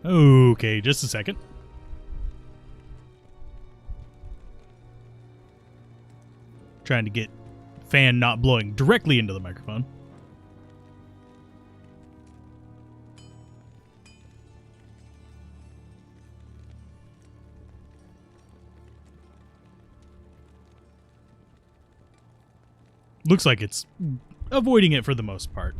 Okay, just a second. Trying to get fan not blowing directly into the microphone. Looks like it's avoiding it for the most part.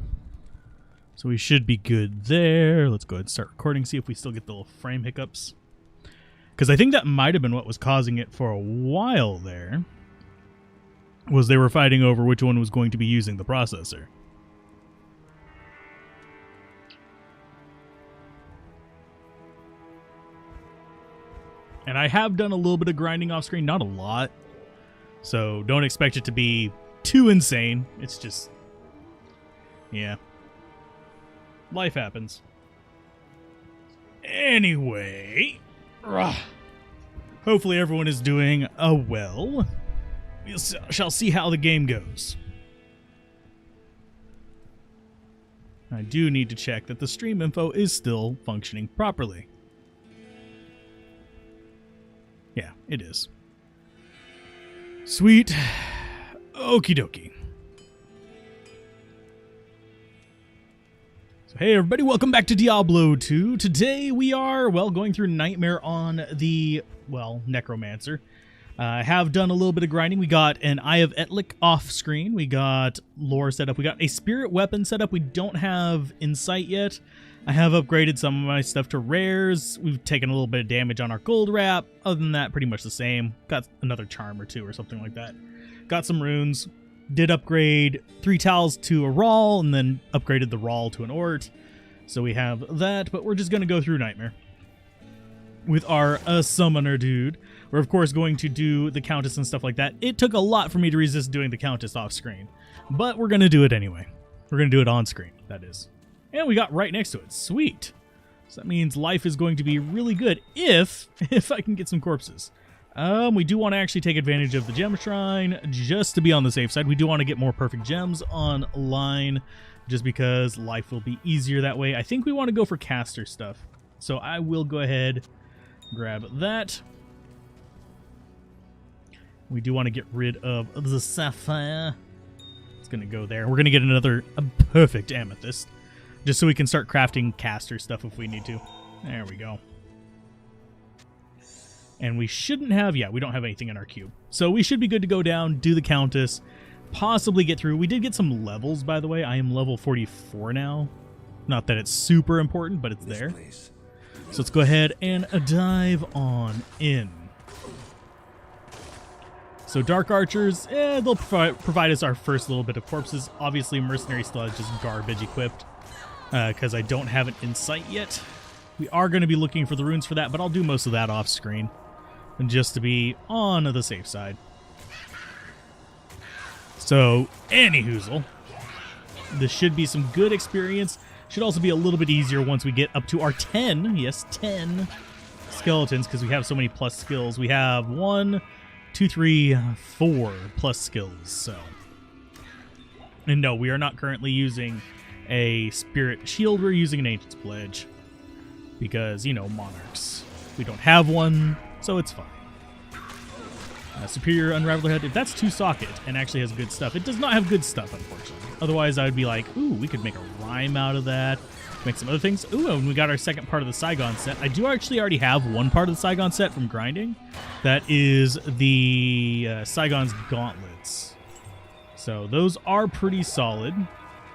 So we should be good there. Let's go ahead and start recording, see if we still get the little frame hiccups. Because I think that might have been what was causing it for a while there. Was they were fighting over which one was going to be using the processor. And I have done a little bit of grinding off screen, not a lot. So don't expect it to be too insane. It's just, yeah. Life happens. Anyway, hopefully everyone is doing well. We shall see how the game goes. I do need to check that the stream info is still functioning properly. Yeah, it is. Sweet. Okie dokie. So hey everybody, welcome back to Diablo 2. Today we are, well, going through Nightmare on the, well, Necromancer. I have done a little bit of grinding. We got an Eye of Etlik off screen. We got lore set up. We got a spirit weapon set up. We don't have insight yet. I have upgraded some of my stuff to rares. We've taken a little bit of damage on our gold wrap. Other than that, pretty much the same. Got another charm or two or something like that. Got some runes. Did upgrade 3 towels to a Rawl and then upgraded the Rawl to an Ort. So we have that, but we're just going to go through Nightmare with our summoner dude. We're, of course, going to do the Countess and stuff like that. It took a lot for me to resist doing the Countess off screen, but we're going to do it anyway. We're going to do it on screen, that is. And we got right next to it. Sweet. So that means life is going to be really good if I can get some corpses. We do want to actually take advantage of the gem shrine just to be on the safe side. We do want to get more perfect gems online just because life will be easier that way. I think we want to go for caster stuff. So I will go ahead, grab that. We do want to get rid of the sapphire. It's going to go there. We're going to get a perfect amethyst just so we can start crafting caster stuff if we need to. There we go. And we shouldn't have, yeah, we don't have anything in our cube. So we should be good to go down, do the Countess, possibly get through. We did get some levels, by the way. I am level 44 now. Not that it's super important, but it's there. So let's go ahead and dive on in. So Dark Archers, they'll provide us our first little bit of corpses. Obviously, Mercenary still has just garbage equipped because I don't have an insight yet. We are going to be looking for the runes for that, but I'll do most of that off screen just to be on the safe side. So, anyhoozle, this should be some good experience. Should also be a little bit easier once we get up to our 10, yes, 10 skeletons because we have so many plus skills. We have 1, 2, 3, 4 plus skills, so. And no, we are not currently using a spirit shield. We're using an Ancient's Pledge because, you know, monarchs. We don't have one, so it's fine. Superior Unraveler Head, if that's 2 socket and actually has good stuff. It does not have good stuff, unfortunately. Otherwise, I would be like, ooh, we could make a rhyme out of that. Make some other things. Ooh, and we got our second part of the Saigon set. I do actually already have one part of the Saigon set from grinding. That is the Saigon's Gauntlets. So those are pretty solid.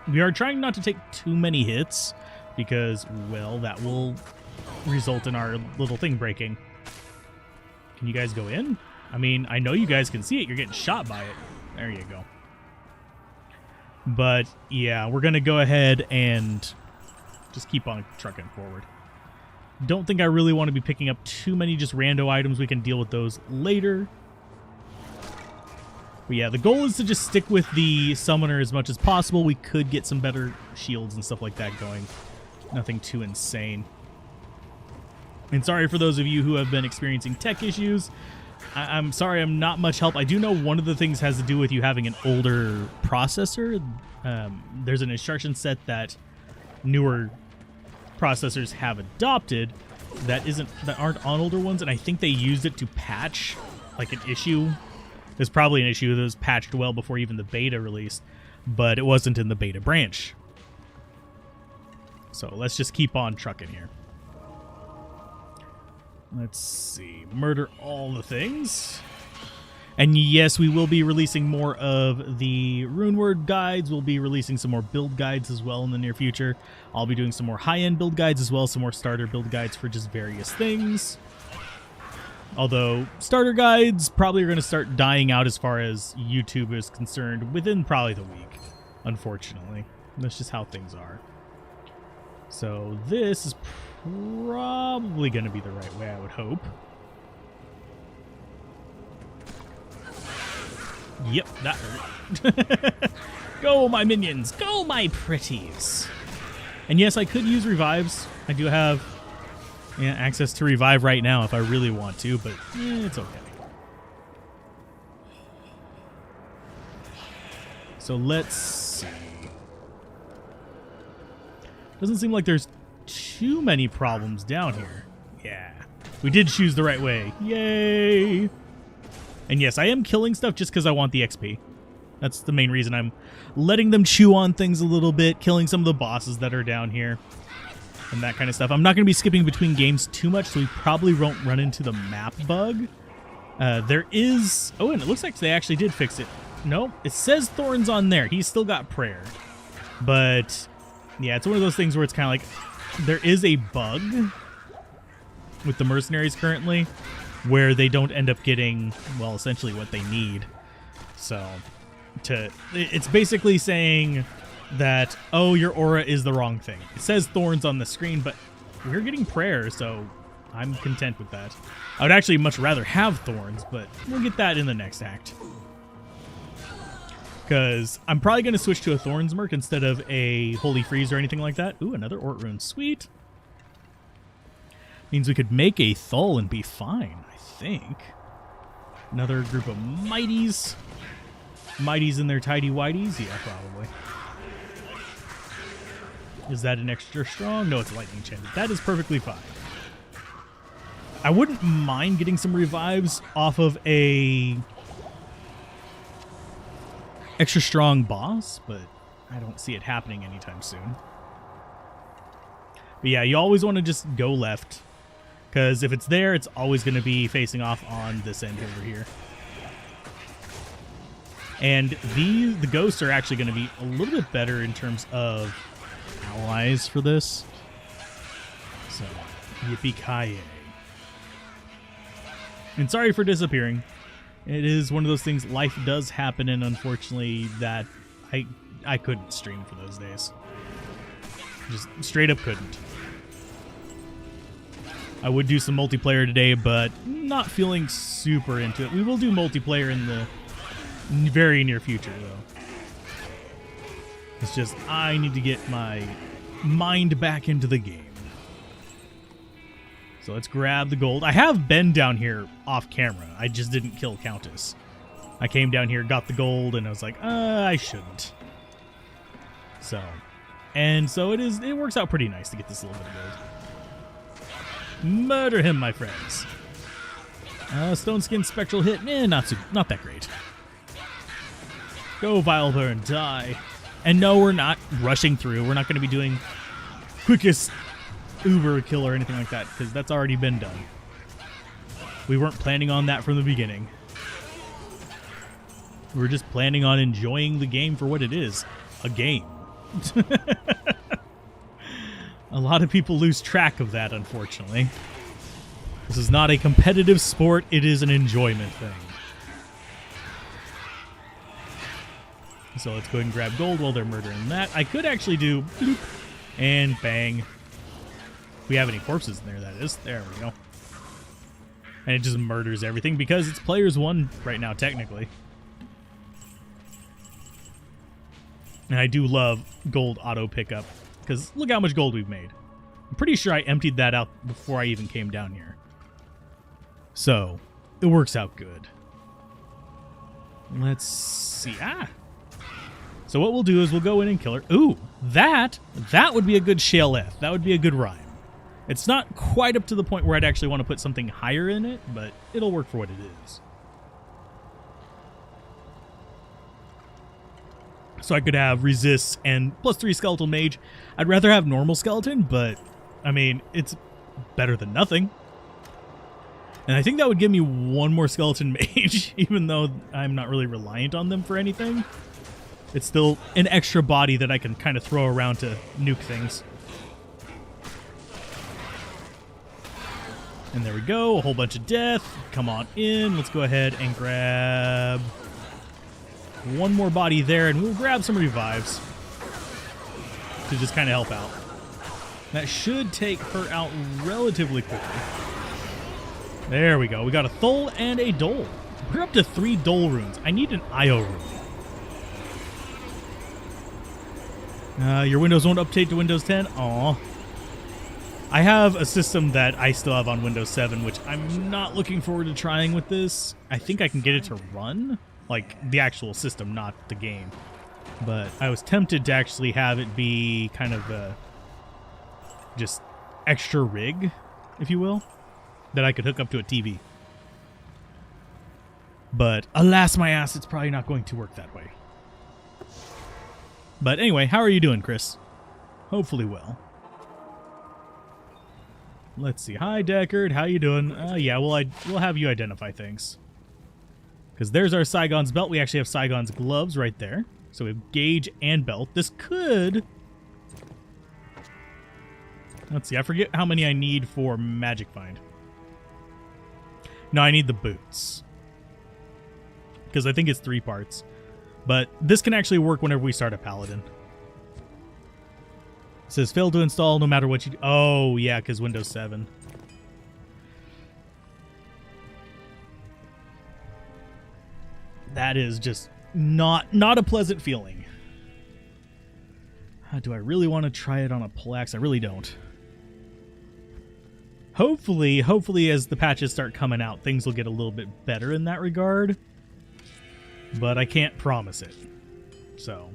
We are trying not to take too many hits because, well, that will result in our little thing breaking. Can you guys go in? I mean, I know you guys can see it. You're getting shot by it. There you go. But, yeah, we're going to go ahead and just keep on trucking forward. Don't think I really want to be picking up too many just rando items. We can deal with those later. But yeah, the goal is to just stick with the summoner as much as possible. We could get some better shields and stuff like that going. Nothing too insane. And sorry for those of you who have been experiencing tech issues. I'm sorry I'm not much help. I do know one of the things has to do with you having an older processor. There's an instruction set that newer processors have adopted that aren't on older ones, and I think they used it to patch like an issue. There's probably an issue that was patched well before even the beta released, but it wasn't in the beta branch. So let's just keep on trucking here. Let's see. Murder all the things. And yes, we will be releasing more of the runeword guides. We'll be releasing some more build guides as well in the near future. I'll be doing some more high-end build guides as well, some more starter build guides for just various things. Although starter guides probably are going to start dying out as far as YouTube is concerned within probably the week, unfortunately. That's just how things are. So this is probably going to be the right way, I would hope. Yep, that hurt. Go, my minions! Go, my pretties! And yes, I could use revives. I do have access to revive right now if I really want to, but it's okay. So let's see. Doesn't seem like there's too many problems down here. Yeah, we did choose the right way. Yay! And yes, I am killing stuff just because I want the XP. That's the main reason I'm letting them chew on things a little bit, killing some of the bosses that are down here, and that kind of stuff. I'm not going to be skipping between games too much, so we probably won't run into the map bug. There is... Oh, and it looks like they actually did fix it. No, it says Thorns on there. He's still got prayer. But, yeah, it's one of those things where it's kind of like... There is a bug with the mercenaries currently, where they don't end up getting, well, essentially what they need. So, it's basically saying that, oh, your aura is the wrong thing. It says Thorns on the screen, but we're getting prayer, so I'm content with that. I would actually much rather have Thorns, but we'll get that in the next act. Because I'm probably going to switch to a Thorns Merc instead of a Holy Freeze or anything like that. Ooh, another Ort Rune. Sweet. Means we could make a Thul and be fine, I think. Another group of Mighties. Mighties in their tidy whities? Yeah, probably. Is that an extra strong? No, it's lightning enchanted. That is perfectly fine. I wouldn't mind getting some revives off of a extra strong boss, but I don't see it happening anytime soon. But yeah, you always want to just go left, because if it's there, it's always going to be facing off on this end over here. And the ghosts are actually going to be a little bit better in terms of allies for this. So, yippee-ki-yay. And sorry for disappearing. It is one of those things, life does happen, and unfortunately that I couldn't stream for those days. Just straight up couldn't. I would do some multiplayer today, but not feeling super into it. We will do multiplayer in the very near future, though. It's just, I need to get my mind back into the game. So let's grab the gold. I have been down here off camera. I just didn't kill Countess. I came down here, got the gold, and I was like, I shouldn't. So, and so it works out pretty nice to get this little bit of gold. Murder him, my friends. Stone Skin Spectral hit, not that great. Go, Vileburn, die. And no, we're not rushing through. We're not going to be doing quickest Uber kill or anything like that, because that's already been done. We weren't planning on that from the beginning. We were just planning on enjoying the game for what it is, a game. A lot of people lose track of that, unfortunately. This is not a competitive sport, it is an enjoyment thing. So let's go ahead and grab gold while they're murdering that. I could actually do bloop and bang. We have any corpses in there, that is. There we go. And it just murders everything because it's players 1 right now, technically. And I do love gold auto pickup because look how much gold we've made. I'm pretty sure I emptied that out before I even came down here. So, it works out good. Let's see. So what we'll do is we'll go in and kill her. Ooh, that would be a good Shaleth. That would be a good rhyme. It's not quite up to the point where I'd actually want to put something higher in it, but it'll work for what it is. So I could have resists and +3 skeletal mage. I'd rather have normal skeleton, but I mean, it's better than nothing. And I think that would give me one more skeleton mage, even though I'm not really reliant on them for anything. It's still an extra body that I can kind of throw around to nuke things. And there we go, a whole bunch of death. Come on in, let's go ahead and grab one more body there, and we'll grab some revives to just kind of help out. That should take her out relatively quickly. There we go. We got a Thul and a Dole. We're up to 3 Dole runes. I need an Io rune. Your Windows won't update to Windows 10? Aw. I have a system that I still have on Windows 7, which I'm not looking forward to trying with this. I think I can get it to run. Like, the actual system, not the game. But I was tempted to actually have it be kind of a just extra rig, if you will, that I could hook up to a TV. But alas my ass, it's probably not going to work that way. But anyway, how are you doing, Chris? Hopefully well. Let's see. Hi, Deckard. How you doing? Yeah, we'll have you identify things. Because there's our Saigon's belt. We actually have Saigon's gloves right there. So we have gauge and belt. This could... Let's see. I forget how many I need for Magic Find. No, I need the boots. Because I think it's 3 parts. But this can actually work whenever we start a Paladin. It says fail to install no matter what you do. Oh, yeah, because Windows 7. That is just not a pleasant feeling. Do I really want to try it on a poleaxe? I really don't. Hopefully as the patches start coming out, things will get a little bit better in that regard. But I can't promise it. So.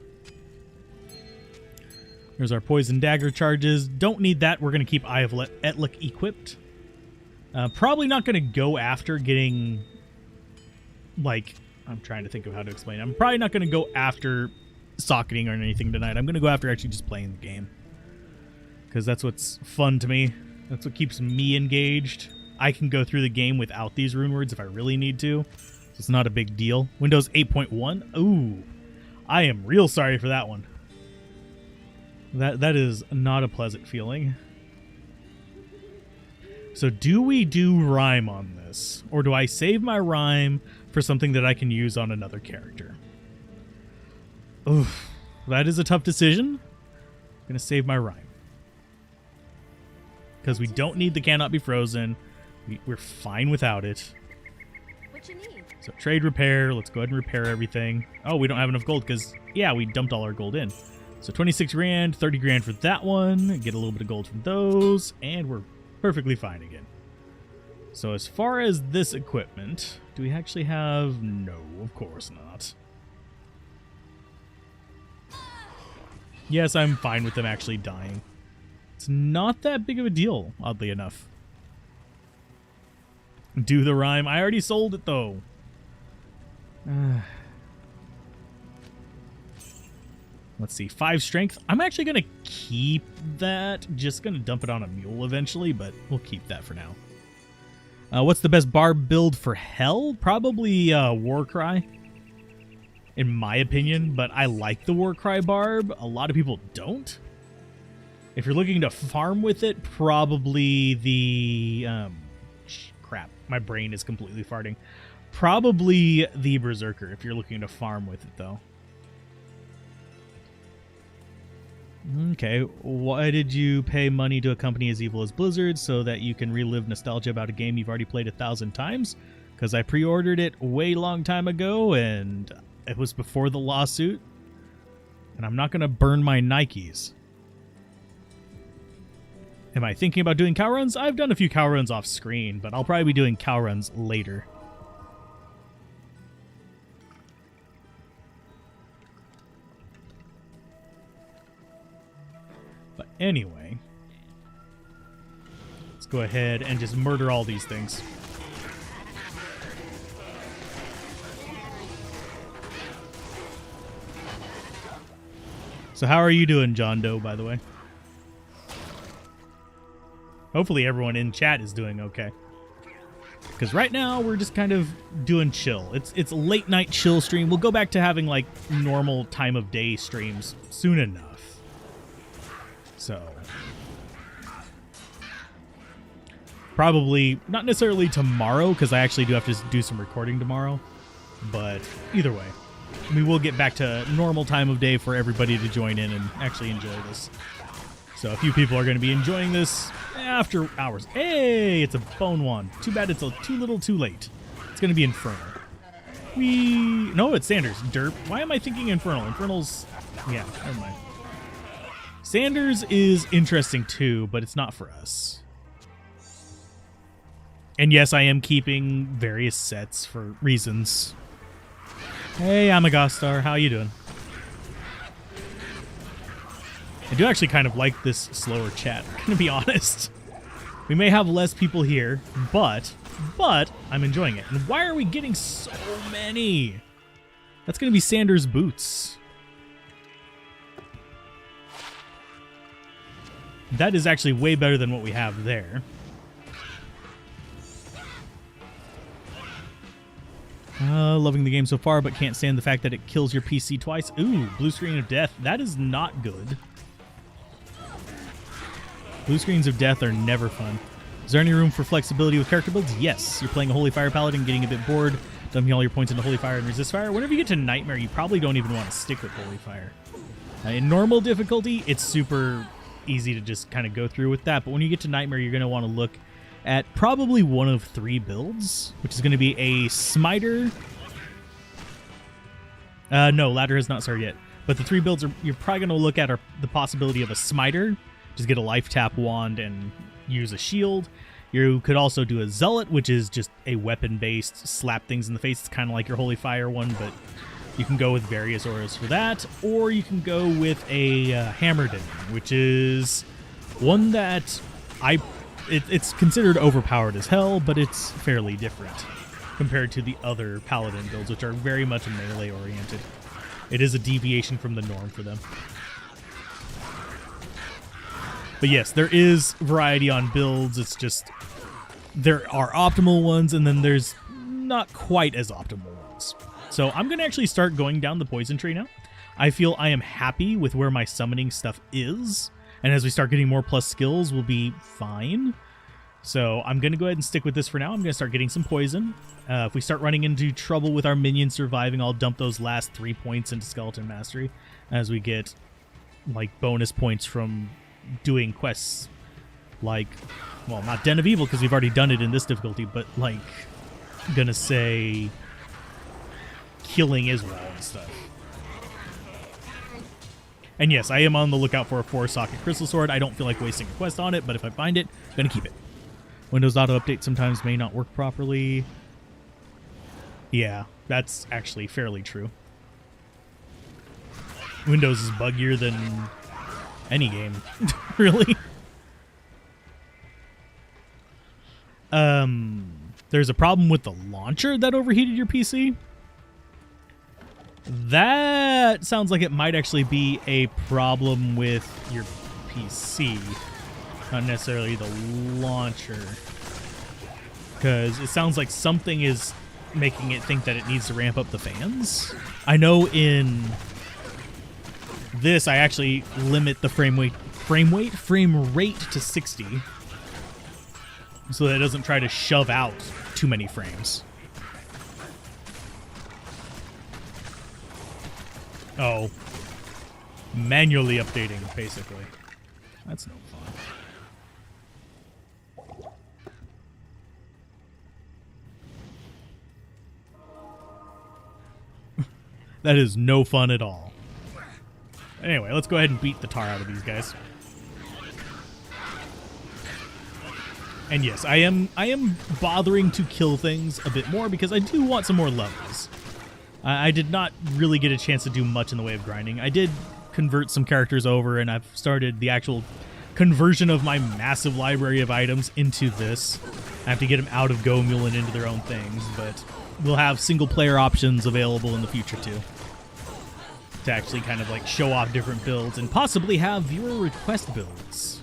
There's our poison dagger charges. Don't need that. We're going to keep Eye of Etlik equipped. Probably not going to go after getting, like, I'm trying to think of how to explain it. I'm probably not going to go after socketing or anything tonight. I'm going to go after actually just playing the game. Because that's what's fun to me. That's what keeps me engaged. I can go through the game without these rune words if I really need to. So it's not a big deal. Windows 8.1. Ooh. I am real sorry for that one. That is not a pleasant feeling. So do we do rhyme on this? Or do I save my rhyme for something that I can use on another character? Oof. That is a tough decision. I'm going to save my rhyme. Because we don't need the cannot be frozen. We're fine without it. What you need? So trade repair. Let's go ahead and repair everything. Oh, we don't have enough gold because, yeah, we dumped all our gold in. So 26 grand, 30 grand for that one. Get a little bit of gold from those. And we're perfectly fine again. So as far as this equipment, do we actually have... No, of course not. Yes, I'm fine with them actually dying. It's not that big of a deal, oddly enough. Do the rhyme. I already sold it, though. Let's see. 5 strength. I'm actually going to keep that. Just going to dump it on a mule eventually, but we'll keep that for now. What's the best barb build for hell? Probably Warcry, in my opinion, but I like the Warcry barb. A lot of people don't. If you're looking to farm with it, probably the... crap, my brain is completely farting. Probably the Berserker, if you're looking to farm with it, though. Okay, why did you pay money to a company as evil as Blizzard so that you can relive nostalgia about a game you've already played 1,000 times? Because I pre-ordered it way long time ago, and it was before the lawsuit. And I'm not going to burn my Nikes. Am I thinking about doing cow runs? I've done a few cow runs off screen, but I'll probably be doing cow runs later. But anyway, let's go ahead and just murder all these things. So how are you doing, John Doe, by the way? Hopefully everyone in chat is doing okay. Because right now we're just kind of doing chill. It's a late night chill stream. We'll go back to having like normal time of day streams soon enough. So probably not necessarily tomorrow, because I actually do have to do some recording tomorrow. But either way, we will get back to normal time of day for everybody to join in and actually enjoy this. So a few people are going to be enjoying this after hours. Hey, it's a bone wand. Too bad it's too little too late. It's going to be Infernal. No, it's Sanders. Derp. Why am I thinking Infernal? Infernal's... Yeah, never mind. Sanders is interesting too, but it's not for us. And yes, I am keeping various sets for reasons. Hey, I'm a Gostar. How you doing? I do actually kind of like this slower chat, I'm gonna be honest. We may have less people here, but I'm enjoying it. And why are we getting so many? That's gonna be Sanders' boots. That is actually way better than what we have there. Loving the game so far, but can't stand the fact that it kills your PC twice. Ooh, blue screen of death. That is not good. Blue screens of death are never fun. Is there any room for flexibility with character builds? Yes. You're playing a Holy Fire Paladin, getting a bit bored, dumping all your points into Holy Fire and Resist Fire. Whenever you get to Nightmare, you probably don't even want to stick with Holy Fire. In normal difficulty, it's super easy to just kind of go through with that, but when you get to Nightmare, you're going to want to look at probably one of 3 builds, which is going to be a Smiter. No, Ladder has not started yet. But the 3 builds you're probably going to look at are the possibility of a Smiter, just get a life tap wand and use a shield. You could also do a Zealot, which is just a weapon-based slap things in the face. It's kind of like your Holy Fire one, but you can go with various auras for that. Or you can go with a Hammer Demon, which is one that it's considered overpowered as hell, but it's fairly different compared to the other Paladin builds, which are very much melee-oriented. It is a deviation from the norm for them. But yes, there is variety on builds. It's just there are optimal ones, and then there's not quite as optimal ones. So I'm going to actually start going down the poison tree now. I feel I am happy with where my summoning stuff is, and as we start getting more plus skills, we'll be fine. So I'm going to go ahead and stick with this for now. I'm going to start getting some poison. If we start running into trouble with our minions surviving, I'll dump those last 3 points into Skeleton Mastery as we get like bonus points from doing quests like, well, not Den of Evil because we've already done it in this difficulty, but like, I'm gonna say killing Israel and stuff. And yes, I am on the lookout for a 4-socket Crystal Sword. I don't feel like wasting a quest on it, but if I find it, I'm gonna keep it. Windows auto update sometimes may not work properly. Yeah, that's actually fairly true. Windows is buggier than any game, really. There's a problem with the launcher that overheated your PC. That sounds like it might actually be a problem with your PC, not necessarily the launcher, because it sounds like something is making it think that it needs to ramp up the fans. I know in this, I actually limit the frame rate to 60, so that it doesn't try to shove out too many frames. Oh, manually updating, basically. That's no fun. That is no fun at all. Anyway, let's go ahead and beat the tar out of these guys. And yes, I am bothering to kill things a bit more because I do want some more levels. I did not really get a chance to do much in the way of grinding. I did convert some characters over, and I've started the actual conversion of my massive library of items into this. I have to get them out of Gomul and into their own things, but we'll have single-player options available in the future, too, to actually kind of like show off different builds and possibly have viewer request builds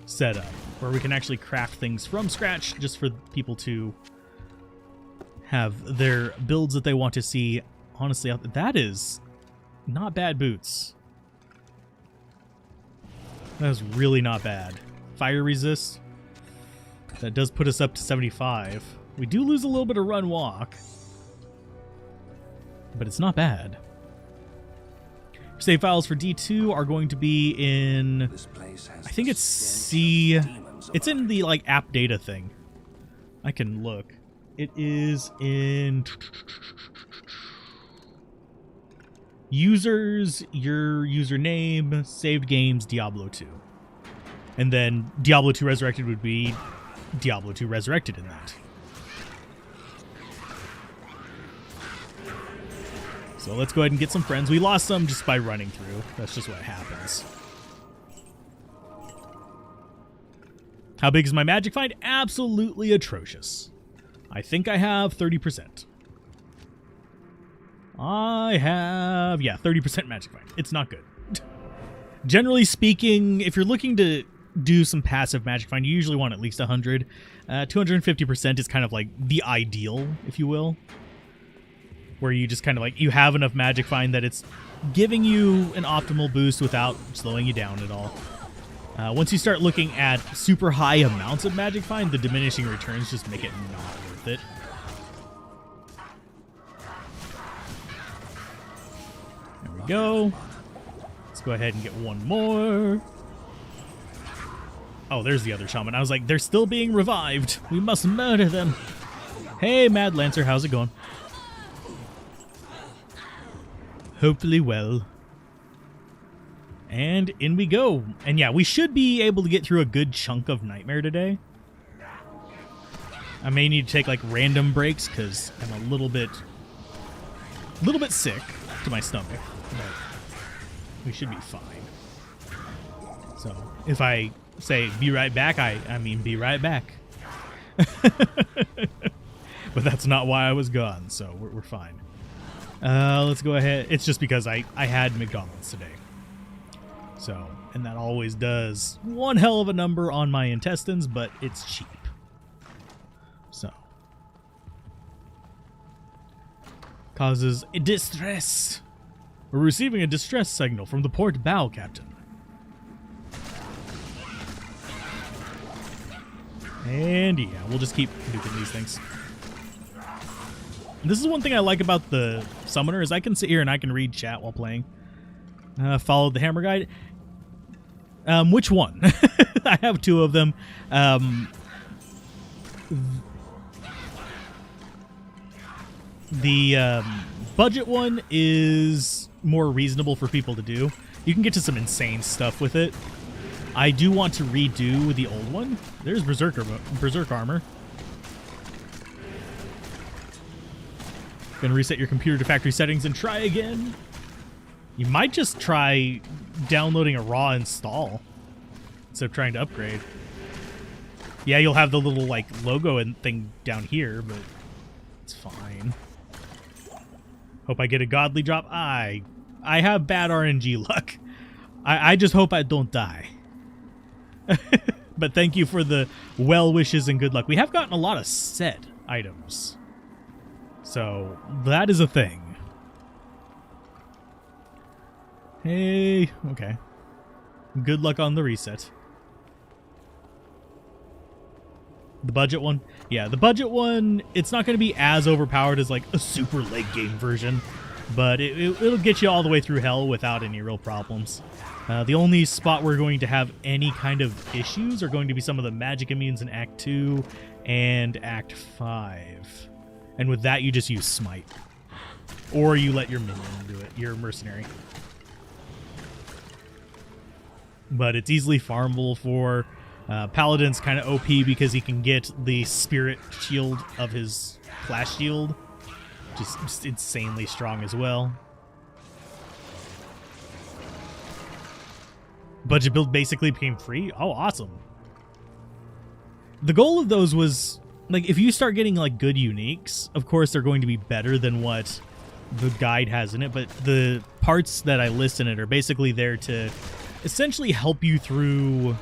set up where we can actually craft things from scratch just for people to have their builds that they want to see. Honestly, that is not bad boots. That is really not bad. Fire resist. That does put us up to 75. We do lose a little bit of run walk, but it's not bad. Save files for D2 are going to be in, I think it's C. It's in the like app data thing. I can look. It is in users, your username, saved games, Diablo 2. And then Diablo 2 Resurrected would be Diablo 2 Resurrected in that. So let's go ahead and get some friends. We lost some just by running through. That's just what happens. How big is my magic find? Absolutely atrocious. I think I have 30%. I have, 30% magic find. It's not good. Generally speaking, if you're looking to do some passive magic find, you usually want at least 100. 250% is kind of like the ideal, if you will. Where you just kind of like, you have enough magic find that it's giving you an optimal boost without slowing you down at all. Once you start looking at super high amounts of magic find, the diminishing returns just make it not worth it. There we go. Let's go ahead and get one more. Oh, there's the other shaman. I was like, they're still being revived. We must murder them. Hey, Mad Lancer, how's it going? Hopefully well. And in we go. And yeah, we should be able to get through a good chunk of Nightmare today. I may need to take like random breaks because I'm a little bit sick to my stomach, but we should be fine. So if I say be right back, I mean be right back. But that's not why I was gone, so we're fine. Let's go ahead. It's just because I had McDonald's today. So, and that always does one hell of a number on my intestines, but it's cheap. So. Causes a distress. We're receiving a distress signal from the port bow, Captain. And yeah, we'll just keep nuking these things. This is one thing I like about the summoner is I can sit here and I can read chat while playing. Follow the hammer guide. Which one? I have two of them. The budget one is more reasonable for people to do. You can get to some insane stuff with it. I do want to redo the old one. There's Berserk armor. Gonna reset your computer to factory settings and try again. You might just try downloading a raw install instead of trying to upgrade. Yeah, you'll have the little like logo and thing down here, but it's fine. Hope I get a godly drop. I have bad RNG luck. I just hope I don't die. But thank you for the well wishes and good luck. We have gotten a lot of set items. So, that is a thing. Hey, okay. Good luck on the reset. The budget one? Yeah, the budget one, it's not going to be as overpowered as like a super late game version, but it'll get you all the way through hell without any real problems. The only spot we're going to have any kind of issues are going to be some of the magic immunes in Act 2 and Act 5. And with that, you just use Smite. Or you let your minion do it, your mercenary. But it's easily farmable for Paladin's kind of OP because he can get the spirit shield of his flash shield. Just insanely strong as well. Budget build basically became free. Oh, awesome. The goal of those was, like, if you start getting, like, good uniques, of course they're going to be better than what the guide has in it, but the parts that I list in it are basically there to essentially help you through,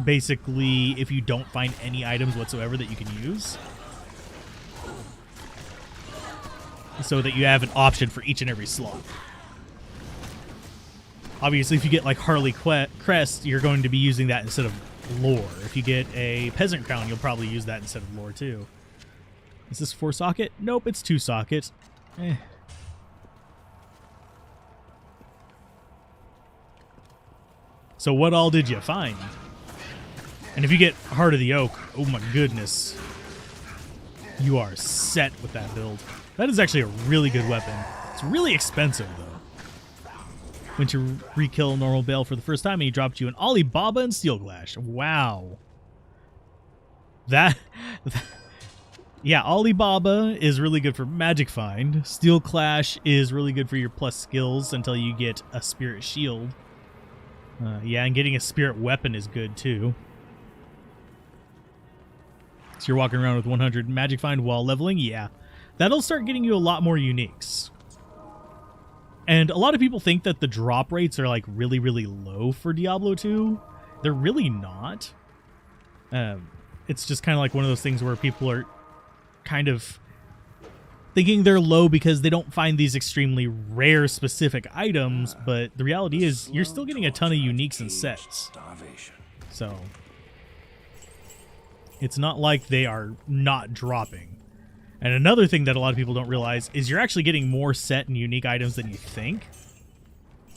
basically, if you don't find any items whatsoever that you can use, so that you have an option for each and every slot. Obviously, if you get like Harley Crest, you're going to be using that instead of lore. If you get a Peasant Crown, you'll probably use that instead of lore too. Is this 4-socket? Nope, it's 2-socket. So what all did you find? And if you get Heart of the Oak, oh my goodness, you are set with that build. That is actually a really good weapon. It's really expensive though. When you re-kill normal Bale for the first time, and he dropped you an Alibaba and Steel Clash. Wow. Yeah, Alibaba is really good for Magic Find. Steel Clash is really good for your plus skills until you get a Spirit Shield. Yeah, and getting a Spirit Weapon is good too. So you're walking around with 100 Magic Find while leveling? Yeah. That'll start getting you a lot more uniques. And a lot of people think that the drop rates are like really, really low for Diablo 2. They're really not. It's just kind of like one of those things where people are kind of thinking they're low because they don't find these extremely rare specific items, but the reality is you're still getting a ton of uniques and sets. So it's not like they are not dropping. And another thing that a lot of people don't realize is you're actually getting more set and unique items than you think.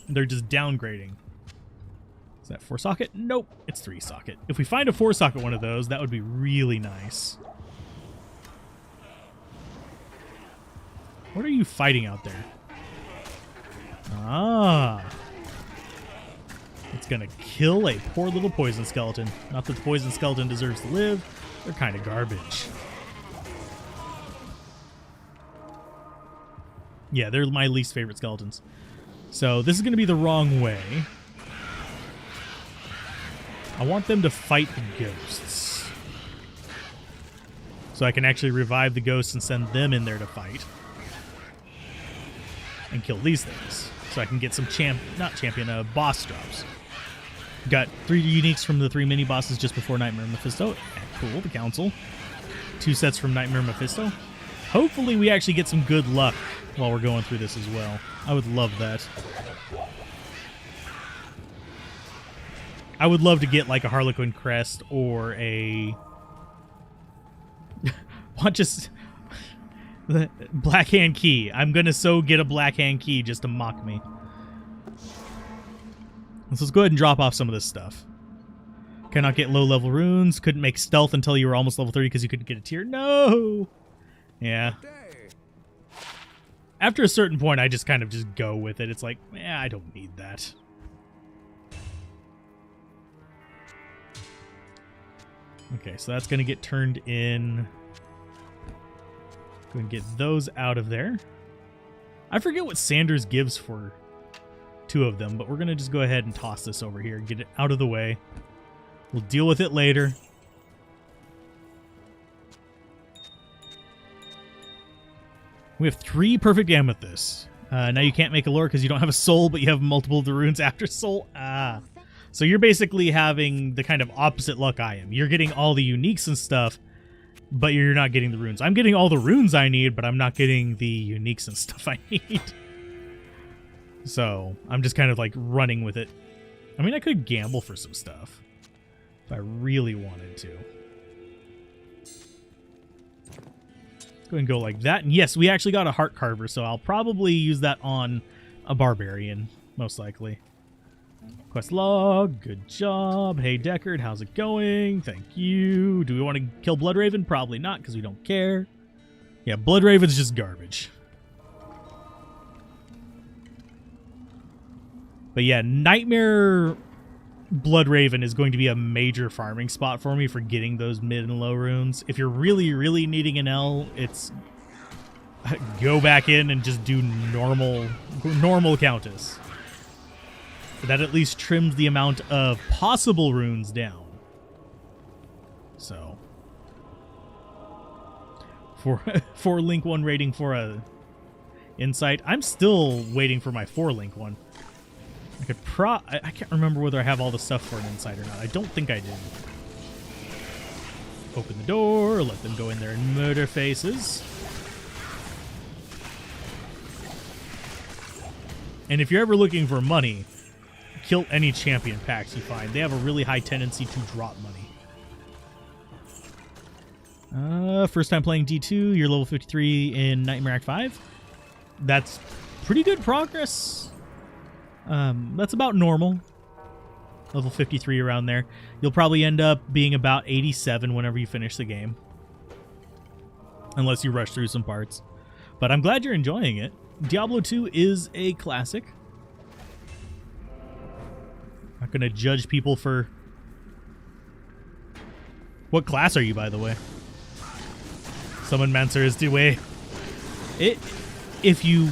They're just downgrading. Is that 4-socket? Nope, it's 3-socket. If we find a 4-socket one of those, that would be really nice. What are you fighting out there? Ah. It's gonna kill a poor little poison skeleton. Not that the poison skeleton deserves to live. They're kind of garbage. Yeah, they're my least favorite skeletons. So this is going to be the wrong way. I want them to fight the ghosts. So I can actually revive the ghosts and send them in there to fight. And kill these things. So I can get some boss drops. Got 3 uniques from the 3 mini-bosses just before Nightmare Mephisto. Cool, the Council. 2 sets from Nightmare Mephisto. Hopefully we actually get some good luck while we're going through this as well. I would love that. I would love to get like a Harlequin Crest or a... just... Black Hand Key. I'm gonna get a Black Hand Key just to mock me. Let's go ahead and drop off some of this stuff. Cannot get low-level runes. Couldn't make stealth until you were almost level 30 because you couldn't get a tier. No! Yeah. After a certain point, I just kind of just go with it. It's like, I don't need that. Okay, so that's going to get turned in. Go and get those out of there. I forget what Sanders gives for 2 of them, but we're going to just go ahead and toss this over here. Get it out of the way. We'll deal with it later. We have 3 perfect amethysts. Now you can't make a lore because you don't have a soul, but you have multiple of the runes after soul. Ah. So you're basically having the kind of opposite luck I am. You're getting all the uniques and stuff, but you're not getting the runes. I'm getting all the runes I need, but I'm not getting the uniques and stuff I need. So I'm just kind of like running with it. I mean, I could gamble for some stuff if I really wanted to. Go and go like that. And yes, we actually got a heart carver, so I'll probably use that on a barbarian, most likely. Quest log, good job. Hey Deckard, how's it going? Thank you. Do we want to kill Bloodraven? Probably not, because we don't care. Yeah, Bloodraven's just garbage. But yeah, Nightmare Bloodraven is going to be a major farming spot for me for getting those mid and low runes. If you're really, really needing an L, it's go back in and just do normal Countess. That at least trims the amount of possible runes down. So, for link 1 rating for a insight, I'm still waiting for my 4 link one. I can't remember whether I have all the stuff for an insight or not. I don't think I do. Open the door, let them go in there and murder faces. And if you're ever looking for money, kill any champion packs you find. They have a really high tendency to drop money. First time playing D2, you're level 53 in Nightmare Act 5. That's pretty good progress. That's about normal. Level 53 around there. You'll probably end up being about 87 whenever you finish the game. Unless you rush through some parts. But I'm glad you're enjoying it. Diablo 2 is a classic. Not gonna judge people for... What class are you, by the way? Summon Mancer is the way. If you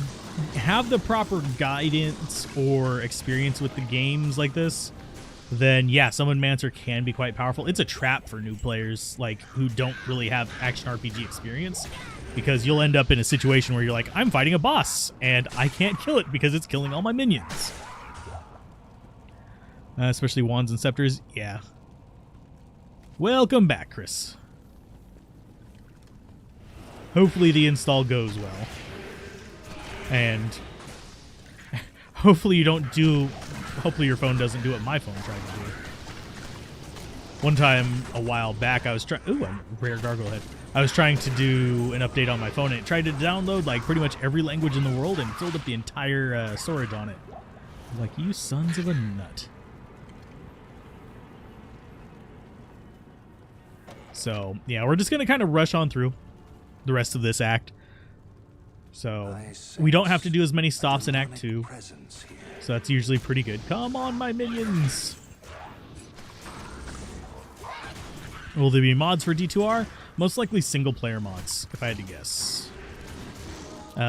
have the proper guidance or experience with the games like this, then yeah, Summon Mancer can be quite powerful. It's a trap for new players like who don't really have action RPG experience, because you'll end up in a situation where you're like, I'm fighting a boss and I can't kill it because it's killing all my minions. Especially wands and scepters. Yeah. Welcome back, Chris. Hopefully the install goes well. And hopefully you don't do... Hopefully your phone doesn't do what my phone tried to do. One time, a while back, I was trying... Ooh, a rare gargoyle head. I was trying to do an update on my phone, and it tried to download like pretty much every language in the world and filled up the entire storage on it. I'm like, you sons of a nut. So, yeah, we're just going to kind of rush on through the rest of this act. So, we don't have to do as many stops in Act 2. So that's usually pretty good. Come on, my minions! Will there be mods for D2R? Most likely single-player mods, if I had to guess.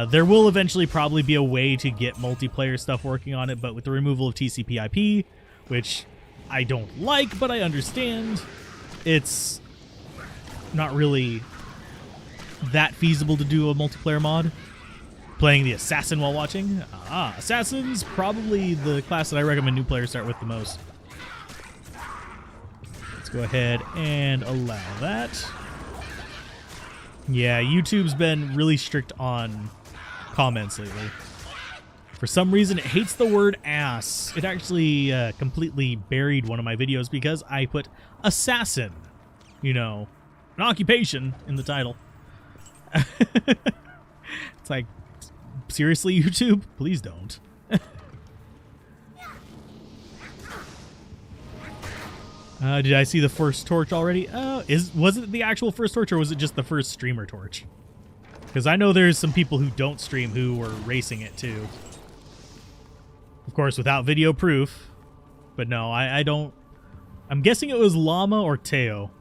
There will eventually probably be a way to get multiplayer stuff working on it, but with the removal of TCP/IP, which I don't like, but I understand, it's not really that feasible to do a multiplayer mod. Playing the Assassin while watching? Assassin's probably the class that I recommend new players start with the most. Let's go ahead and allow that. Yeah, YouTube's been really strict on comments lately. For some reason, it hates the word ass. It actually completely buried one of my videos because I put assassin, you know, an occupation in the title. It's like, seriously, YouTube? Please don't. Did I see the first torch already? Was it the actual first torch, or was it just the first streamer torch? Because I know there's some people who don't stream who were racing it too. Of course, without video proof. But no, I don't... I'm guessing it was Llama or Teo.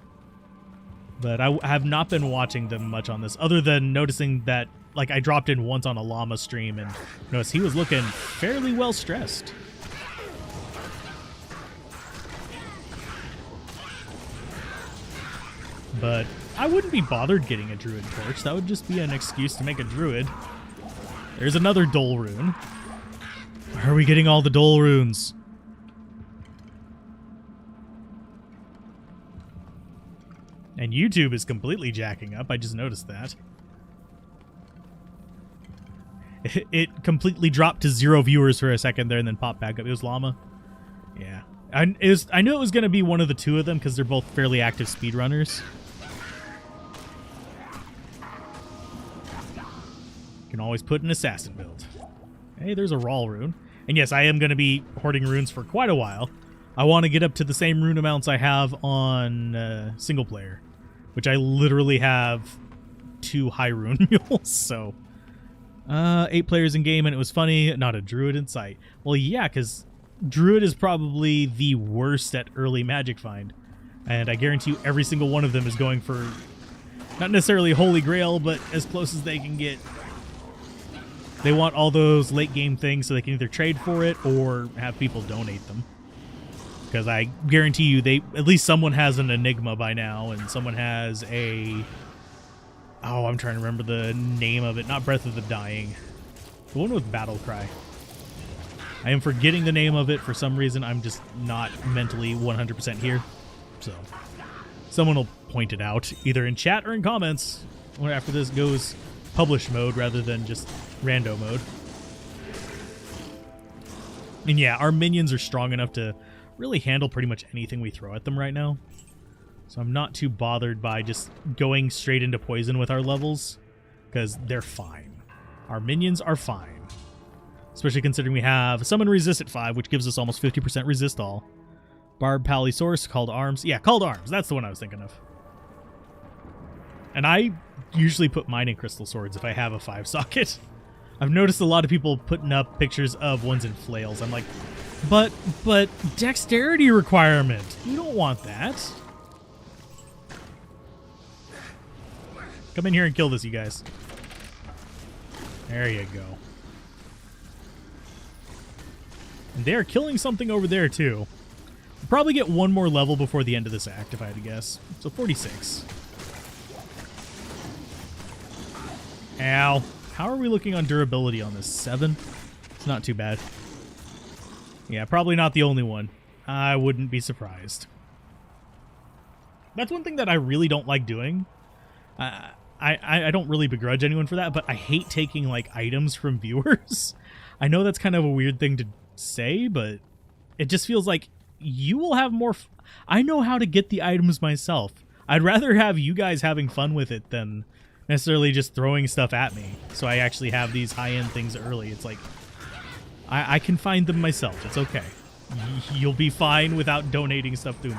But I have not been watching them much on this, other than noticing that, like, I dropped in once on a Llama stream and noticed he was looking fairly well stressed. But I wouldn't be bothered getting a druid torch. That would just be an excuse to make a druid. There's another Dole rune. Where are we getting all the Dole runes? And YouTube is completely jacking up. I just noticed that. It completely dropped to 0 viewers for a second there and then popped back up. It was Llama. Yeah. I knew it was going to be one of the two of them because they're both fairly active speedrunners. You can always put an assassin build. Hey, there's a Rawl rune. And yes, I am going to be hoarding runes for quite a while. I want to get up to the same rune amounts I have on single player, which I literally have 2 high rune mules, so... 8 players in game, and it was funny, not a druid in sight. Well, yeah, because druid is probably the worst at early magic find. And I guarantee you every single one of them is going for, not necessarily Holy Grail, but as close as they can get. They want all those late game things so they can either trade for it or have people donate them. Because I guarantee you, at least someone has an Enigma by now, and someone has a... Oh, I'm trying to remember the name of it. Not Breath of the Dying. The one with Battle Cry. I am forgetting the name of it for some reason. I'm just not mentally 100% here. So, someone will point it out, either in chat or in comments, or after this goes publish mode rather than just rando mode. And yeah, our minions are strong enough to really handle pretty much anything we throw at them right now. So I'm not too bothered by just going straight into poison with our levels, because they're fine. Our minions are fine. Especially considering we have Summon Resist at 5, which gives us almost 50% resist all. Barb Palisaurus, Called Arms. Yeah, Called Arms. That's the one I was thinking of. And I usually put mine in Crystal Swords if I have a 5 socket. I've noticed a lot of people putting up pictures of ones in flails. I'm like, but dexterity requirement. You don't want that. Come in here and kill this, you guys. There you go. And they're killing something over there, too. We'll probably get one more level before the end of this act, if I had to guess. So 46. Ow. How are we looking on durability on this? 7? It's not too bad. Yeah, probably not the only one. I wouldn't be surprised. That's one thing that I really don't like doing. I don't really begrudge anyone for that, but I hate taking, like, items from viewers. I know that's kind of a weird thing to say, but it just feels like you will have more... I know how to get the items myself. I'd rather have you guys having fun with it than necessarily just throwing stuff at me. So I actually have these high-end things early. It's like, I can find them myself. It's okay. You'll be fine without donating stuff to me.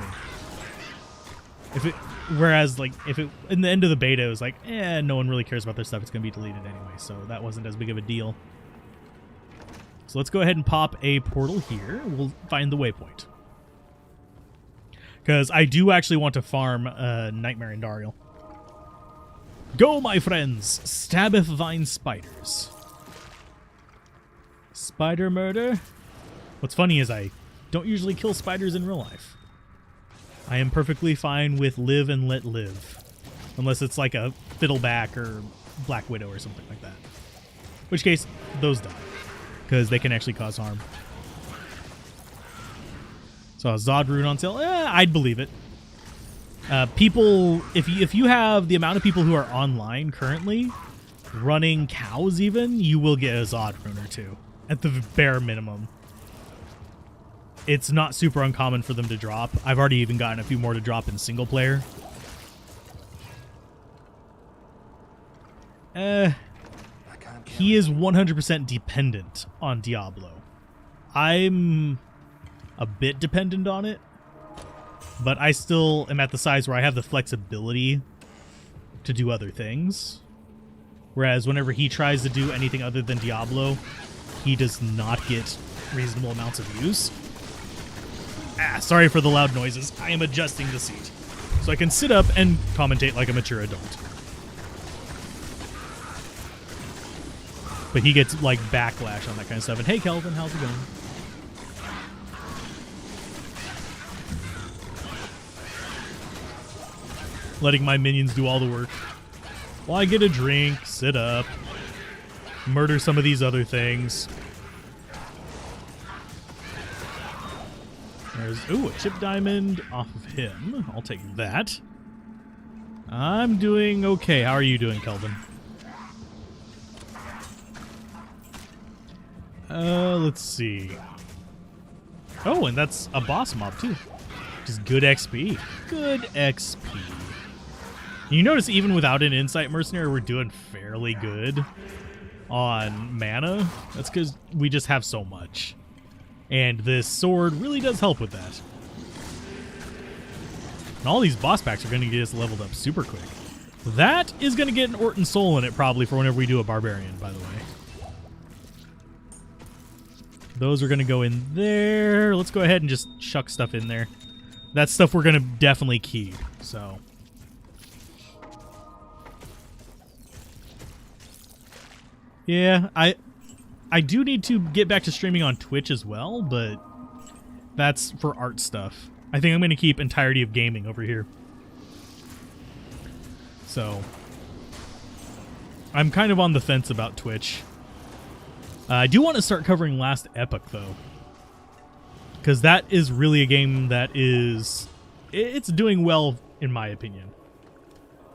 Whereas, like, if it in the end of the beta, it was like, no one really cares about their stuff. It's going to be deleted anyway. So that wasn't as big of a deal. So let's go ahead and pop a portal here. We'll find the waypoint. Because I do actually want to farm Nightmare in Dariel. Go, my friends! Stabbeth vine spiders. Spider murder? What's funny is I don't usually kill spiders in real life. I am perfectly fine with live and let live. Unless it's like a Fiddleback or Black Widow or something like that. In which case, those die. Because they can actually cause harm. So a Zod rune on sale? I'd believe it. People, if you have the amount of people who are online currently, running cows even, you will get a Zod rune or two. At the bare minimum. It's not super uncommon for them to drop. I've already even gotten a few more to drop in single player. He is 100% dependent on Diablo. I'm a bit dependent on it, but I still am at the size where I have the flexibility to do other things. Whereas whenever he tries to do anything other than Diablo, he does not get reasonable amounts of use. Sorry for the loud noises. I am adjusting the seat so I can sit up and commentate like a mature adult. But he gets, like, backlash on that kind of stuff. And hey, Kelvin, how's it going? Letting my minions do all the work. Well, I get a drink, sit up, murder some of these other things. There's, ooh, a chip diamond off of him. I'll take that. I'm doing okay. How are you doing, Kelvin? Let's see. Oh, and that's a boss mob, too. Which is good XP. Good XP. You notice even without an Insight Mercenary, we're doing fairly good on mana. That's because we just have so much. And this sword really does help with that. And all these boss packs are going to get us leveled up super quick. That is going to get an Orton Soul in it probably for whenever we do a Barbarian, by the way. Those are going to go in there. Let's go ahead and just chuck stuff in there. That's stuff we're going to definitely keep, so. Yeah, I do need to get back to streaming on Twitch as well, but that's for art stuff. I think I'm going to keep Entirety of Gaming over here. So, I'm kind of on the fence about Twitch. I do want to start covering Last Epoch, though. Because that is really a game that is... It's doing well, in my opinion.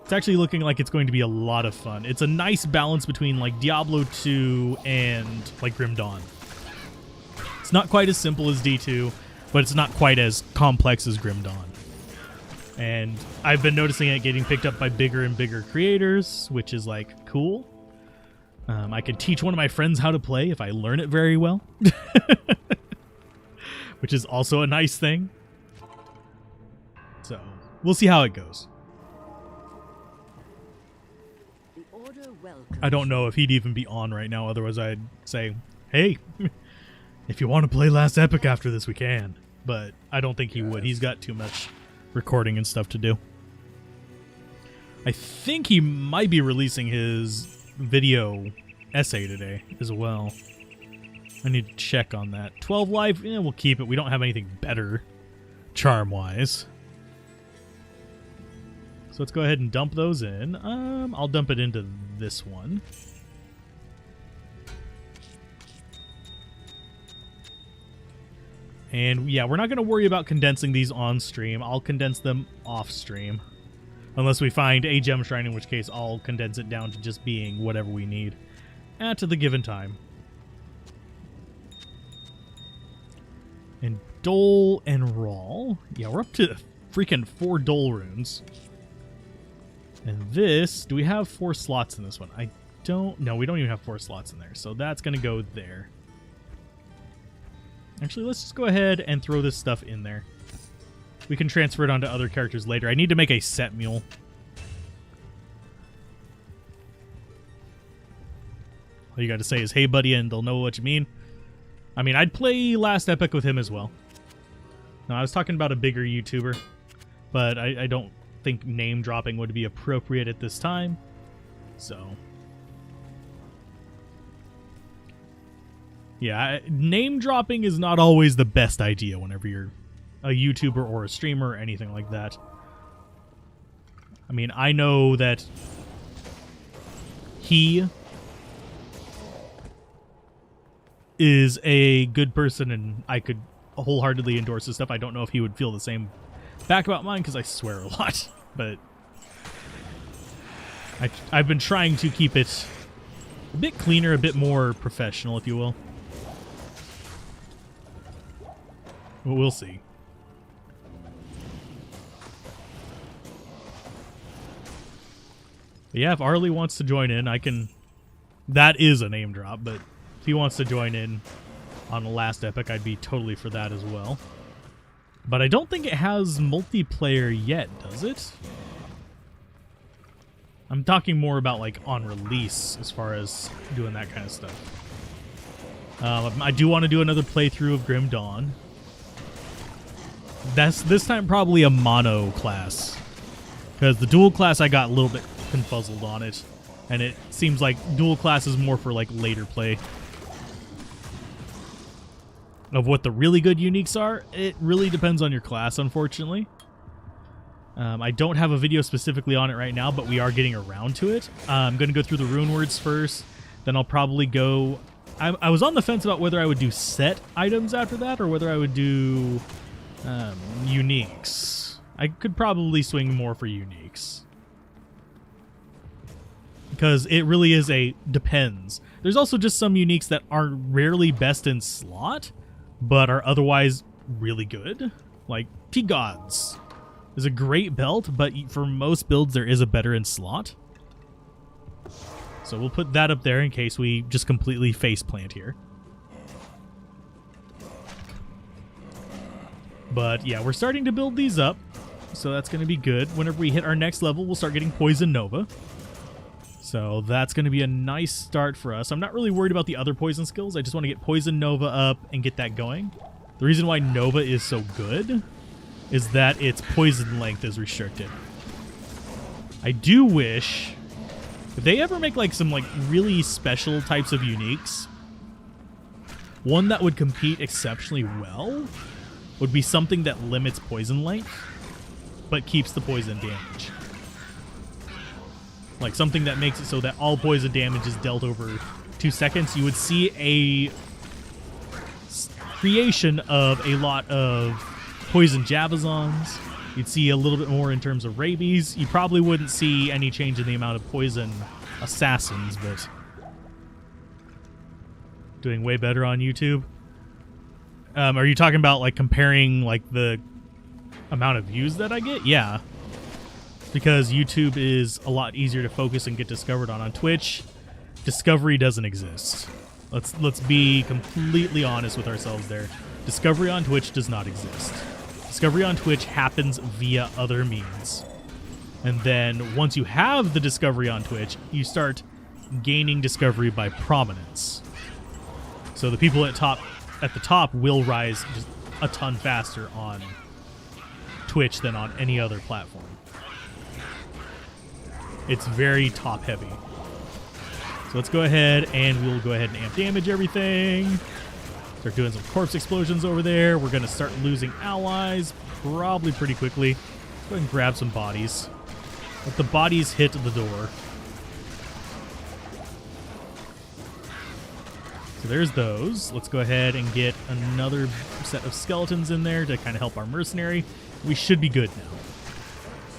It's actually looking like it's going to be a lot of fun. It's a nice balance between like Diablo 2 and like Grim Dawn. It's not quite as simple as D2, but it's not quite as complex as Grim Dawn. And I've been noticing it getting picked up by bigger and bigger creators, which is like cool. I could teach one of my friends how to play if I learn it very well. Which is also a nice thing. So, we'll see how it goes. I don't know if he'd even be on right now, otherwise I'd say, hey, if you want to play Last Epoch after this, we can. But I don't think he would. He's got too much recording and stuff to do. I think he might be releasing his video essay today as well. I need to check on that. 12 live, we'll keep it. We don't have anything better charm-wise. So let's go ahead and dump those in. I'll dump it into this one. And yeah, we're not going to worry about condensing these on stream. I'll condense them off stream. Unless we find a gem shrine, in which case I'll condense it down to just being whatever we need at the given time. And Dole and Rawl. Yeah, we're up to freaking 4 Dole runes. And this, do we have 4 slots in this one? I don't, no, we don't even have 4 slots in there. So that's going to go there. Actually, let's just go ahead and throw this stuff in there. We can transfer it onto other characters later. I need to make a set mule. All you got to say is, hey, buddy, and they'll know what you mean. I mean, I'd play Last Epoch with him as well. No, I was talking about a bigger YouTuber, but I don't think name dropping would be appropriate at this time. So yeah, name dropping is not always the best idea whenever you're a YouTuber or a streamer or anything like that. I mean, I know that he is a good person and I could wholeheartedly endorse his stuff. I don't know if he would feel the same back about mine because I swear a lot, but I've been trying to keep it a bit cleaner, a bit more professional, if you will. Well, we'll see. But yeah, if Arlie wants to join in, I can... That is a name drop, but if he wants to join in on the Last Epoch, I'd be totally for that as well. But I don't think it has multiplayer yet, does it? I'm talking more about like on release as far as doing that kind of stuff. I do want to do another playthrough of Grim Dawn. That's this time probably a mono class. Because the dual class I got a little bit confuzzled on it. And it seems like dual class is more for like later play. Of what the really good uniques are, it really depends on your class, unfortunately. I don't have a video specifically on it right now, but we are getting around to it. I'm going to go through the rune words first, then I'll probably go... I was on the fence about whether I would do set items after that, or whether I would do uniques. I could probably swing more for uniques. Because it really is a depends. There's also just some uniques that are rarely best in slot, but are otherwise really good. Like T-Gods is a great belt, but for most builds there is a better in slot. So we'll put that up there in case we just completely faceplant here. But yeah, we're starting to build these up, so that's going to be good. Whenever we hit our next level, we'll start getting Poison Nova. So that's going to be a nice start for us. I'm not really worried about the other poison skills. I just want to get Poison Nova up and get that going. The reason why Nova is so good is that its poison length is restricted. I do wish if they ever make like some like really special types of uniques, One that would compete exceptionally well would be something that limits poison length, but keeps the poison damage. Like something that makes it so that all poison damage is dealt over 2 seconds. You would see a creation of a lot of poison Javazons. You'd see a little bit more in terms of rabies. You probably wouldn't see any change in the amount of poison assassins, but doing way better on YouTube. Are you talking about like comparing like the amount of views that I get? Yeah, because YouTube is a lot easier to focus and get discovered on. On Twitch, discovery doesn't exist. Let's be completely honest with ourselves there. Discovery on Twitch does not exist. Discovery on Twitch happens via other means. And then once you have the discovery on Twitch, you start gaining discovery by prominence. So the people at the top will rise just a ton faster on Twitch than on any other platform. It's very top heavy. So let's go ahead and we'll go ahead and amp damage everything. Start doing some corpse explosions over there. We're going to start losing allies probably pretty quickly. Let's go ahead and grab some bodies. Let the bodies hit the door. So there's those. Let's go ahead and get another set of skeletons in there to kind of help our mercenary. We should be good now.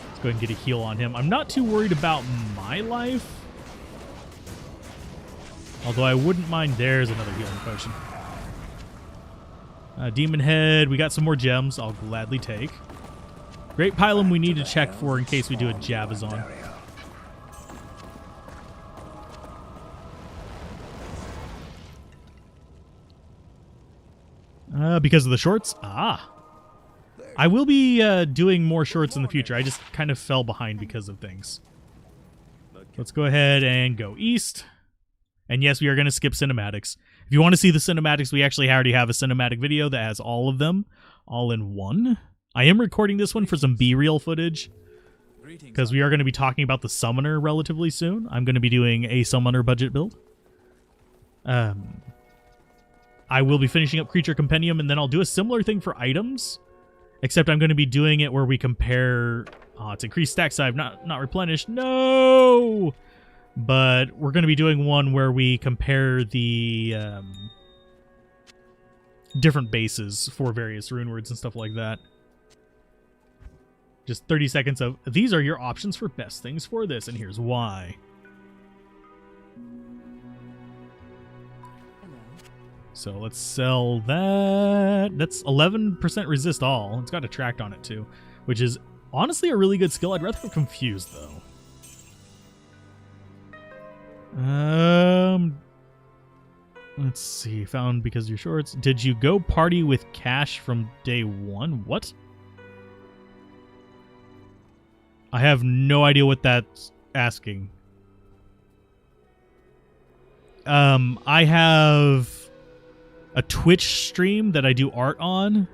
Let's go ahead and get a heal on him. I'm not too worried about my life. Although I wouldn't mind. There's another healing potion. Demon Head. We got some more gems I'll gladly take. Great Pylum we need to check for in case we do a Javazon. Because of the shorts? Ah. I will be doing more shorts in the future. I just kind of fell behind because of things. Let's go ahead and go east. And yes, we are going to skip cinematics. If you want to see the cinematics, we actually already have a cinematic video that has all of them, all in one. I am recording this one for some B-reel footage, because we are going to be talking about the summoner relatively soon. I'm going to be doing a summoner budget build. I will be finishing up Creature Compendium, and then I'll do a similar thing for items, except I'm going to be doing it where we compare... Oh, it's increased stack size, not replenished. No! But we're going to be doing one where we compare the different bases for various rune words and stuff like that. Just 30 seconds of, these are your options for best things for this, and here's why. So let's sell that. That's 11% resist all. It's got attract on it too, which is honestly a really good skill. I'd rather have confused though. Let's see. Found because of your shorts. Did you go party with cash from day one? What? I have no idea what that's asking. I have a Twitch stream that I do art on.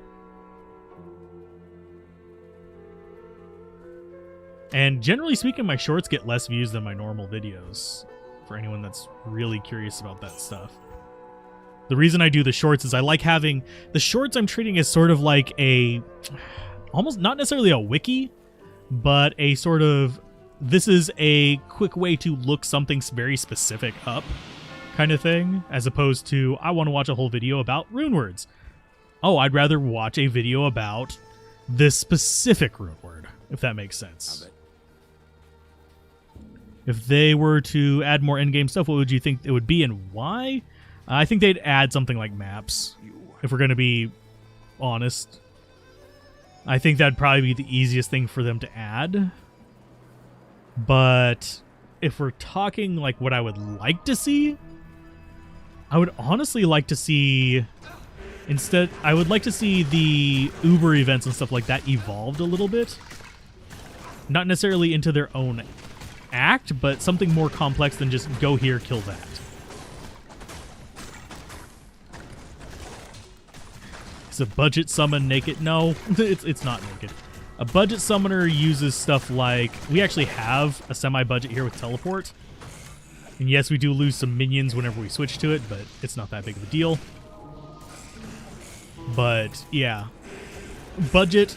And generally speaking, my shorts get less views than my normal videos. For anyone that's really curious about that stuff. The reason I do the shorts is I like having... The shorts I'm treating as sort of like a... Almost not necessarily a wiki, but a sort of... This is a quick way to look something very specific up kind of thing. As opposed to, I want to watch a whole video about rune words. Oh, I'd rather watch a video about this specific rune word, if that makes sense. If they were to add more endgame stuff, what would you think it would be and why? I think they'd add something like maps, if we're going to be honest. I think that'd probably be the easiest thing for them to add. But if we're talking like what I would like to see, I would honestly like to see... Instead, I would like to see the Uber events and stuff like that evolved a little bit. Not necessarily into their own act, but something more complex than just go here, kill that. Is a budget summon naked? No, it's not naked. A budget summoner uses stuff like... We actually have a semi-budget here with teleport. And yes, we do lose some minions whenever we switch to it, but it's not that big of a deal. But yeah, budget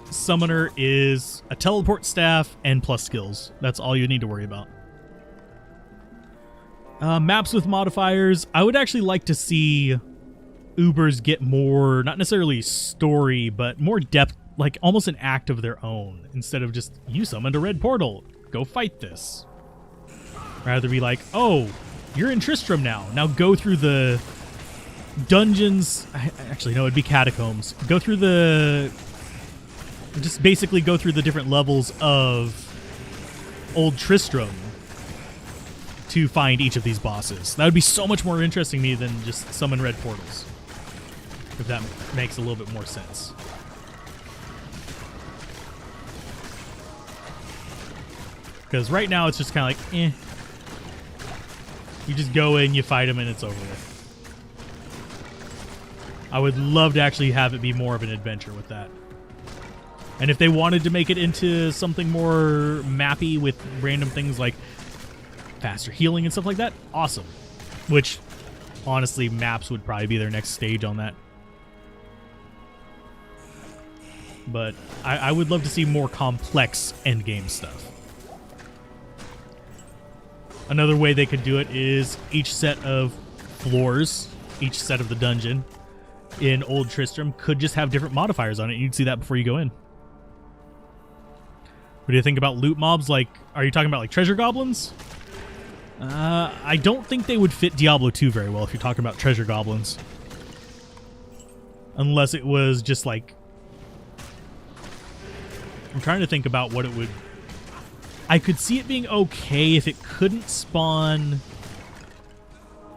summoner is a teleport staff and plus skills. That's all you need to worry about. Maps with modifiers. I would actually like to see Ubers get more, not necessarily story, but more depth, like almost an act of their own, instead of just, you summoned a red portal, go fight this. Rather be like, oh, you're in Tristram now. Now go through the dungeons. Actually, no, it'd be catacombs. Go through the... Just basically go through the different levels of Old Tristram to find each of these bosses. That would be so much more interesting to me than just summon red portals. If that makes a little bit more sense. Because right now it's just kind of like, eh. You just go in, you fight them, and it's over with. I would love to actually have it be more of an adventure with that. And if they wanted to make it into something more mappy with random things like faster healing and stuff like that, awesome. Which, honestly, maps would probably be their next stage on that. But I would love to see more complex endgame stuff. Another way they could do it is each set of floors, each set of the dungeon in Old Tristram could just have different modifiers on it. You'd see that before you go in. What do you think about loot mobs? Like, are you talking about like treasure goblins? I don't think they would fit Diablo 2 very well if you're talking about treasure goblins. Unless it was just like... I'm trying to think about what it would... I could see it being okay if it couldn't spawn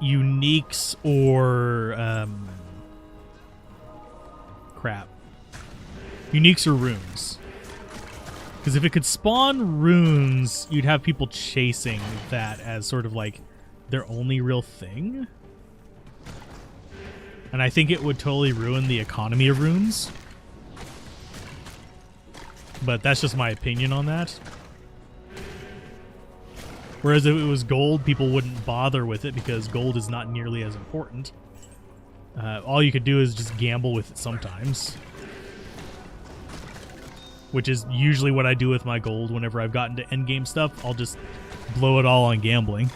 uniques or... crap. Uniques or runes. Because if it could spawn runes, you'd have people chasing that as sort of like their only real thing. And I think it would totally ruin the economy of runes. But that's just my opinion on that. Whereas if it was gold, people wouldn't bother with it because gold is not nearly as important. All you could do is just gamble with it sometimes. Which is usually what I do with my gold whenever I've gotten to endgame stuff. I'll just blow it all on gambling.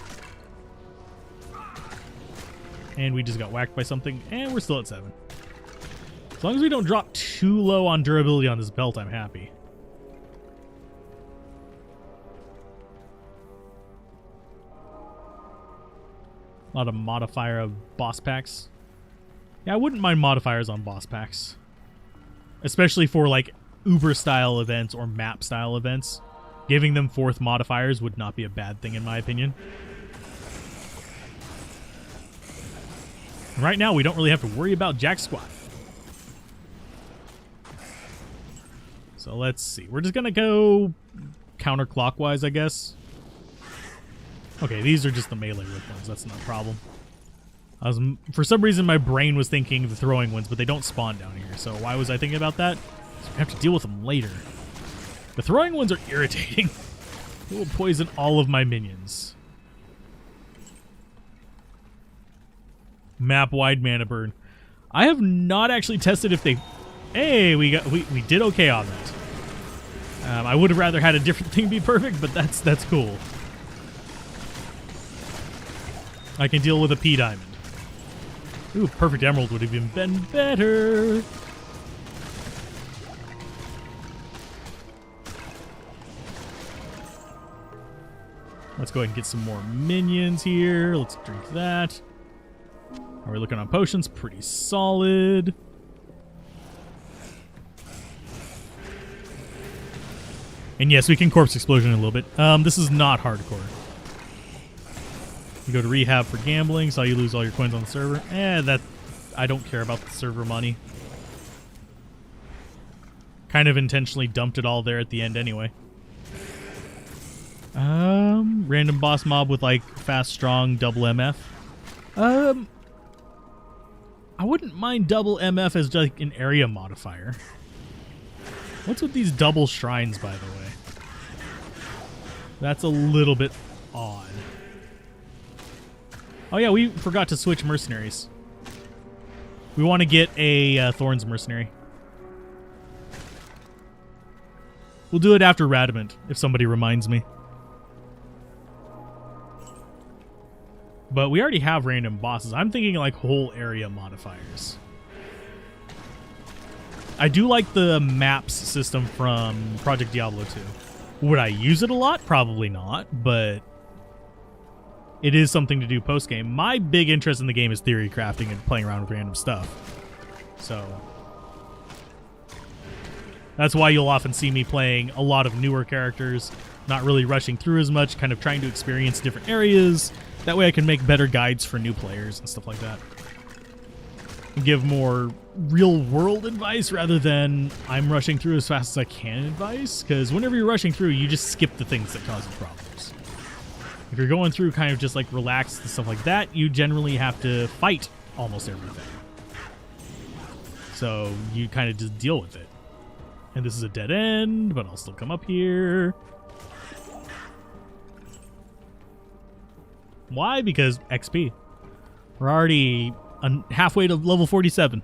And we just got whacked by something, and we're still at 7. As long as we don't drop too low on durability on this belt, I'm happy. A lot of modifier of boss packs. Yeah, I wouldn't mind modifiers on boss packs. Especially for, like, Uber-style events or map-style events. Giving them 4th modifiers would not be a bad thing, in my opinion. Right now, we don't really have to worry about jack squat. So let's see. We're just going to go counterclockwise, I guess. Okay, these are just the melee whip ones. That's not a problem. For some reason, my brain was thinking the throwing ones, but they don't spawn down here. So why was I thinking about that? So we have to deal with them later. The throwing ones are irritating. It will poison all of my minions. Map-wide mana burn. I have not actually tested if they... Hey, we did okay on that. I would have rather had a different thing be perfect, but that's cool. I can deal with a P diamond. Ooh, perfect emerald would have even been better. Let's go ahead and get some more minions here. Let's drink that. Are we looking on potions? Pretty solid. And yes, we can corpse explosion a little bit. This is not hardcore. You go to rehab for gambling, saw you lose all your coins on the server. That I don't care about the server money. Kind of intentionally dumped it all there at the end anyway. Random boss mob with like fast, strong, double MF. I wouldn't mind double MF as like an area modifier. What's with these double shrines, by the way? That's a little bit odd. Oh yeah, we forgot to switch mercenaries. We want to get a Thorns Mercenary. We'll do it after Radamant, if somebody reminds me. But we already have random bosses. I'm thinking like whole area modifiers. I do like the maps system from Project Diablo 2. Would I use it a lot? Probably not, but it is something to do post-game. My big interest in the game is theory crafting and playing around with random stuff. So that's why you'll often see me playing a lot of newer characters, not really rushing through as much, kind of trying to experience different areas. That way I can make better guides for new players and stuff like that. And give more real-world advice rather than I'm rushing through as fast as I can advice, because whenever you're rushing through, you just skip the things that cause you problems. If you're going through kind of just like relaxed and stuff like that, you generally have to fight almost everything. So you kind of just deal with it. And this is a dead end, but I'll still come up here. Why? Because XP. We're already halfway to level 47.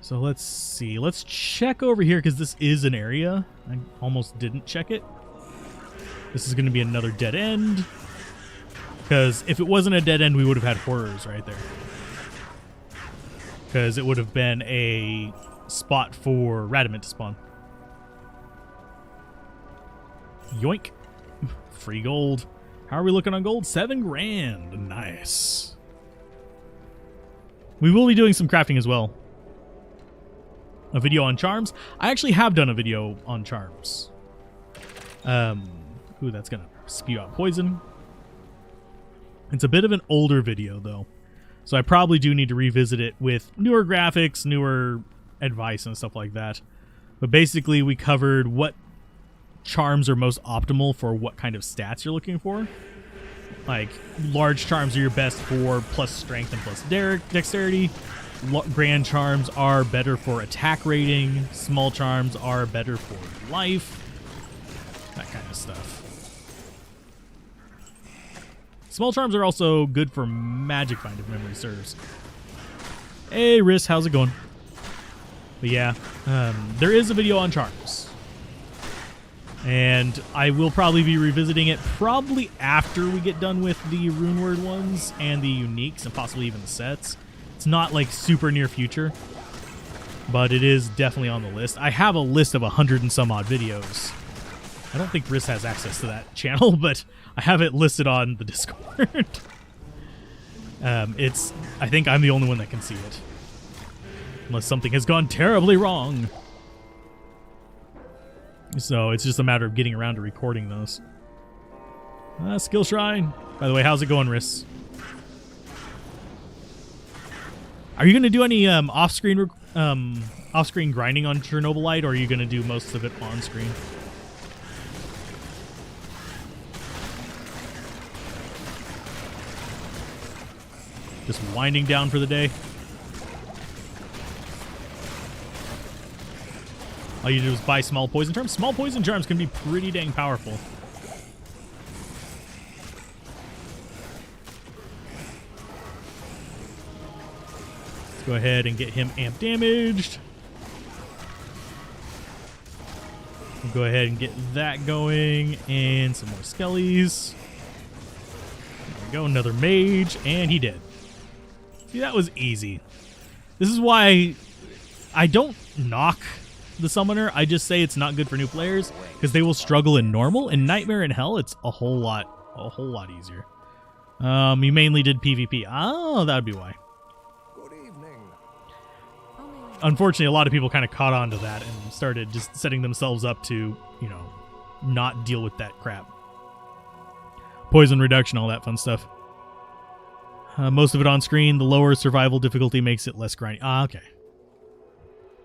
So let's see. Let's check over here because this is an area. I almost didn't check it. This is going to be another dead end. Because if it wasn't a dead end, we would have had horrors right there. Because it would have been a spot for Radamant to spawn. Yoink. Free gold. How are we looking on gold? 7 grand. Nice. We will be doing some crafting as well. A video on charms. I actually have done a video on charms. Ooh, that's gonna spew out poison. It's a bit of an older video though, so I probably do need to revisit it with newer graphics, newer advice and stuff like that. But basically we covered what charms are most optimal for what kind of stats you're looking for. Like, large charms are your best for plus strength and plus dexterity. Grand charms are better for attack rating. Small charms are better for life. That kind of stuff. Small charms are also good for magic find if memory serves. Hey, Riss, how's it going? But yeah, there is a video on charms. And I will probably be revisiting it probably after we get done with the rune word ones and the uniques and possibly even the sets. It's not like super near future, but it is definitely on the list. I have a list of 100 and some odd videos. I don't think Riss has access to that channel, but I have it listed on the Discord. I think I'm the only one that can see it. Unless something has gone terribly wrong. So it's just a matter of getting around to recording those. Skill Shrine. By the way, how's it going, Riss? Are you going to do any off-screen grinding on Chernobylite, or are you going to do most of it on screen? Just winding down for the day. All you do is buy small poison charms. Small poison charms can be pretty dang powerful. Let's go ahead and get him amp damaged. We'll go ahead and get that going. And some more skellies. There we go, another mage. And he did. See, that was easy. This is why I don't knock the summoner. I just say it's not good for new players because they will struggle in normal. In Nightmare and Hell, it's a whole lot easier. You mainly did PvP. Oh, that would be why. Good evening. Unfortunately, a lot of people kind of caught on to that and started just setting themselves up to, you know, not deal with that crap. Poison reduction, all that fun stuff. Most of it on screen. The lower survival difficulty makes it less grindy. Ah, okay.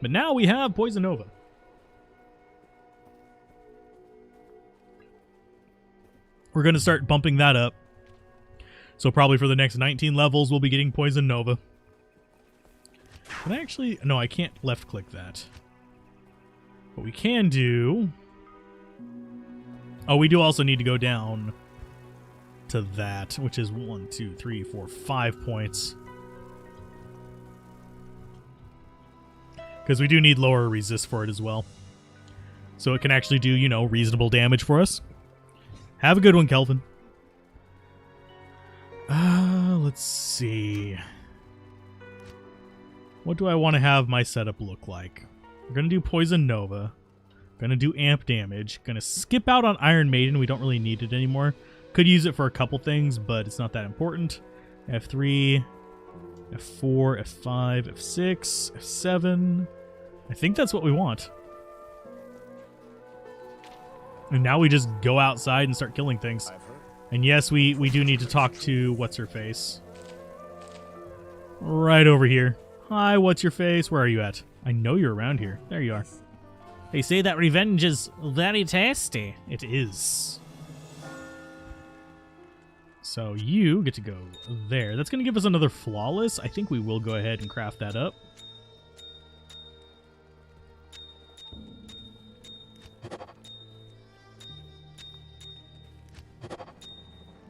But now we have Poison Nova. We're going to start bumping that up. So probably for the next 19 levels, we'll be getting Poison Nova. But actually, no, I can't left click that. What we can do... Oh, we do also need to go down to that, which is 1, 2, 3, 4, 5 points. Because we do need lower resist for it as well. So it can actually do, you know, reasonable damage for us. Have a good one, Kelvin. Let's see. What do I want to have my setup look like? We're going to do Poison Nova. Going to do amp damage. Going to skip out on Iron Maiden. We don't really need it anymore. Could use it for a couple things, but it's not that important. F3, F4, F5, F6, F7. I think that's what we want. And now we just go outside and start killing things. And yes, we do need to talk to What's-Her-Face. Right over here. Hi, What's-Your-Face? Where are you at? I know you're around here. There you are. They say that revenge is very tasty. It is. So you get to go there. That's going to give us another Flawless. I think we will go ahead and craft that up.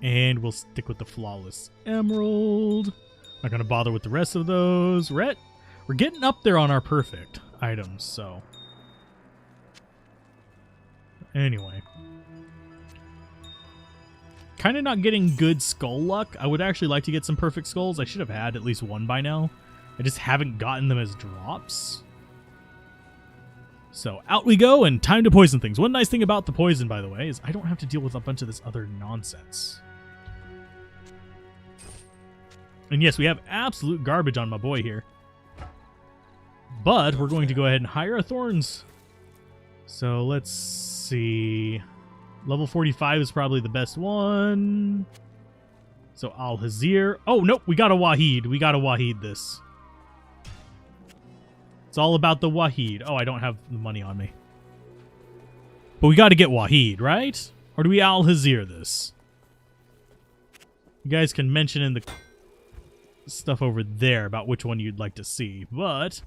And we'll stick with the Flawless Emerald. Not going to bother with the rest of those. We're getting up there on our perfect items, so. Anyway. Kind of not getting good skull luck. I would actually like to get some perfect skulls. I should have had at least one by now. I just haven't gotten them as drops. So out we go, and time to poison things. One nice thing about the poison, by the way, is I don't have to deal with a bunch of this other nonsense. And yes, we have absolute garbage on my boy here. But we're going to go ahead and hire a Thorns. So let's see. Level 45 is probably the best one. So Al-Hazir. Oh, nope, we got a Wahid. We got to Wahid this. It's all about the Wahid. Oh, I don't have the money on me. But we got to get Wahid, right? Or do we Al-Hazir this? You guys can mention in the stuff over there about which one you'd like to see. But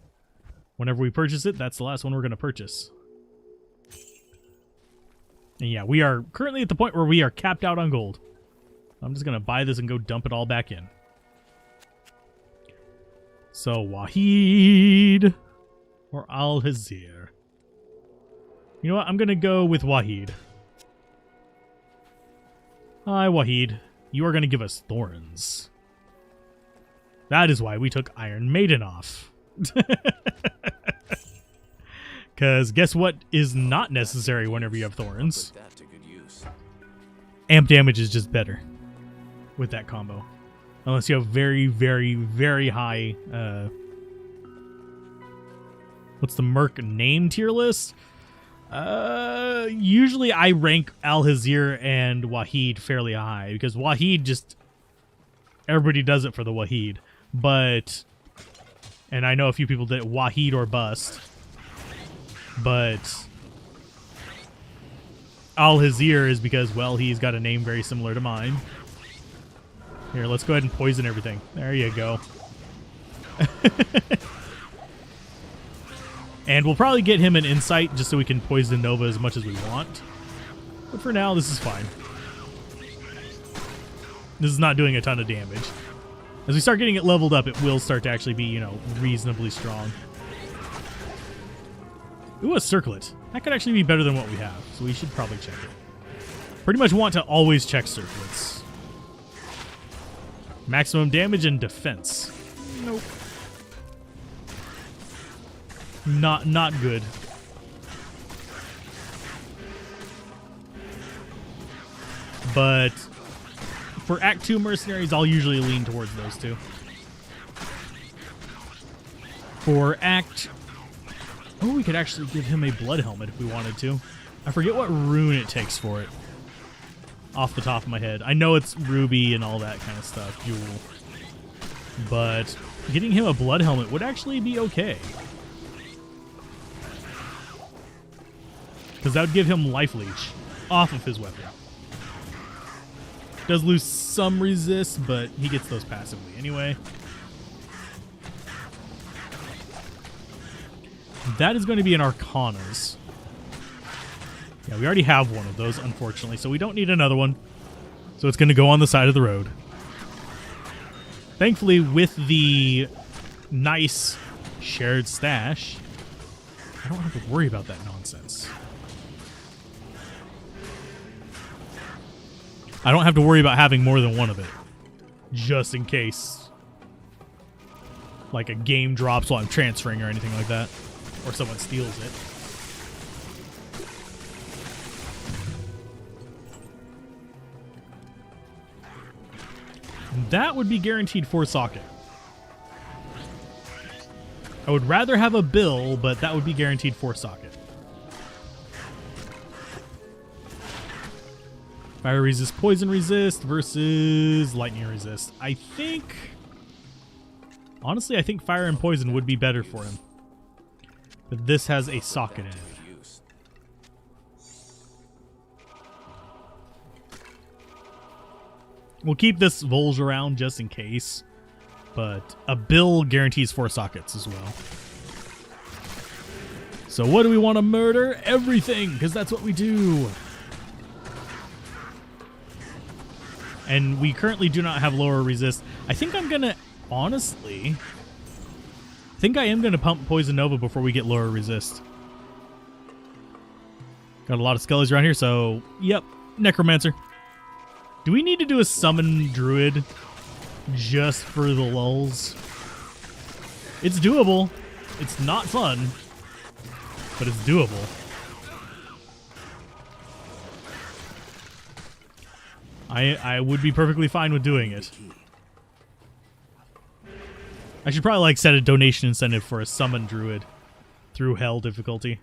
whenever we purchase it, that's the last one we're going to purchase. And yeah, we are currently at the point where we are capped out on gold. I'm just going to buy this and go dump it all back in. So Wahid or Al-Hazir. You know what? I'm going to go with Wahid. Hi, Wahid. You are going to give us thorns. That is why we took Iron Maiden off. Because guess what is not necessary whenever you have thorns? Put that to good use. Amp damage is just better with that combo. Unless you have very, very, very high... what's the Merc name tier list? Usually I rank Al-Hazir and Wahid fairly high. Because Wahid just... everybody does it for the Wahid. But... and I know a few people that Wahid or bust. But Al-Hazir is because, well, he's got a name very similar to mine. Here, let's go ahead and poison everything. There you go. And we'll probably get him an insight just so we can poison Nova as much as we want. But for now, this is fine. This is not doing a ton of damage. As we start getting it leveled up, it will start to actually be, you know, reasonably strong. Ooh, a circlet. That could actually be better than what we have, so we should probably check it. Pretty much want to always check circlets. Maximum damage and defense. Nope. Not good. But for Act 2 mercenaries, I'll usually lean towards those two. For Act... oh, we could actually give him a blood helmet if we wanted to. I forget what rune it takes for it. Off the top of my head. I know it's ruby and all that kind of stuff. Jewel. But getting him a blood helmet would actually be okay. Because that would give him life leech off of his weapon. Does lose some resist, but he gets those passively anyway. That is going to be an Arcanas. Yeah, we already have one of those, unfortunately, so we don't need another one. So it's going to go on the side of the road. Thankfully, with the nice shared stash, I don't have to worry about that nonsense. I don't have to worry about having more than one of it. Just in case. Like a game drops while I'm transferring or anything like that. Or someone steals it. And that would be guaranteed 4-socket. I would rather have a bill, but that would be guaranteed 4-socket. Fire resist, poison resist versus lightning resist. I think... Honestly, I think fire and poison would be better for him. But this has a socket in it. We'll keep this Volge around just in case. But a bill guarantees 4 sockets as well. So what do we want to murder? Everything, because that's what we do. And we currently do not have lower resist. I think I'm going to, honestly, I think I am going to pump Poison Nova before we get lower resist. Got a lot of skellies around here, so, yep, Necromancer. Do we need to do a Summon Druid just for the lulz? It's doable. It's not fun, but it's doable. I would be perfectly fine with doing it. I should probably set a donation incentive for a summon druid through hell difficulty.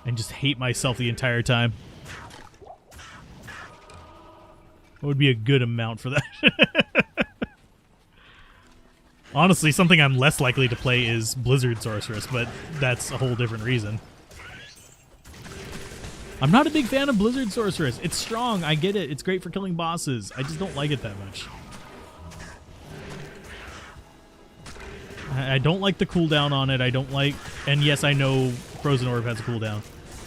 And just hate myself the entire time. What would be a good amount for that? Honestly, something I'm less likely to play is Blizzard Sorceress, but that's a whole different reason. I'm not a big fan of Blizzard Sorceress. It's strong, I get it. It's great for killing bosses. I just don't like it that much. I don't like the cooldown on it. I don't like... And yes, I know Frozen Orb has a cooldown.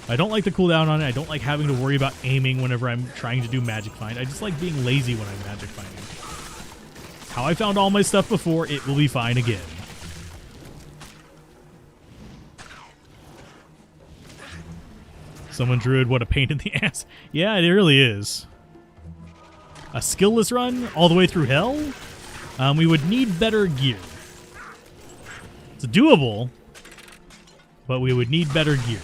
I don't like the cooldown on it. I don't like having to worry about aiming whenever I'm trying to do Magic Find. I just like being lazy when I'm Magic Finding. How I found all my stuff before, it will be fine again. Summon Druid, what a pain in the ass. Yeah, it really is. A skillless run all the way through hell? We would need better gear. It's doable, but we would need better gear.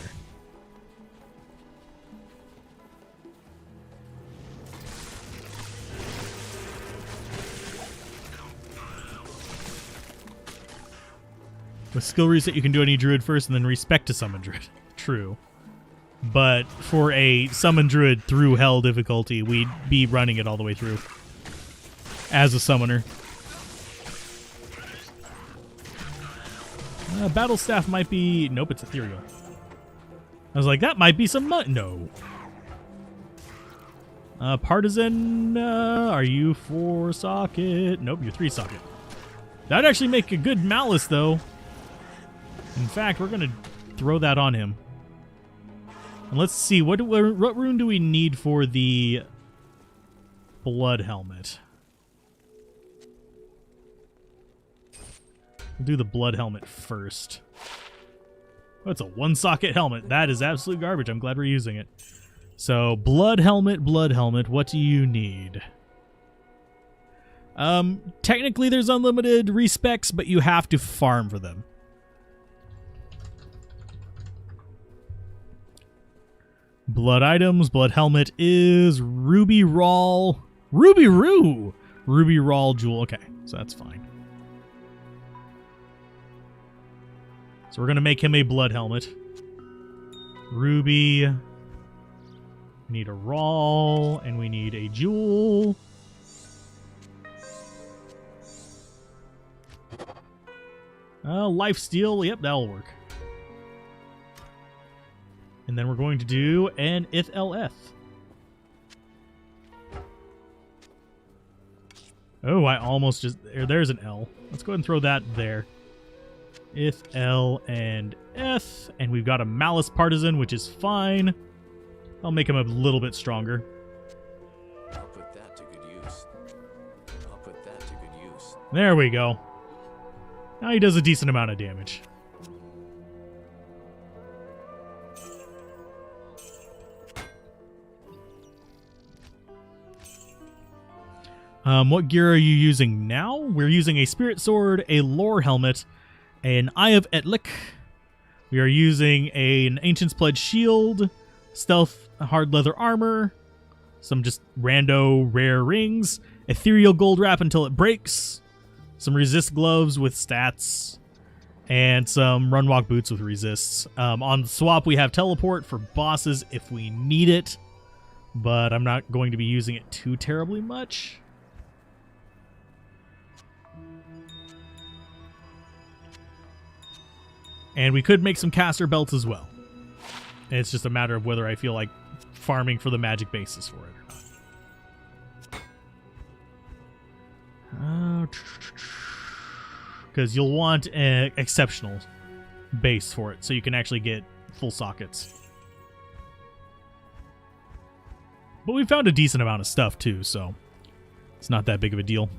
With skill reset, you can do any druid first and then respect to summon druid. True. But for a summon druid through hell difficulty, we'd be running it all the way through as a summoner. Battle Staff might be... Nope, it's ethereal. I was like, that might be some... No. Partisan, are you 4-socket? Nope, you're 3-socket. That'd actually make a good Malice, though. In fact, we're going to throw that on him. And let's see, what rune do we need for the Blood Helmet? We'll do the Blood Helmet first. Oh, it's a 1-socket helmet. That is absolute garbage. I'm glad we're using it. So, Blood Helmet, what do you need? Technically there's unlimited respecs, but you have to farm for them. Blood items, Blood Helmet is Ruby Raw. Ruby Roo! Ruby Raw Jewel. Okay, so that's fine. So we're going to make him a Blood Helmet. Ruby. We need a Raw, and we need a Jewel. Lifesteal. Yep, that'll work. And then we're going to do an IF-LF. Oh, I almost just... There's an L. Let's go ahead and throw that there. If L and F. And we've got a Malice Partisan, which is fine. I'll make him a little bit stronger. I'll put that to good use. I'll put that to good use. There we go. Now he does a decent amount of damage. What gear are you using now? We're using a spirit sword, a lore helmet, an Eye of Etlik. We are using an Ancient's Pledge shield, stealth hard leather armor, some just rando rare rings, ethereal gold wrap until it breaks, some resist gloves with stats, and some run walk boots with resists. On the swap, we have teleport for bosses if we need it, but I'm not going to be using it too terribly much. And we could make some caster belts as well. And it's just a matter of whether I feel like farming for the magic basis for it or not. Because you'll want an exceptional base for it, so you can actually get full sockets. But we found a decent amount of stuff too, so it's not that big of a deal.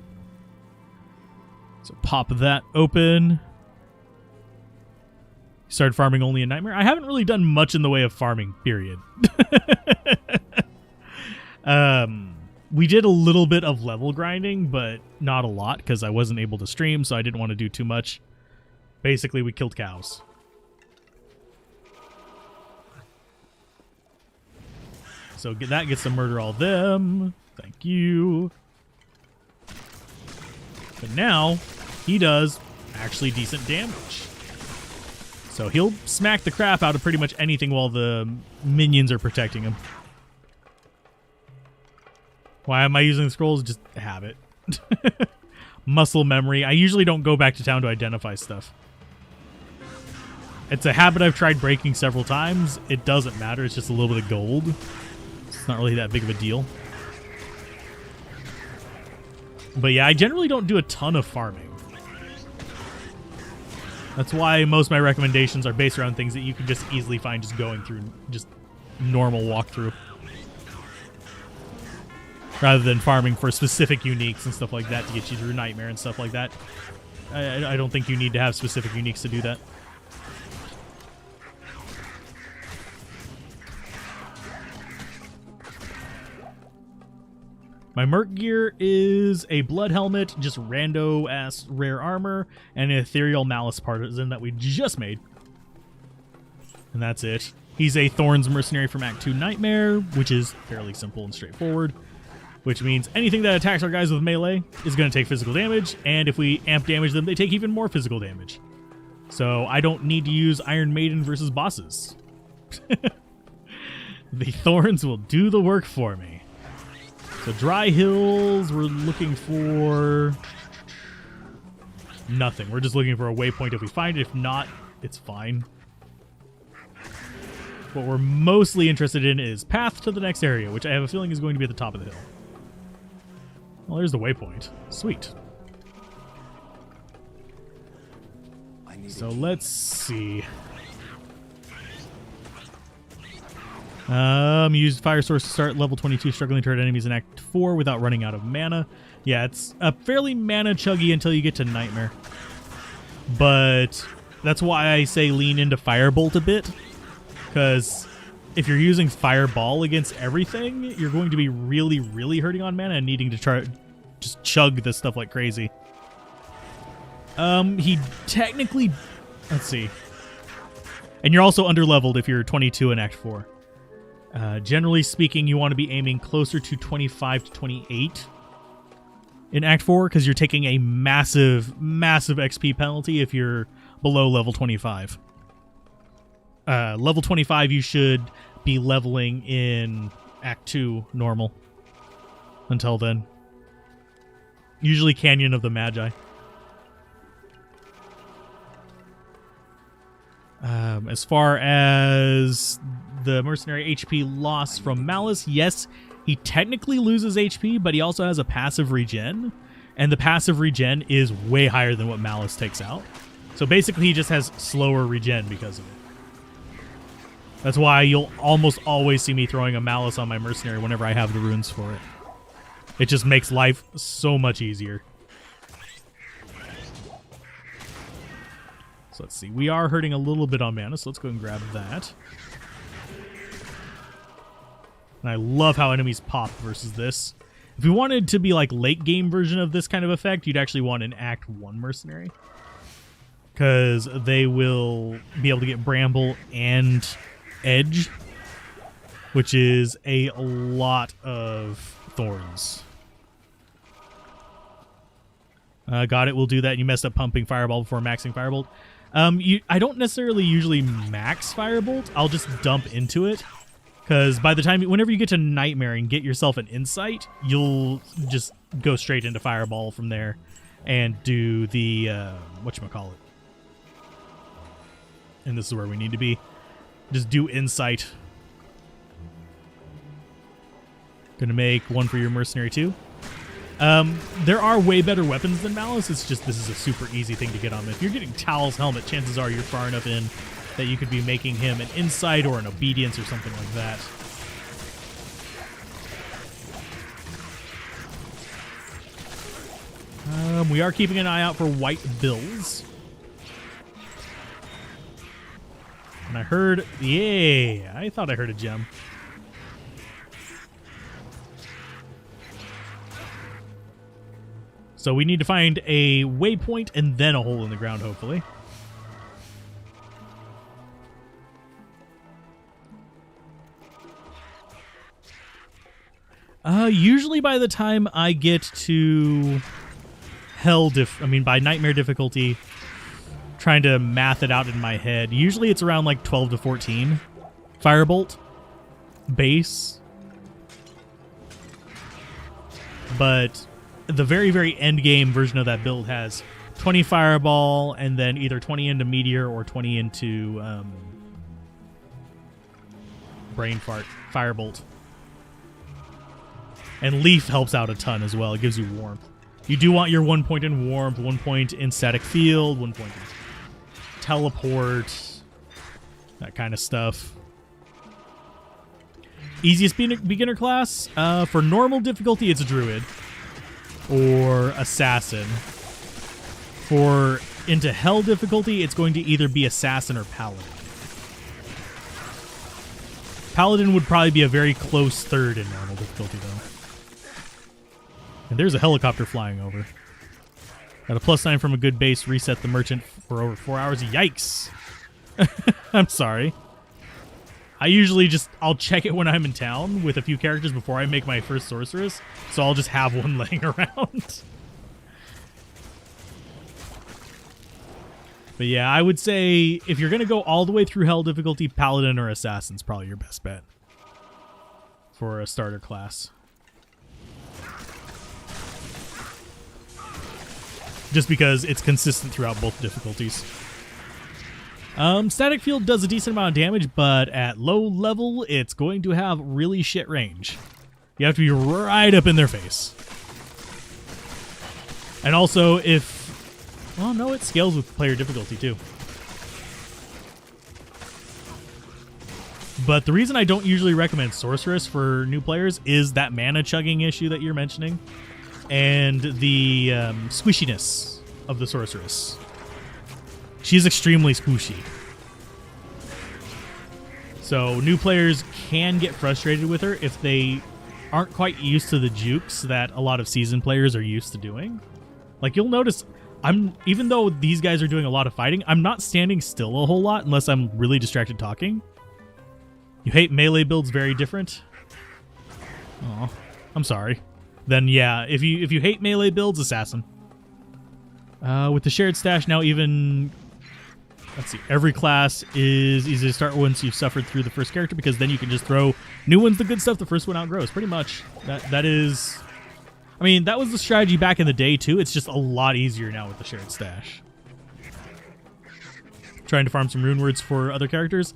So pop that open. Started farming only in Nightmare. I haven't really done much in the way of farming, period. We did a little bit of level grinding, but not a lot because I wasn't able to stream, so I didn't want to do too much. Basically, we killed cows. So that gets to murder all them. Thank you. But now, he does actually decent damage. So he'll smack the crap out of pretty much anything while the minions are protecting him. Why am I using the scrolls? Just habit. Muscle memory. I usually don't go back to town to identify stuff. It's a habit I've tried breaking several times. It doesn't matter. It's just a little bit of gold. It's not really that big of a deal. But yeah, I generally don't do a ton of farming. That's why most of my recommendations are based around things that you can just easily find just going through just normal walkthrough. Rather than farming for specific uniques and stuff like that to get you through Nightmare and stuff like that. I don't think you need to have specific uniques to do that. My Merc gear is a blood helmet, just rando-ass rare armor, and an ethereal malice partisan that we just made. And that's it. He's a Thorns mercenary from Act 2 Nightmare, which is fairly simple and straightforward. Which means anything that attacks our guys with melee is going to take physical damage, and if we amp damage them, they take even more physical damage. So I don't need to use Iron Maiden versus bosses. The Thorns will do the work for me. So Dry Hills, we're looking for nothing. We're just looking for a waypoint if we find it. If not, it's fine. What we're mostly interested in is path to the next area, which I have a feeling is going to be at the top of the hill. Well, there's the waypoint. Sweet. So let's see. Use Fire Source to start level 22, struggling to hurt enemies in Act 4 without running out of mana. Yeah, it's a fairly mana chuggy until you get to Nightmare. But that's why I say lean into Firebolt a bit. Because if you're using Fireball against everything, you're going to be really, really hurting on mana and needing to try just chug this stuff like crazy. He technically... Let's see. And you're also underleveled if you're 22 in Act 4. Generally speaking, you want to be aiming closer to 25 to 28 in Act 4 because you're taking a massive, massive XP penalty if you're below level 25. Level 25, you should be leveling in Act 2 normal until then. Usually Canyon of the Magi. As far as the mercenary HP loss from Malice, yes, he technically loses HP, but he also has a passive regen, and the passive regen is way higher than what Malice takes out. So basically he just has slower regen because of it. That's why you'll almost always see me throwing a Malice on my mercenary whenever I have the runes for it. It just makes life so much easier. So let's see. We are hurting a little bit on mana, so let's go and grab that. And I love how enemies pop versus this. If you wanted to be like late game version of this kind of effect, you'd actually want an Act 1 mercenary. Because they will be able to get Bramble and Edge, which is a lot of thorns. Got it, we'll do that. You messed up pumping Fireball before maxing Firebolt. I don't necessarily usually max Firebolt. I'll just dump into it. Because by the time, whenever you get to Nightmare and get yourself an Insight, you'll just go straight into Fireball from there and do the, whatchamacallit. And this is where we need to be. Just do Insight. Gonna make one for your Mercenary too. There are way better weapons than Malice. It's just this is a super easy thing to get on. If you're getting Towel's Helmet, chances are you're far enough in that you could be making him an Insight or an Obedience or something like that. We are keeping an eye out for white bills. And I heard... Yeah, I thought I heard a gem. So we need to find a waypoint and then a hole in the ground, hopefully. Usually by the time I get to by Nightmare difficulty, trying to math it out in my head, usually it's around like 12 to 14. Firebolt. Base. But the very, very end game version of that build has 20 Fireball and then either 20 into Meteor or 20 into Brain Fart. Firebolt. And Leaf helps out a ton as well. It gives you warmth. You do want your 1 point in warmth, 1 point in static field, 1 point in teleport, that kind of stuff. Easiest beginner class? For normal difficulty, it's a Druid or Assassin. For into Hell difficulty, it's going to either be Assassin or Paladin. Paladin would probably be a very close third in normal difficulty, though. And there's a helicopter flying over. Got a +9 from a good base. Reset the merchant for over 4 hours. Yikes. I'm sorry. I usually I'll check it when I'm in town with a few characters before I make my first sorceress. So I'll just have one laying around. But yeah, I would say if you're going to go all the way through Hell difficulty, Paladin or Assassin's probably your best bet for a starter class. Just because it's consistent throughout both difficulties. Static Field does a decent amount of damage, but at low level, it's going to have really shit range. You have to be right up in their face. And also, well, no, it scales with player difficulty, too. But the reason I don't usually recommend Sorceress for new players is that mana chugging issue that you're mentioning. And the squishiness of the Sorceress. She's extremely squishy. So new players can get frustrated with her if they aren't quite used to the jukes that a lot of seasoned players are used to doing. Like you'll notice, even though these guys are doing a lot of fighting, I'm not standing still a whole lot unless I'm really distracted talking. You hate melee builds very different? Oh, I'm sorry. Then yeah, if you hate melee builds, Assassin. With the shared stash now, even let's see, every class is easy to start once you've suffered through the first character, because then you can just throw new ones, the good stuff. The first one outgrows. Pretty much. That is. I mean, that was the strategy back in the day too. It's just a lot easier now with the shared stash. Trying to farm some rune words for other characters.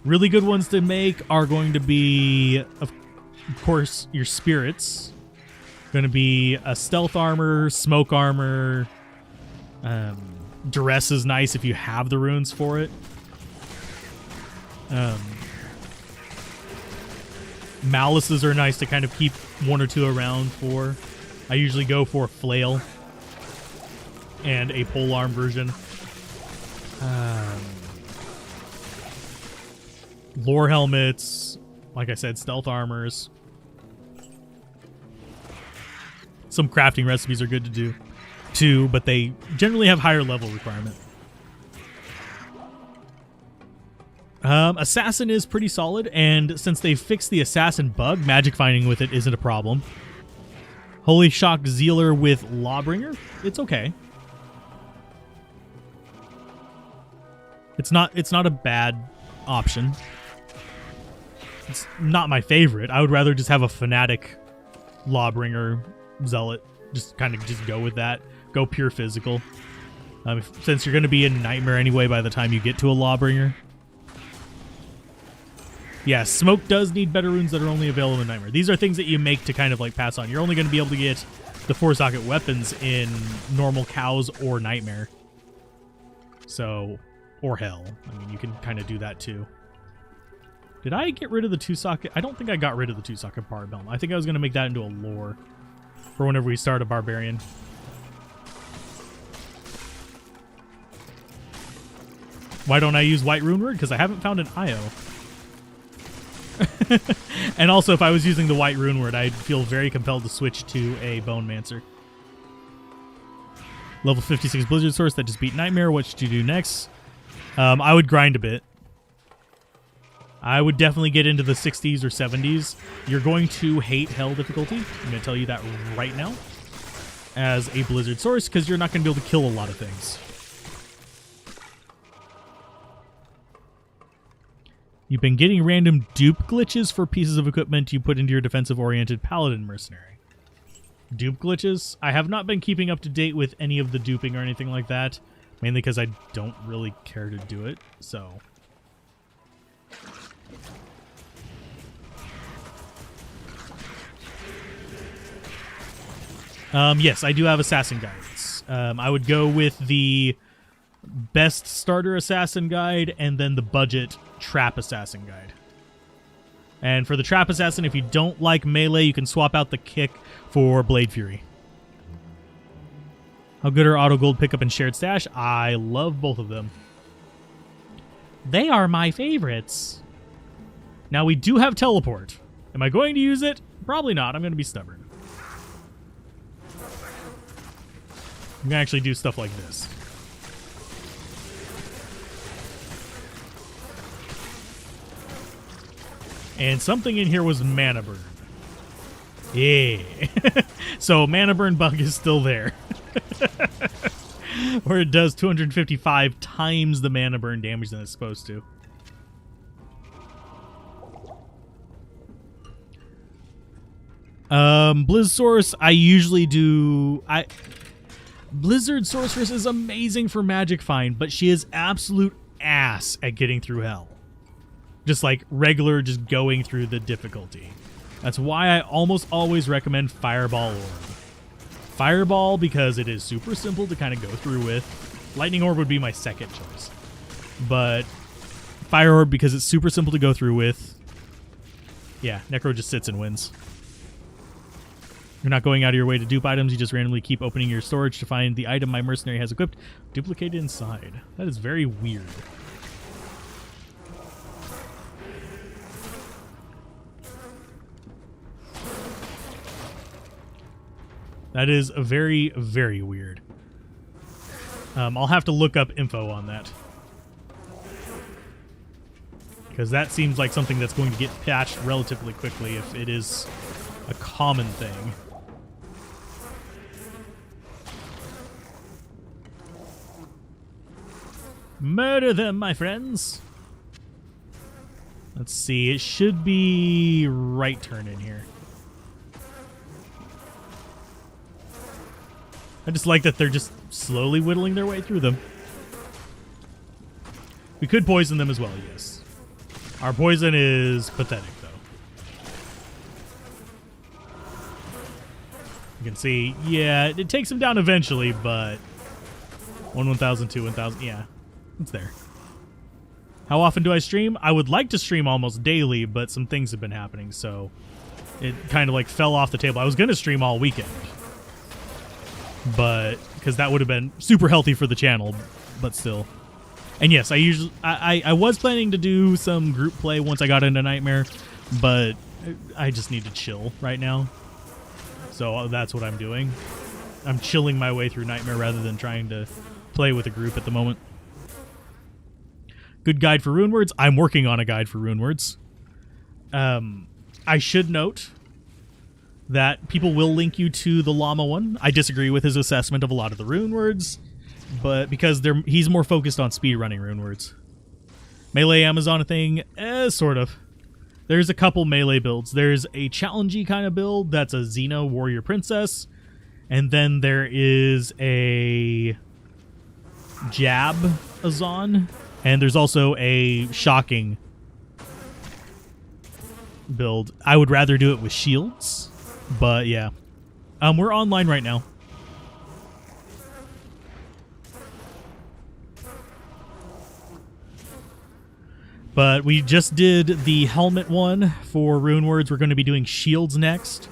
Really good ones to make are going to be, of course, your spirits. Going to be a stealth armor, smoke armor. Duress is nice if you have the runes for it. Malices are nice to kind of keep one or two around for. I usually go for flail and a polearm version. Lore helmets, like I said, stealth armors. Some crafting recipes are good to do too, but they generally have higher level requirement. Assassin is pretty solid, and since they fixed the assassin bug, magic finding with it isn't a problem. Holy Shock Zealer with Lawbringer, it's okay. It's not a bad option. It's not my favorite. I would rather just have a Fanatic Lawbringer Zealot. Just kind of just go with that. Go pure physical. Since you're going to be in Nightmare anyway by the time you get to a Lawbringer. Yeah, Smoke does need better runes that are only available in Nightmare. These are things that you make to kind of like pass on. You're only going to be able to get the 4-socket weapons in normal cows or Nightmare. So, or Hell. I mean, you can kind of do that too. Did I get rid of the 2-socket? I don't think I got rid of the 2-socket Barbelm. I think I was going to make that into a lore for whenever we start a Barbarian. Why don't I use White Rune Word? Because I haven't found an IO. And also, if I was using the White Rune Word, I'd feel very compelled to switch to a Bone Mancer. Level 56 Blizzard Source that just beat Nightmare. What should you do next? I would grind a bit. I would definitely get into the 60s or 70s. You're going to hate Hell difficulty. I'm going to tell you that right now. As a Blizzard Source, because you're not going to be able to kill a lot of things. You've been getting random dupe glitches for pieces of equipment you put into your defensive-oriented Paladin Mercenary. Dupe glitches? I have not been keeping up to date with any of the duping or anything like that. Mainly because I don't really care to do it, so... yes, I do have Assassin Guides. I would go with the best starter Assassin Guide and then the budget Trap Assassin Guide. And for the Trap Assassin, if you don't like melee, you can swap out the kick for Blade Fury. How good are Auto Gold Pickup and Shared Stash? I love both of them. They are my favorites. Now, we do have Teleport. Am I going to use it? Probably not. I'm going to be stubborn. I'm going to actually do stuff like this. And something in here was Mana Burn. Yeah. So Mana Burn bug is still there. Or it does 255 times the Mana Burn damage than it's supposed to. Blizz Source, I usually do... Blizzard Sorceress is amazing for Magic Find, but she is absolute ass at getting through Hell. Just like regular, just going through the difficulty. That's why I almost always recommend Fireball Orb. Fireball, because it is super simple to kind of go through with. Lightning Orb would be my second choice. But Fire Orb, because it's super simple to go through with. Yeah, Necro just sits and wins. You're not going out of your way to dupe items. You just randomly keep opening your storage to find the item my mercenary has equipped duplicated inside. That is very weird. That is very, very weird. I'll have to look up info on that. Because that seems like something that's going to get patched relatively quickly if it is a common thing. Murder them, my friends. Let's see. It should be right turn in here. I just like that they're just slowly whittling their way through them. We could poison them as well, yes. Our poison is pathetic, though. You can see, yeah, it takes them down eventually, but 1,000, 2, 1,000, yeah. It's there. How often do I stream? I would like to stream almost daily, but some things have been happening, so it kind of like fell off the table. I was going to stream all weekend, but because that would have been super healthy for the channel, but still. And yes, I was planning to do some group play once I got into Nightmare, but I just need to chill right now. So that's what I'm doing. I'm chilling my way through Nightmare rather than trying to play with a group at the moment. Good guide for runewords. I'm working on a guide for runewords. I should note that people will link you to the llama one. I disagree with his assessment of a lot of the runewords, but because he's more focused on speedrunning runewords. Melee Amazon thing, sort of. There's a couple melee builds. There's a challengey kind of build that's a Xeno warrior princess, and then there is a jab Azon, and there's also a shocking build. I would rather do it with shields, but yeah. We're online right now. But we just did the helmet one for runewords. We're going to be doing shields next.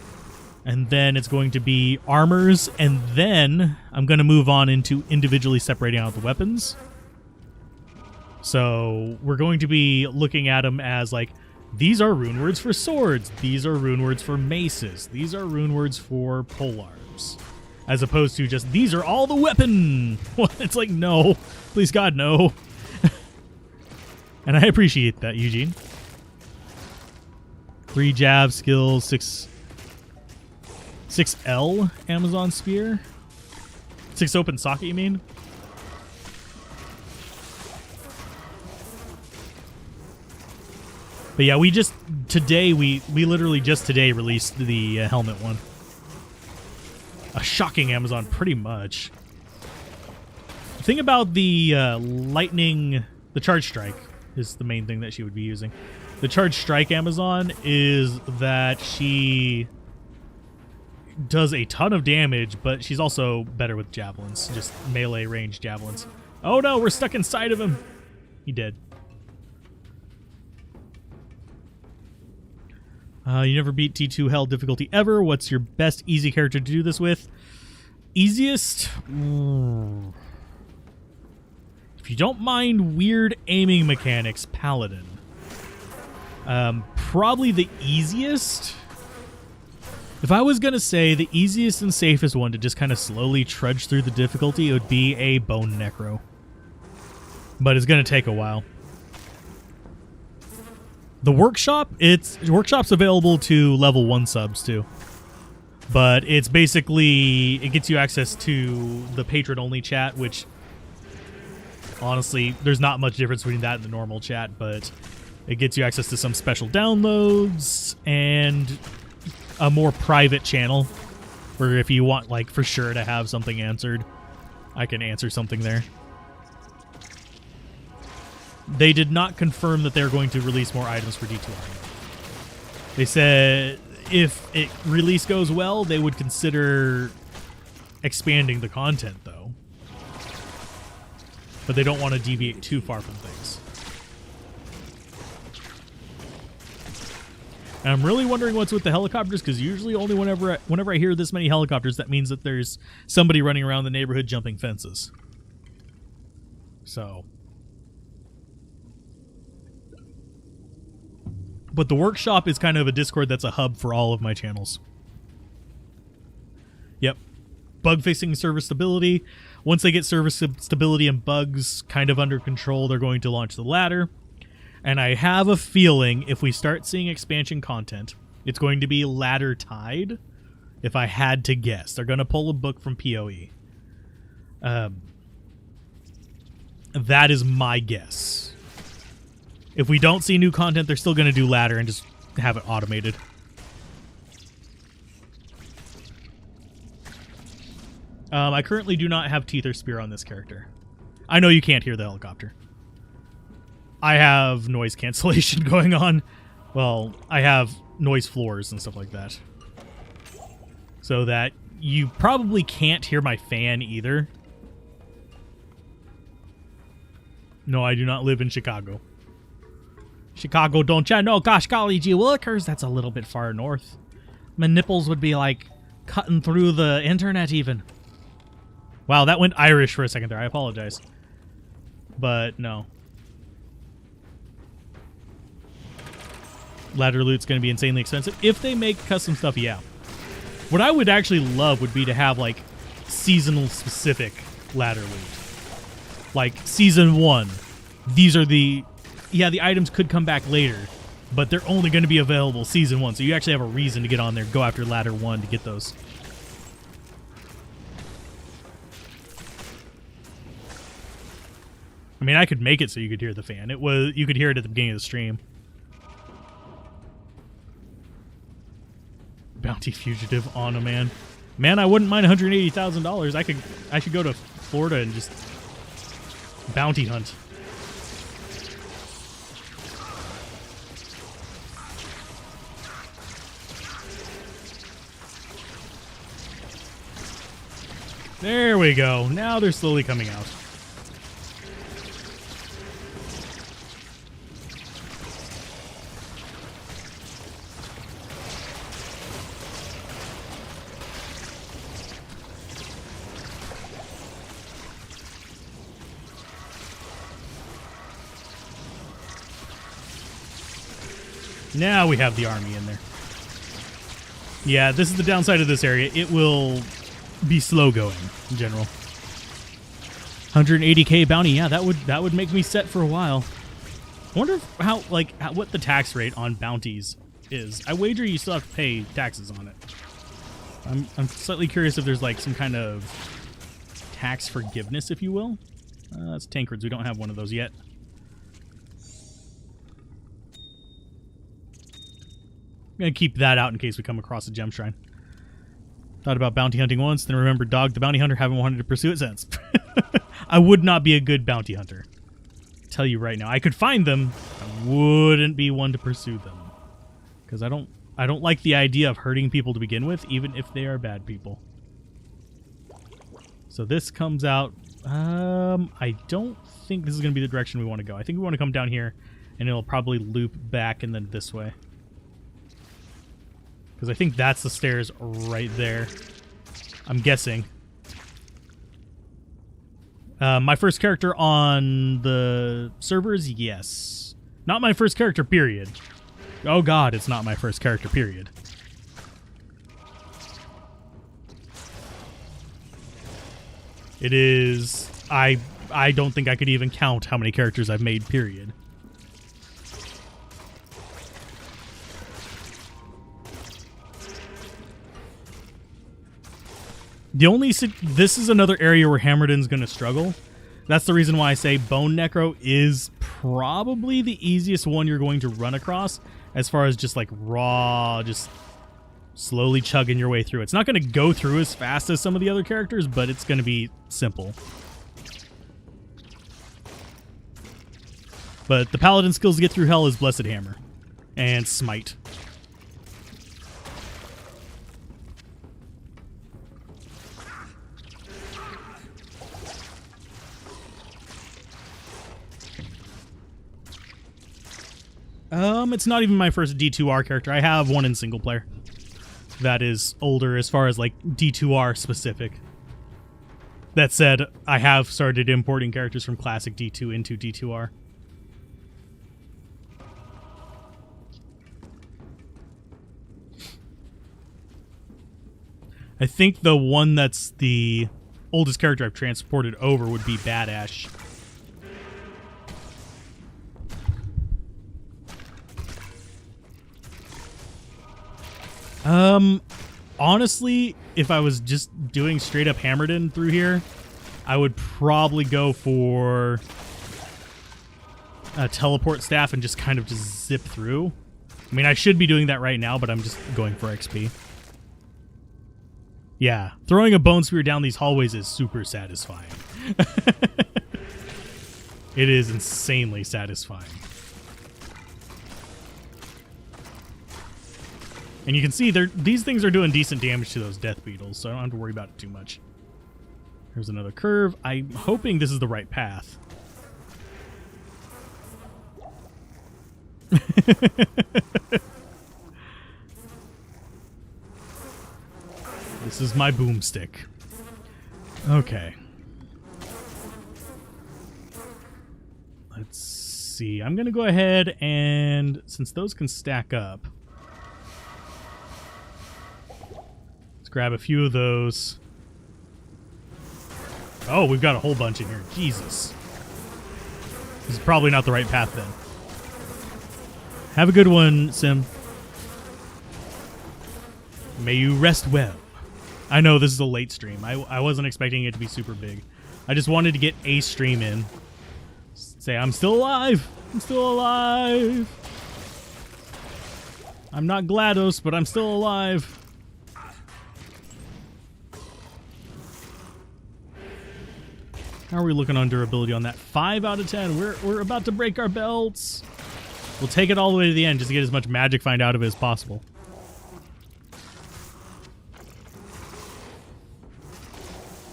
And then it's going to be armors. And then I'm going to move on into individually separating out the weapons. So we're going to be looking at them as like, these are runewords for swords. These are runewords for maces. These are runewords for polearms. As opposed to just, these are all the weapon. It's like, no. Please God, no. And I appreciate that, Eugene. 3 jab skills, 6L Amazon spear. 6 open socket, you mean? But yeah, we literally just today released the helmet one. A shocking Amazon, pretty much. The thing about the lightning, the charge strike is the main thing that she would be using. The charge strike Amazon is that she does a ton of damage, but she's also better with javelins, just melee range javelins. Oh no, we're stuck inside of him. He did. You never beat T2 Hell difficulty ever. What's your best easy character to do this with? Easiest? If you don't mind weird aiming mechanics, Paladin. Probably the easiest. If I was going to say the easiest and safest one to just kind of slowly trudge through the difficulty, it would be a Bone Necro. But it's going to take a while. The workshop's available to level 1 subs too. But it's basically, it gets you access to the patron only chat, which honestly, there's not much difference between that and the normal chat, but it gets you access to some special downloads and a more private channel where if you want, like, for sure to have something answered, I can answer something there. They did not confirm that they're going to release more items for D2R. They said if release goes well, they would consider expanding the content, though. But they don't want to deviate too far from things. And I'm really wondering what's with the helicopters, because usually only whenever I hear this many helicopters, that means that there's somebody running around the neighborhood jumping fences. So... But the workshop is kind of a Discord that's a hub for all of my channels. Yep. Bug fixing server stability. Once they get server stability and bugs kind of under control, they're going to launch the ladder. And I have a feeling if we start seeing expansion content, it's going to be ladder tied. If I had to guess, they're going to pull a book from PoE. That is my guess. If we don't see new content, they're still going to do ladder and just have it automated. I currently do not have Teeth or Spear on this character. I know you can't hear the helicopter. I have noise cancellation going on. Well, I have noise floors and stuff like that. So that you probably can't hear my fan either. No, I do not live in Chicago. Chicago, don't ya know? Gosh golly gee willikers, that's a little bit far north. My nipples would be like cutting through the internet even. Wow, that went Irish for a second there. I apologize. But no. Ladder loot's going to be insanely expensive. If they make custom stuff, yeah. What I would actually love would be to have like seasonal specific ladder loot. Like season 1, these are the items could come back later, but they're only going to be available season 1. So you actually have a reason to get on there, go after ladder 1 to get those. I mean, I could make it so you could hear the fan. You could hear it at the beginning of the stream. Bounty fugitive on a man. Man, I wouldn't mind $180,000. I should go to Florida and just bounty hunt. There we go. Now they're slowly coming out. Now we have the army in there. Yeah, this is the downside of this area. It will be slow going in general. 180k bounty. Yeah, that would make me set for a while. I wonder what the tax rate on bounties is. I wager you still have to pay taxes on it. I'm slightly curious if there's like some kind of tax forgiveness, if you will. That's tankards. We don't have one of those yet. I'm going to keep that out in case we come across a gem shrine. Thought about bounty hunting once, then remembered Dog the Bounty Hunter, haven't wanted to pursue it since. I would not be a good bounty hunter. Tell you right now. I could find them. I wouldn't be one to pursue them. Because I don't like the idea of hurting people to begin with, even if they are bad people. So this comes out. I don't think this is going to be the direction we want to go. I think we want to come down here, and it'll probably loop back and then this way. Because I think that's the stairs right there. I'm guessing. My first character on the servers? Yes. Not my first character, period. Oh god, it's not my first character, period. It is... I don't think I could even count how many characters I've made, period. This is another area where Hammerdin's going to struggle. That's the reason why I say Bone Necro is probably the easiest one you're going to run across as far as just like raw, just slowly chugging your way through. It's not going to go through as fast as some of the other characters, but it's going to be simple. But the Paladin skills to get through hell is Blessed Hammer and Smite. It's not even my first D2R character. I have one in single player that is older as far as like D2R specific. That said, I have started importing characters from classic D2 into D2R. I think the one that's the oldest character I've transported over would be Badash. Honestly, if I was just doing straight up Hammerdin through here, I would probably go for a teleport staff and just kind of just zip through. I mean, I should be doing that right now, but I'm just going for XP. Yeah, throwing a bone spear down these hallways is super satisfying. It is insanely satisfying. And you can see these things are doing decent damage to those death beetles, so I don't have to worry about it too much. Here's another curve. I'm hoping this is the right path. This is my boomstick. Okay. Let's see. I'm going to go ahead and, since those can stack up, let's grab a few of those. Oh, we've got a whole bunch in here. Jesus. This is probably not the right path then. Have a good one, Sim. May you rest well. I know this is a late stream. I wasn't expecting it to be super big. I just wanted to get a stream in. Say, I'm still alive. I'm still alive. I'm not GLaDOS, but I'm still alive. How are we looking on durability on that? 5 out of 10. We're about to break our belts. We'll take it all the way to the end just to get as much magic find out of it as possible.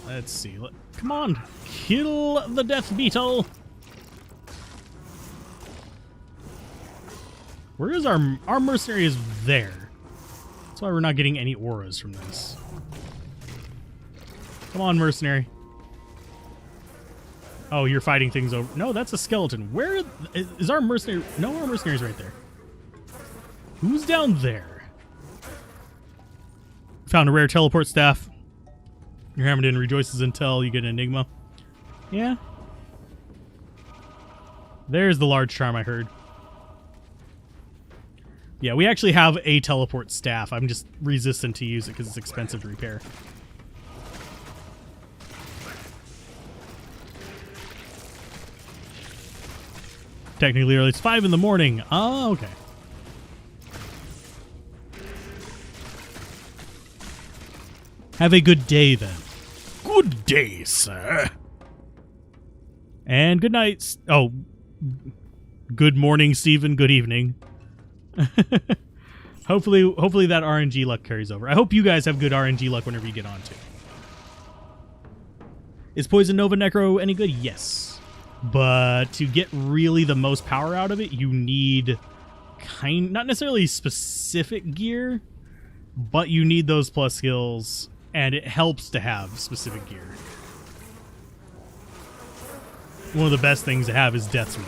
Let's see. Come on. Kill the death beetle. Where is our mercenary is there. That's why we're not getting any auras from this. Come on, mercenary. Oh, you're fighting things over. No, that's a skeleton. Where is our mercenary? No, our mercenary's right there. Who's down there? Found a rare teleport staff. Your Hammerden rejoices until you get an Enigma. Yeah. There's the large charm I heard. Yeah, we actually have a teleport staff. I'm just resistant to use it because it's expensive to repair. Technically early. It's 5 in the morning. Oh, okay. Have a good day, then. Good day, sir. And good night. Oh, good morning, Steven. Good evening. Hopefully that RNG luck carries over. I hope you guys have good RNG luck whenever you get on to. Is Poison Nova Necro any good? Yes. But to get really the most power out of it, you need not necessarily specific gear, but you need those plus skills, and it helps to have specific gear. One of the best things to have is Death's Root.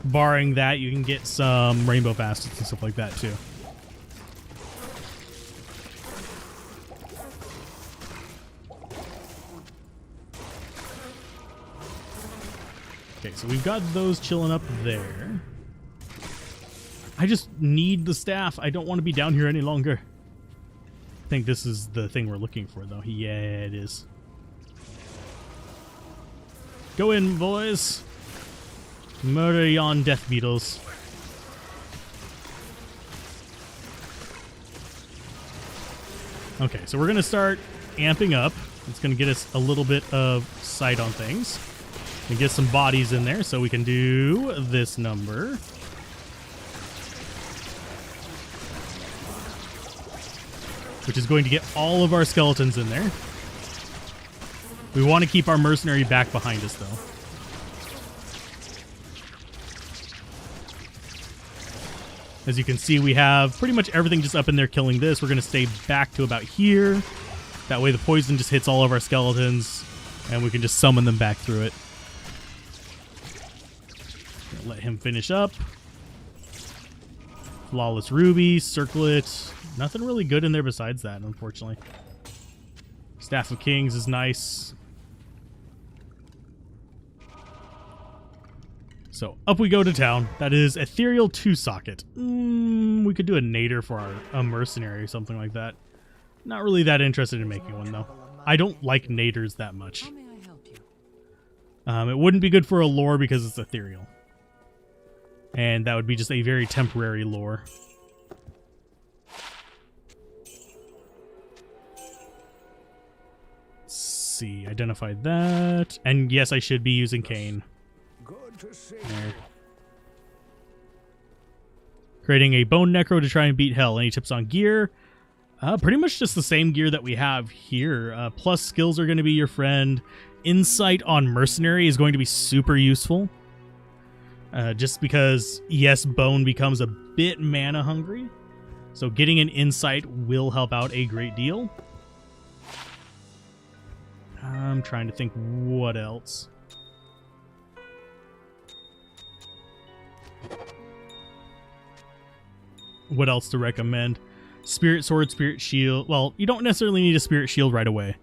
Barring that, you can get some Rainbow Facets and stuff like that, too. Okay, so we've got those chilling up there. I just need the staff. I don't want to be down here any longer. I think this is the thing we're looking for, though. Yeah, it is. Go in, boys. Murder yon death beetles. Okay, so we're going to start amping up. It's going to get us a little bit of sight on things. And get some bodies in there so we can do this number. Which is going to get all of our skeletons in there. We want to keep our mercenary back behind us, though. As you can see, we have pretty much everything just up in there killing this. We're going to stay back to about here. That way the poison just hits all of our skeletons, and we can just summon them back through it. Let him finish up. Flawless Ruby, Circlet. Nothing really good in there besides that, unfortunately. Staff of Kings is nice. So up we go to town. That is Ethereal 2-socket. We could do a nader for a mercenary or something like that. Not really that interested in making one, though. I don't like naders that much. It wouldn't be good for a lore because it's ethereal. And that would be just a very temporary lore. Let's see, identify that. And yes, I should be using Kane. There. Creating a Bone Necro to try and beat hell. Any tips on gear? Pretty much just the same gear that we have here. Plus skills are going to be your friend. Insight on Mercenary is going to be super useful. Just because, yes, Bone becomes a bit mana hungry. So getting an Insight will help out a great deal. I'm trying to think what else. What else to recommend? Spirit Sword, Spirit Shield. Well, you don't necessarily need a Spirit Shield right away.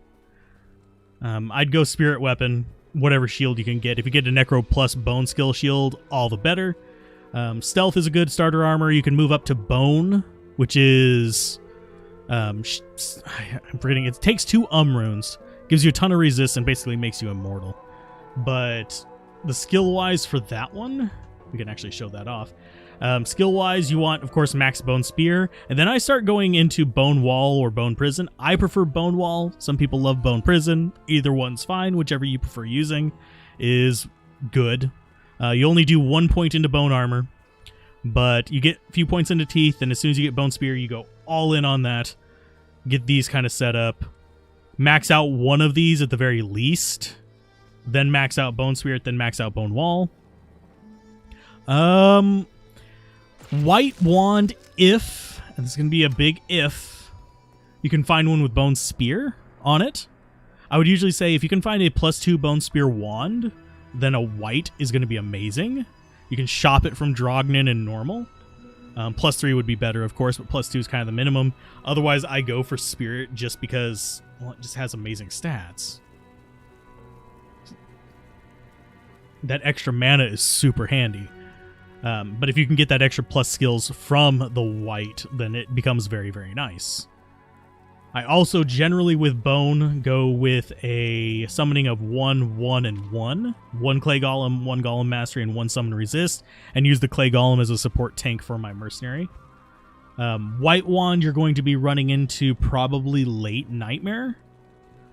I'd go Spirit Weapon, whatever shield you can get. If you get a Necro plus Bone Skill Shield, all the better. Stealth is a good starter armor. You can move up to Bone, which is... I'm forgetting. It takes 2 runes, gives you a ton of resist, and basically makes you immortal. But the skill-wise for that one, we can actually show that off. Skill-wise, you want, of course, max Bone Spear, and then I start going into Bone Wall or Bone Prison. I prefer Bone Wall. Some people love Bone Prison. Either one's fine. Whichever you prefer using is good. You only do 1 point into Bone Armor, but you get a few points into Teeth, and as soon as you get Bone Spear, you go all in on that. Get these kind of set up. Max out one of these at the very least. Then max out Bone Spirit, then max out Bone Wall. White Wand, if, and this is going to be a big if, you can find one with Bone Spear on it. I would usually say if you can find a +2 Bone Spear wand, then a white is going to be amazing. You can shop it from Drognin and normal. +3 would be better, of course, but +2 is kind of the minimum. Otherwise, I go for Spirit just because, well, it just has amazing stats. That extra mana is super handy. But if you can get that extra plus skills from the white, then it becomes very, very nice. I also generally with Bone go with a summoning of 1, 1, and 1. 1 Clay Golem, 1 Golem Mastery, and 1 Summon Resist, and use the Clay Golem as a support tank for my Mercenary. White Wand, you're going to be running into probably late Nightmare,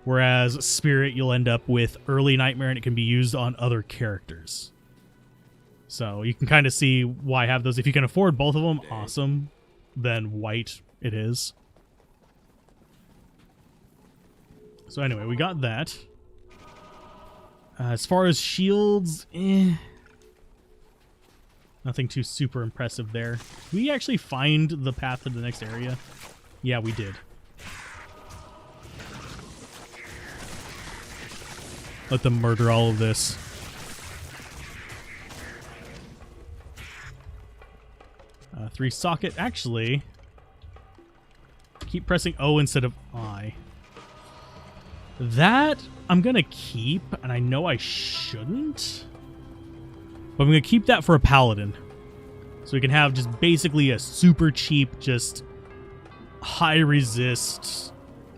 whereas Spirit, you'll end up with early Nightmare, and it can be used on other characters. So you can kind of see why I have those. If you can afford both of them, awesome. Then white it is. So anyway, we got that. As far as shields, nothing too super impressive there. Did we actually find the path to the next area? Yeah, we did. Let them murder all of this. Three socket. Actually, keep pressing O instead of I. That I'm going to keep, and I know I shouldn't, but I'm going to keep that for a paladin. So we can have just basically a super cheap, just high resist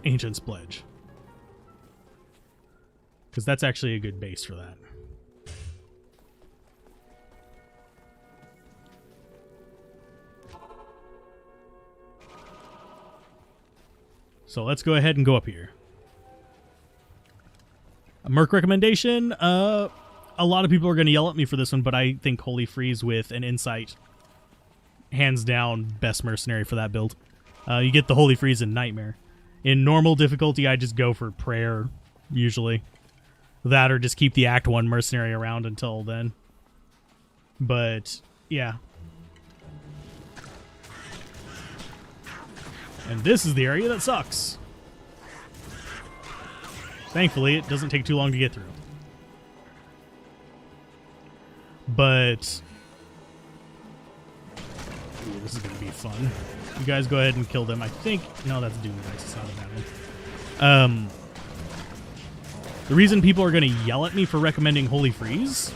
Ancient's Pledge. Because that's actually a good base for that. So let's go ahead and go up here. A Merc recommendation. A lot of people are going to yell at me for this one, but I think Holy Freeze with an Insight, hands down, best mercenary for that build. You get the Holy Freeze in Nightmare. In normal difficulty, I just go for Prayer, usually. That or just keep the Act 1 mercenary around until then. But, yeah. And this is the area that sucks. Thankfully, it doesn't take too long to get through. But... ooh, this is going to be fun. You guys go ahead and kill them. I think... no, that's Doom Dice. It's not a bad one. The reason people are going to yell at me for recommending Holy Freeze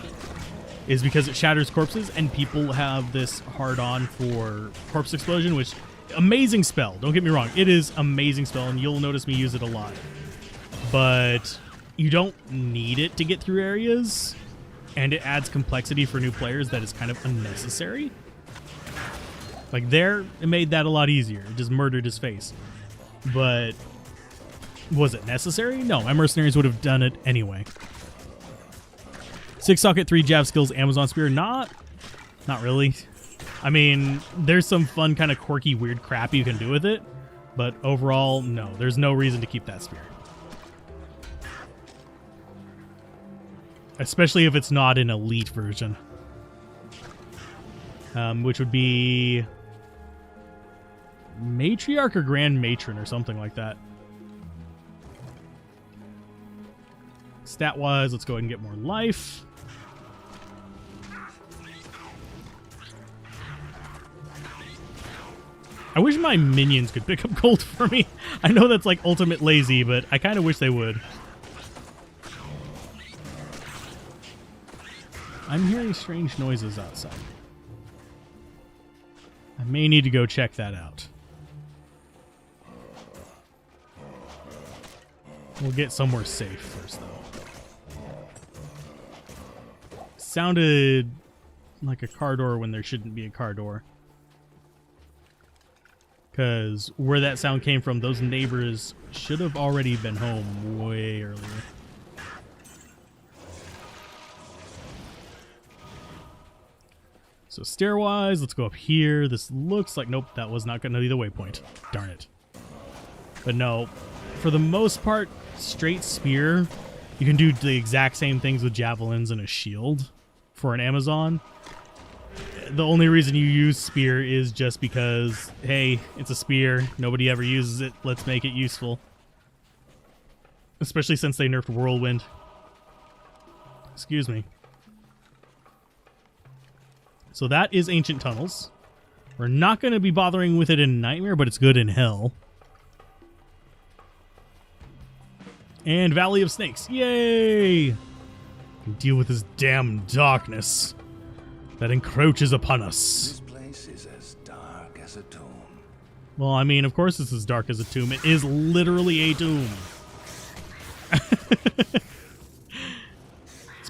is because it shatters corpses, and people have this hard-on for Corpse Explosion, which... amazing spell. Don't get me wrong. It is amazing spell, and you'll notice me use it a lot. But you don't need it to get through areas, and it adds complexity for new players that is kind of unnecessary. Like there, it made that a lot easier. It just murdered his face. But was it necessary? No, my mercenaries would have done it anyway. 6 socket, 3 jab skills, Amazon Spear. Not really. I mean, there's some fun kind of quirky, weird crap you can do with it. But overall, no. There's no reason to keep that spear. Especially if it's not an elite version. Which would be... Matriarch or Grand Matron or something like that. Stat-wise, let's go ahead and get more life. I wish my minions could pick up gold for me. I know that's like ultimate lazy, but I kind of wish they would. I'm hearing strange noises outside. I may need to go check that out. We'll get somewhere safe first, though. Sounded like a car door when there shouldn't be a car door. Because where that sound came from, those neighbors should have already been home way earlier. So stairwise, let's go up here. This looks like, nope, that was not going to be the waypoint. Darn it. But no, for the most part, straight spear. You can do the exact same things with javelins and a shield for an Amazon. The only reason you use spear is just because, hey, it's a spear. Nobody ever uses it. Let's make it useful. Especially since they nerfed Whirlwind. Excuse me. So that is Ancient Tunnels. We're not going to be bothering with it in Nightmare, but it's good in Hell. And Valley of Snakes. Yay! Can deal with this damn darkness that encroaches upon us. This place is as dark as a tomb. Well, I mean, of course it's as dark as a tomb. It is literally a tomb. This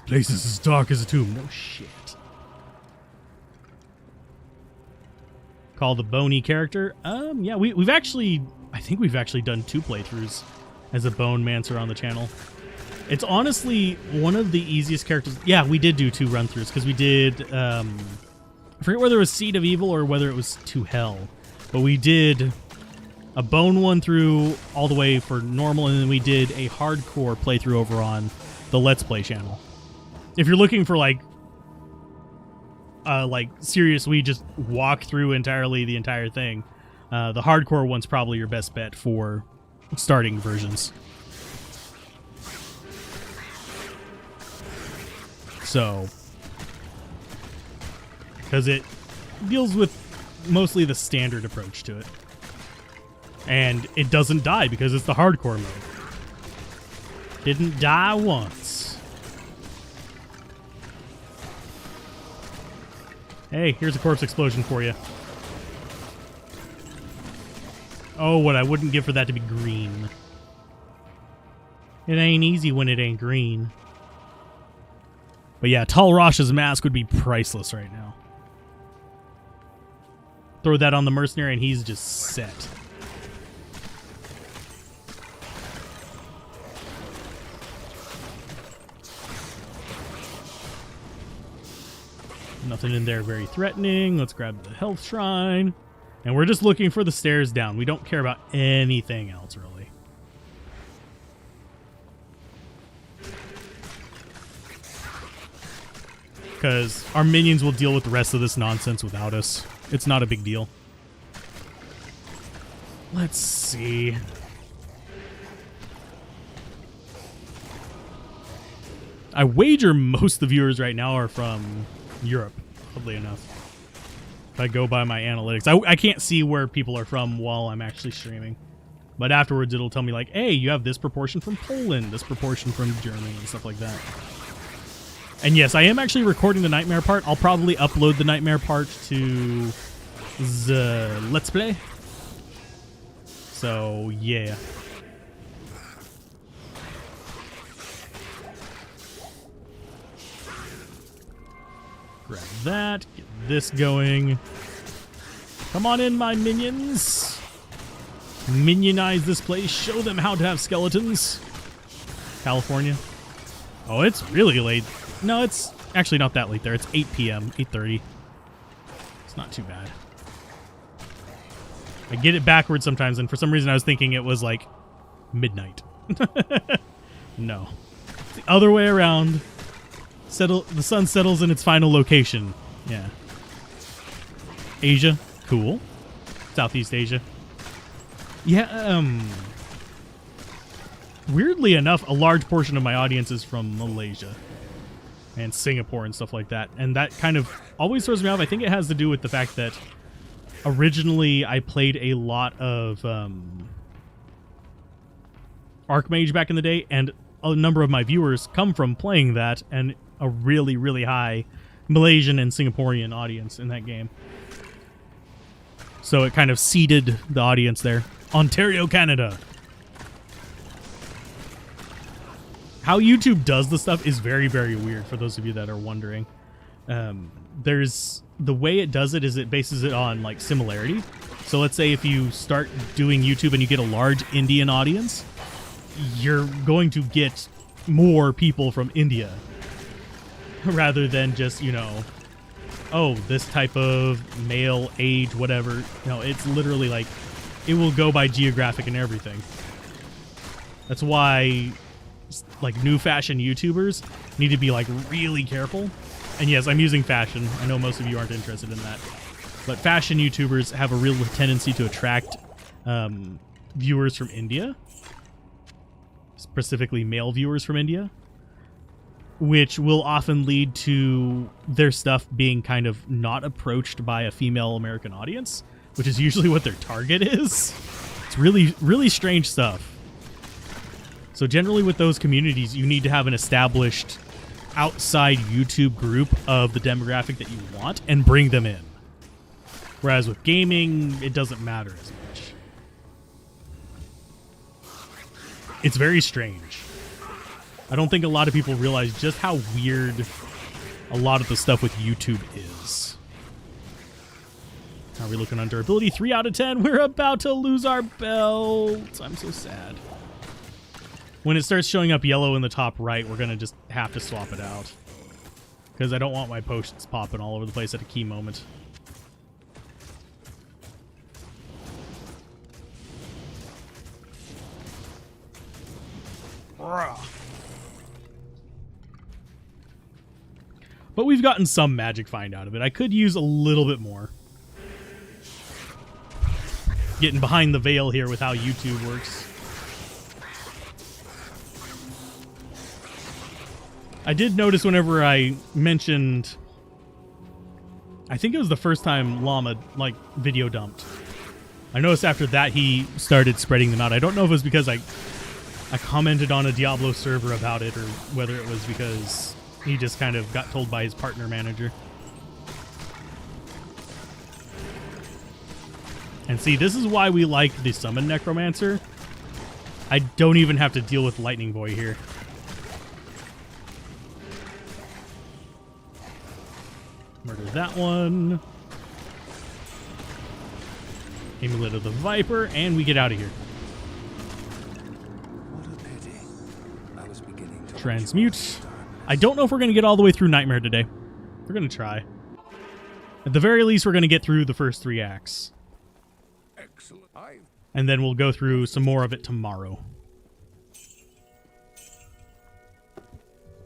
place is as dark as a tomb. No shit. Call the bony character. Yeah, we've actually, I think we've actually done 2 playthroughs as a Bone Mancer on the channel. It's honestly one of the easiest characters. Yeah, we did do 2 run-throughs because we did, I forget whether it was Seed of Evil or whether it was To Hell, but we did a Bone one through all the way for normal, and then we did a hardcore playthrough over on the Let's Play channel. If you're looking for like serious, we just walk through entirely the entire thing. The hardcore one's probably your best bet for starting versions. So, because it deals with mostly the standard approach to it. And it doesn't die because it's the hardcore mode. Didn't die once. Hey, here's a corpse explosion for you. Oh, what I wouldn't give for that to be green. It ain't easy when it ain't green. But yeah, Tal Rosh's mask would be priceless right now. Throw that on the mercenary and he's just set. Nothing in there very threatening. Let's grab the health shrine. And we're just looking for the stairs down. We don't care about anything else, really. Because our minions will deal with the rest of this nonsense without us. It's not a big deal. Let's see. I wager most of the viewers right now are from Europe, oddly enough. If I go by my analytics. I can't see where people are from while I'm actually streaming. But afterwards it'll tell me like, hey, you have this proportion from Poland, this proportion from Germany, and stuff like that. And yes, I am actually recording the Nightmare part. I'll probably upload the Nightmare part to the Let's Play. So, yeah. Grab that, get this going. Come on in, my minions. Minionize this place. Show them how to have skeletons. California. Oh, it's really late. No, it's actually not that late there. It's 8 p.m., 8:30. It's not too bad. I get it backwards sometimes, and for some reason I was thinking it was like midnight. No. It's the other way around. The sun settles in its final location. Yeah. Asia. Cool. Southeast Asia. Yeah, weirdly enough, a large portion of my audience is from Malaysia and Singapore and stuff like that. And that kind of always throws me off. I think it has to do with the fact that originally I played a lot of Archmage back in the day, and a number of my viewers come from playing that, and a really, really high Malaysian and Singaporean audience in that game. So it kind of seeded the audience there. Ontario, Canada. How YouTube does the stuff is very, very weird for those of you that are wondering. There's the way it does it is it bases it on like similarity. So let's say if you start doing YouTube and you get a large Indian audience, you're going to get more people from India rather than just, you know, oh, this type of male, age, whatever. No, it's literally like it will go by geographic and everything. That's why like new fashion YouTubers need to be like really careful. And yes, I'm using fashion. I know most of you aren't interested in that. But fashion YouTubers have a real tendency to attract viewers from India. Specifically male viewers from India. Which will often lead to their stuff being kind of not approached by a female American audience. Which is usually what their target is. It's really, really strange stuff. So generally with those communities, you need to have an established outside YouTube group of the demographic that you want and bring them in. Whereas with gaming, it doesn't matter as much. It's very strange. I don't think a lot of people realize just how weird a lot of the stuff with YouTube is. How are we looking on durability? 3 out of 10. We're about to lose our belt. I'm so sad. When it starts showing up yellow in the top right, we're going to just have to swap it out. Because I don't want my potions popping all over the place at a key moment. But we've gotten some magic find out of it. I could use a little bit more. Getting behind the veil here with how YouTube works. I did notice whenever I mentioned, I think it was the first time Llama like video dumped. I noticed after that he started spreading them out. I don't know if it was because I commented on a Diablo server about it or whether it was because he just kind of got told by his partner manager. And see, this is why we like the Summon Necromancer. I don't even have to deal with Lightning Boy here. Murder that one. Amulet of the Viper, and we get out of here. What a pity. I was beginning to Transmute. I don't know if we're going to get all the way through Nightmare today. We're going to try. At the very least, we're going to get through the first 3 acts. Excellent. And then we'll go through some more of it tomorrow.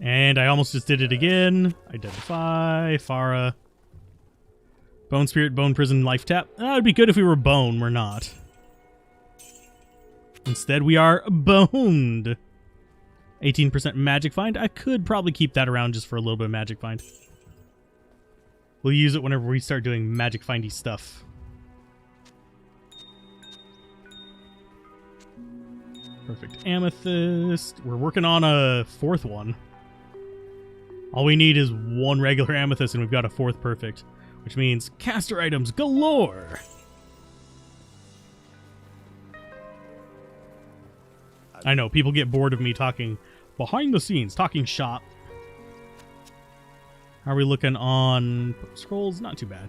And I almost just did it again. Identify, Farah. Bone Spirit, Bone Prison, Life Tap. That would be good if we were Bone. We're not. Instead, we are Boned. 18% Magic Find. I could probably keep that around just for a little bit of Magic Find. We'll use it whenever we start doing Magic Findy stuff. Perfect Amethyst. We're working on a 4th one. All we need is 1 regular Amethyst and we've got a 4th perfect. Which means caster items galore. I know, people get bored of me talking behind the scenes, talking shop. How are we looking on scrolls? Not too bad.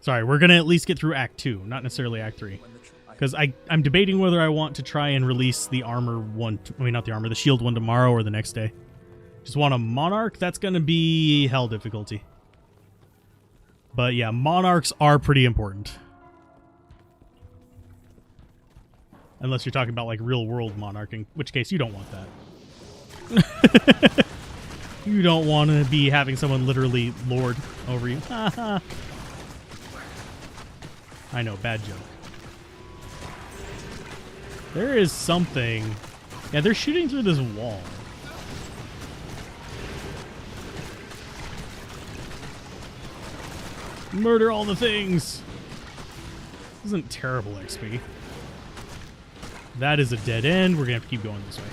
Sorry, we're going to at least get through Act 2, not necessarily Act 3. Because I'm debating whether I want to try and release the armor one, I mean not the armor, the shield one tomorrow or the next day. Just want a Monarch, that's going to be hell difficulty. But yeah, Monarchs are pretty important. Unless you're talking about like real world Monarch, in which case you don't want that. You don't want to be having someone literally lord over you. I know, bad joke. There is something. Yeah, they're shooting through this wall. Murder all the things. This isn't terrible XP. That is a dead end. We're going to have to keep going this way.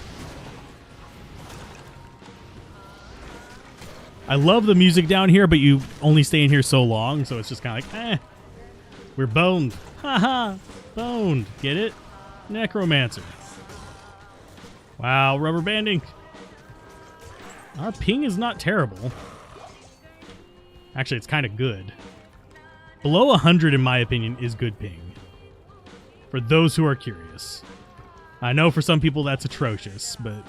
I love the music down here, but you only stay in here so long, so it's just kind of like, we're boned. Haha, boned. Get it? Necromancer. Wow, rubber banding. Our ping is not terrible. Actually, it's kind of good. Below 100, in my opinion, is good ping. For those who are curious. I know for some people that's atrocious, but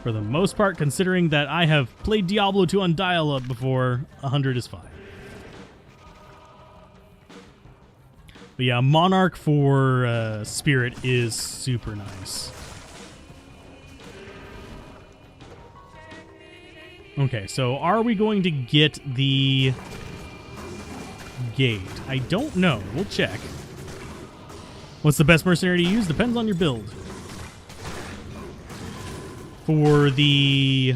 for the most part, considering that I have played Diablo 2 on dial-up before, 100 is fine. But yeah, Monarch for Spirit is super nice. Okay, so are we going to get the gate? I don't know. We'll check. What's the best mercenary to use? Depends on your build. For the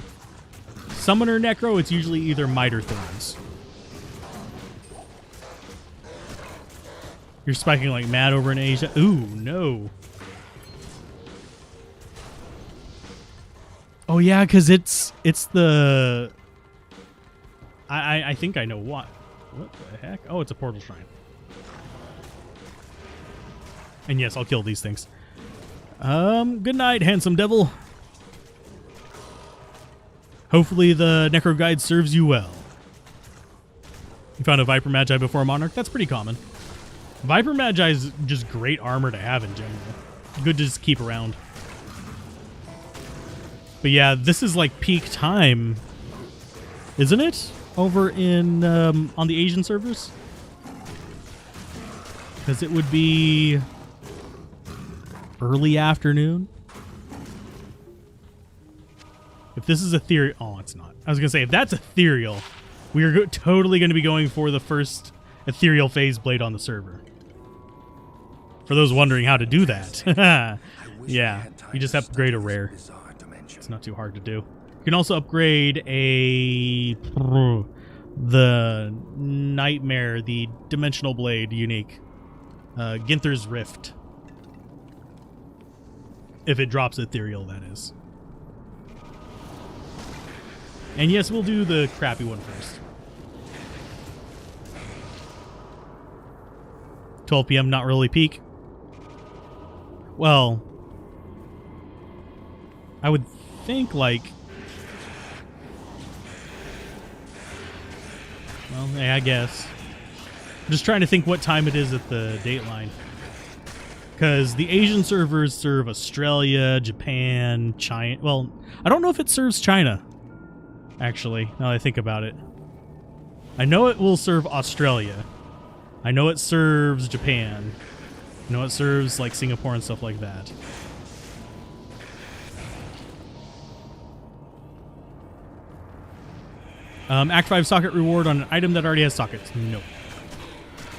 Summoner Necro, it's usually either Might or Thorns. You're spiking like mad over in Asia. Ooh, no. Oh yeah, because it's the... I think I know what. What the heck? Oh, it's a portal shrine. And yes, I'll kill these things. Good night, handsome devil. Hopefully the Necro Guide serves you well. You found a Viper Magi before Monarch? That's pretty common. Viper Magi is just great armor to have in general. Good to just keep around. But yeah, this is like peak time, isn't it? Over in on the Asian servers? Because it would be early afternoon. If this is ethereal... Oh, it's not. I was going to say, if that's ethereal, we are totally going to be going for the first ethereal phase blade on the server. For those wondering how to do that. Yeah, you just upgrade a rare. It's not too hard to do. You can also upgrade the Nightmare, the Dimensional Blade unique. Ginther's Rift. If it drops ethereal, that is. And yes, we'll do the crappy one first. 12 p.m. not really peak. Well, I would think like... Well, yeah, I guess. I'm just trying to think what time it is at the dateline. Because the Asian servers serve Australia, Japan, China... Well, I don't know if it serves China. Actually, now that I think about it. I know it will serve Australia. I know it serves Japan. I know it serves like Singapore and stuff like that. Act 5 socket reward on an item that already has sockets. Nope.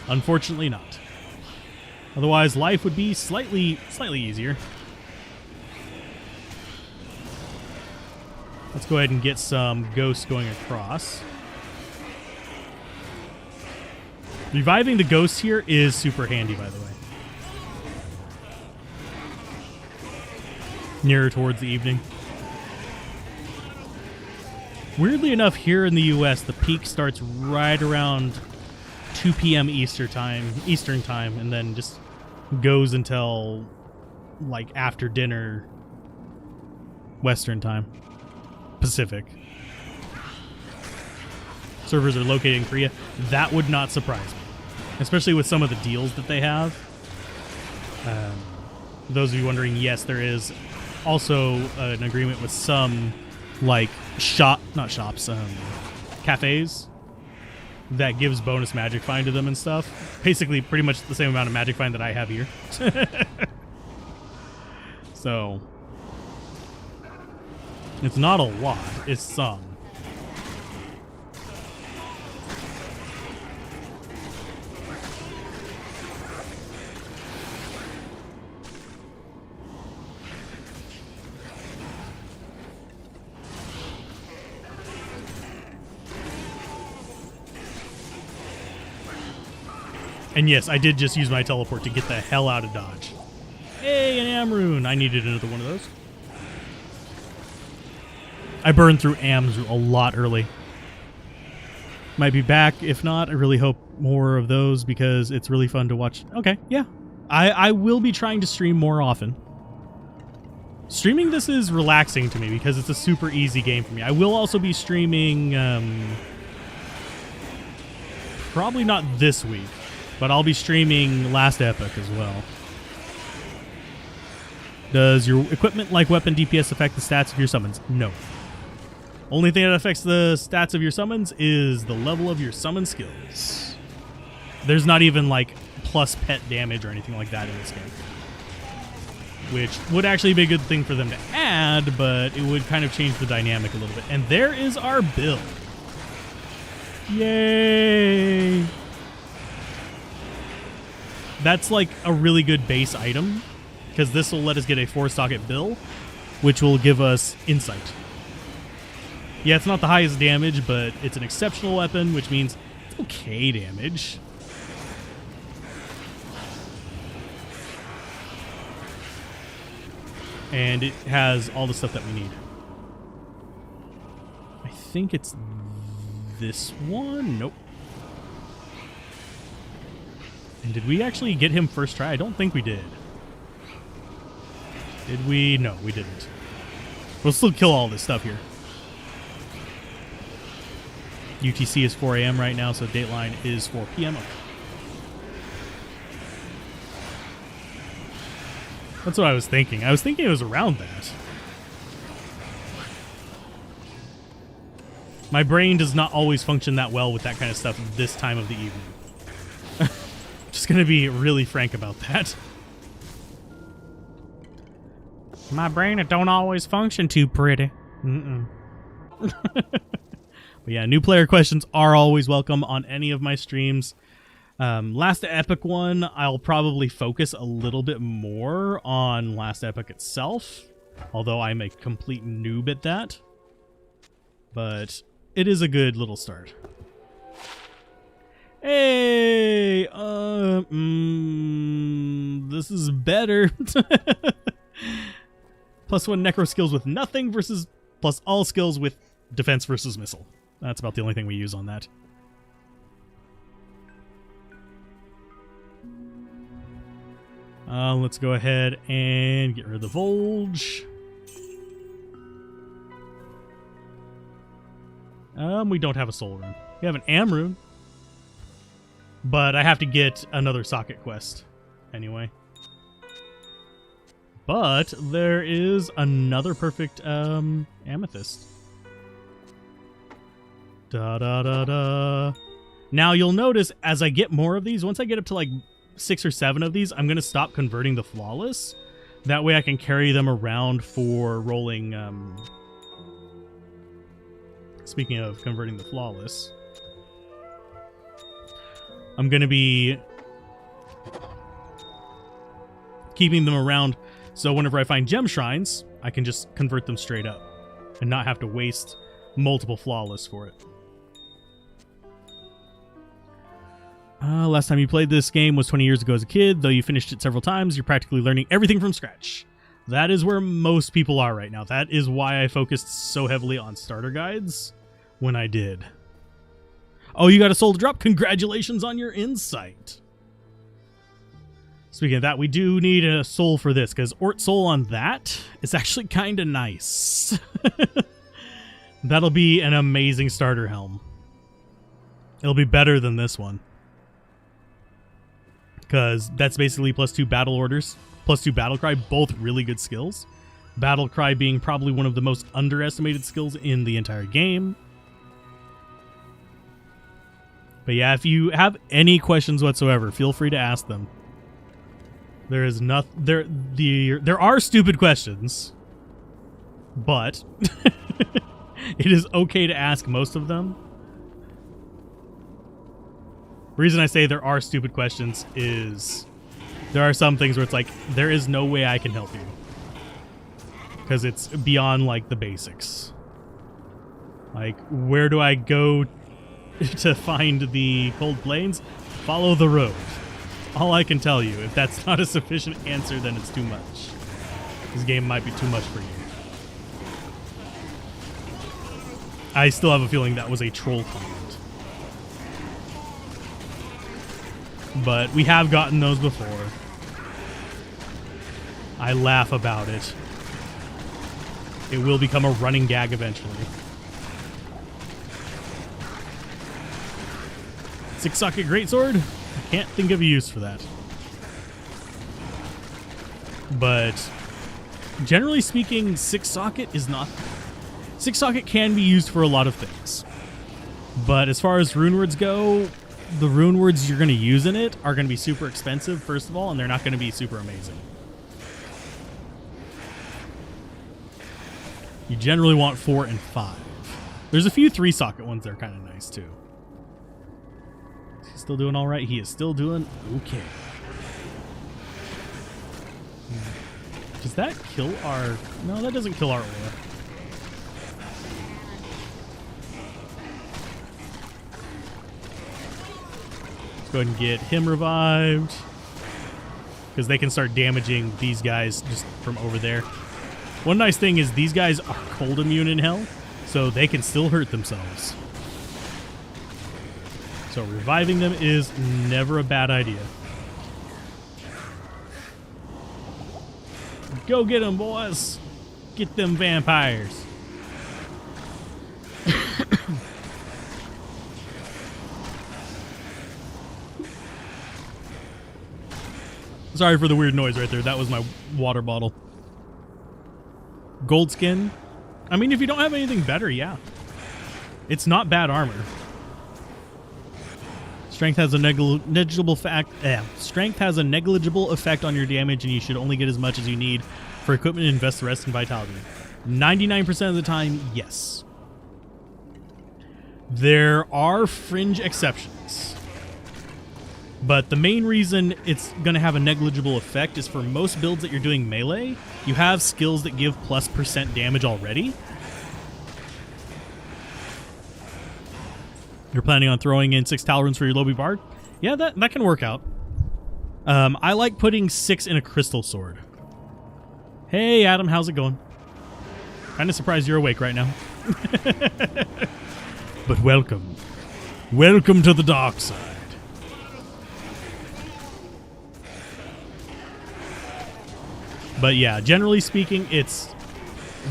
Unfortunately not. Otherwise, life would be slightly easier. Let's go ahead and get some ghosts going across. Reviving the ghosts here is super handy, by the way. Nearer towards the evening. Weirdly enough, here in the U.S., the peak starts right around 2 p.m. Eastern time, and then just goes until like after dinner Western time. Pacific. Servers are located in Korea. That would not surprise me, especially with some of the deals that they have. Those of you wondering, yes, there is also an agreement with some like cafes that gives bonus magic find to them and stuff. Basically pretty much the same amount of magic find that I have here. So it's not a lot, it's some. And yes, I did just use my teleport to get the hell out of Dodge. Hey, an Amrune. I needed another one of those. I burned through Ams a lot early. Might be back. If not, I really hope more of those because it's really fun to watch. Okay, yeah. I will be trying to stream more often. Streaming this is relaxing to me because it's a super easy game for me. I will also be streaming, probably not this week, but I'll be streaming Last Epoch as well. Does your equipment like weapon DPS affect the stats of your summons? No. Only thing that affects the stats of your summons is the level of your summon skills. There's not even like plus pet damage or anything like that in this game. Which would actually be a good thing for them to add, but it would kind of change the dynamic a little bit. And there is our build. Yay! That's like a really good base item, because this will let us get a 4-socket bill, which will give us insight. Yeah, it's not the highest damage, but it's an exceptional weapon, which means it's okay damage. And it has all the stuff that we need. I think it's this one. Nope. And did we actually get him first try? I don't think we did. Did we? No, we didn't. We'll still kill all this stuff here. UTC is 4 a.m. right now, so Dateline is 4 p.m. Okay. That's what I was thinking. I was thinking it was around that. My brain does not always function that well with that kind of stuff this time of the evening. Just going to be really frank about that. My brain, it don't always function too pretty. But yeah, new player questions are always welcome on any of my streams. Last Epoch one, I'll probably focus a little bit more on Last Epoch itself, although I'm a complete noob at that. But it is a good little start. Hey, this is better. +1 necro skills with nothing versus plus all skills with defense versus missile. That's about the only thing we use on that. Let's go ahead and get rid of the Volge. We don't have a Soul Rune. We have an Am Rune. But I have to get another socket quest anyway. But there is another perfect Amethyst. Da-da-da-da. Now you'll notice as I get more of these, once I get up to like 6 or 7 of these, I'm going to stop converting the Flawless. That way I can carry them around for rolling. Speaking of converting the Flawless, I'm going to be keeping them around so whenever I find gem shrines, I can just convert them straight up and not have to waste multiple Flawless for it. Last time you played this game was 20 years ago as a kid. Though you finished it several times, you're practically learning everything from scratch. That is where most people are right now. That is why I focused so heavily on starter guides when I did. Oh, you got a soul to drop? Congratulations on your insight. Speaking of that, we do need a soul for this, because Ort Soul on that is actually kind of nice. That'll be an amazing starter helm. It'll be better than this one. Because that's basically +2 battle orders, +2 battle cry, both really good skills. Battle cry being probably one of the most underestimated skills in the entire game. But yeah, if you have any questions whatsoever, feel free to ask them. There is there are stupid questions, but it is okay to ask most of them. The reason I say there are stupid questions is there are some things where it's like, there is no way I can help you. Because it's beyond, like, the basics. Like, where do I go to find the Cold Plains? Follow the road. All I can tell you, if that's not a sufficient answer, then it's too much. This game might be too much for you. I still have a feeling that was a troll comment. But we have gotten those before. I laugh about it. It will become a running gag eventually. 6-socket greatsword? I can't think of a use for that. But generally speaking, 6-socket is not... 6-socket can be used for a lot of things. But as far as rune words go, the rune words you're going to use in it are going to be super expensive, first of all, and they're not going to be super amazing. You generally want 4 and 5. There's a few 3-socket ones that are kind of nice, too. Is he still doing all right? He is still doing okay. Does that kill our... No, that doesn't kill our aura. Let's go ahead and get him revived. Because they can start damaging these guys just from over there. One nice thing is these guys are cold immune in hell, so they can still hurt themselves. So reviving them is never a bad idea. Go get them, boys. Get them vampires. Sorry for the weird noise right there. That was my water bottle. Gold skin. I mean, if you don't have anything better, yeah. It's not bad armor. Strength has a negligible effect on your damage, and you should only get as much as you need for equipment and invest the rest in vitality. 99% of the time, yes. There are fringe exceptions. But the main reason it's going to have a negligible effect is for most builds that you're doing melee, you have skills that give +% damage already. You're planning on throwing in 6 Talrunes for your Lobby Bard? Yeah, that can work out. I like putting 6 in a Crystal Sword. Hey, Adam, how's it going? Kind of surprised you're awake right now. But welcome. Welcome to the dark side. But yeah, generally speaking, it's...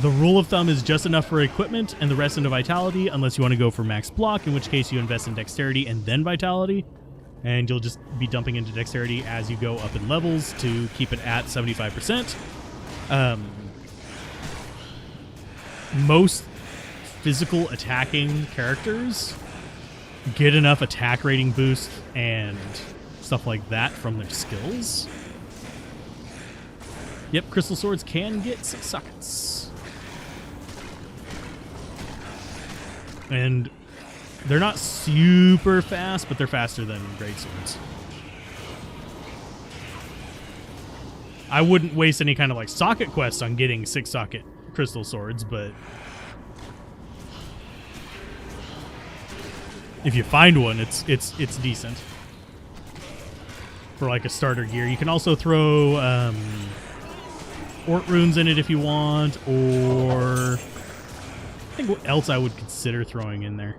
The rule of thumb is just enough for equipment and the rest into vitality, unless you want to go for max block, in which case you invest in dexterity and then vitality. And you'll just be dumping into dexterity as you go up in levels to keep it at 75%. Most physical attacking characters get enough attack rating boost and stuff like that from their skills. Yep, Crystal Swords can get 6 sockets. And they're not super fast, but they're faster than Great Swords. I wouldn't waste any kind of like socket quest on getting 6 socket Crystal Swords, but if you find one, it's decent for like a starter gear. You can also throw Ort runes in it if you want, or I think what else I would consider throwing in there.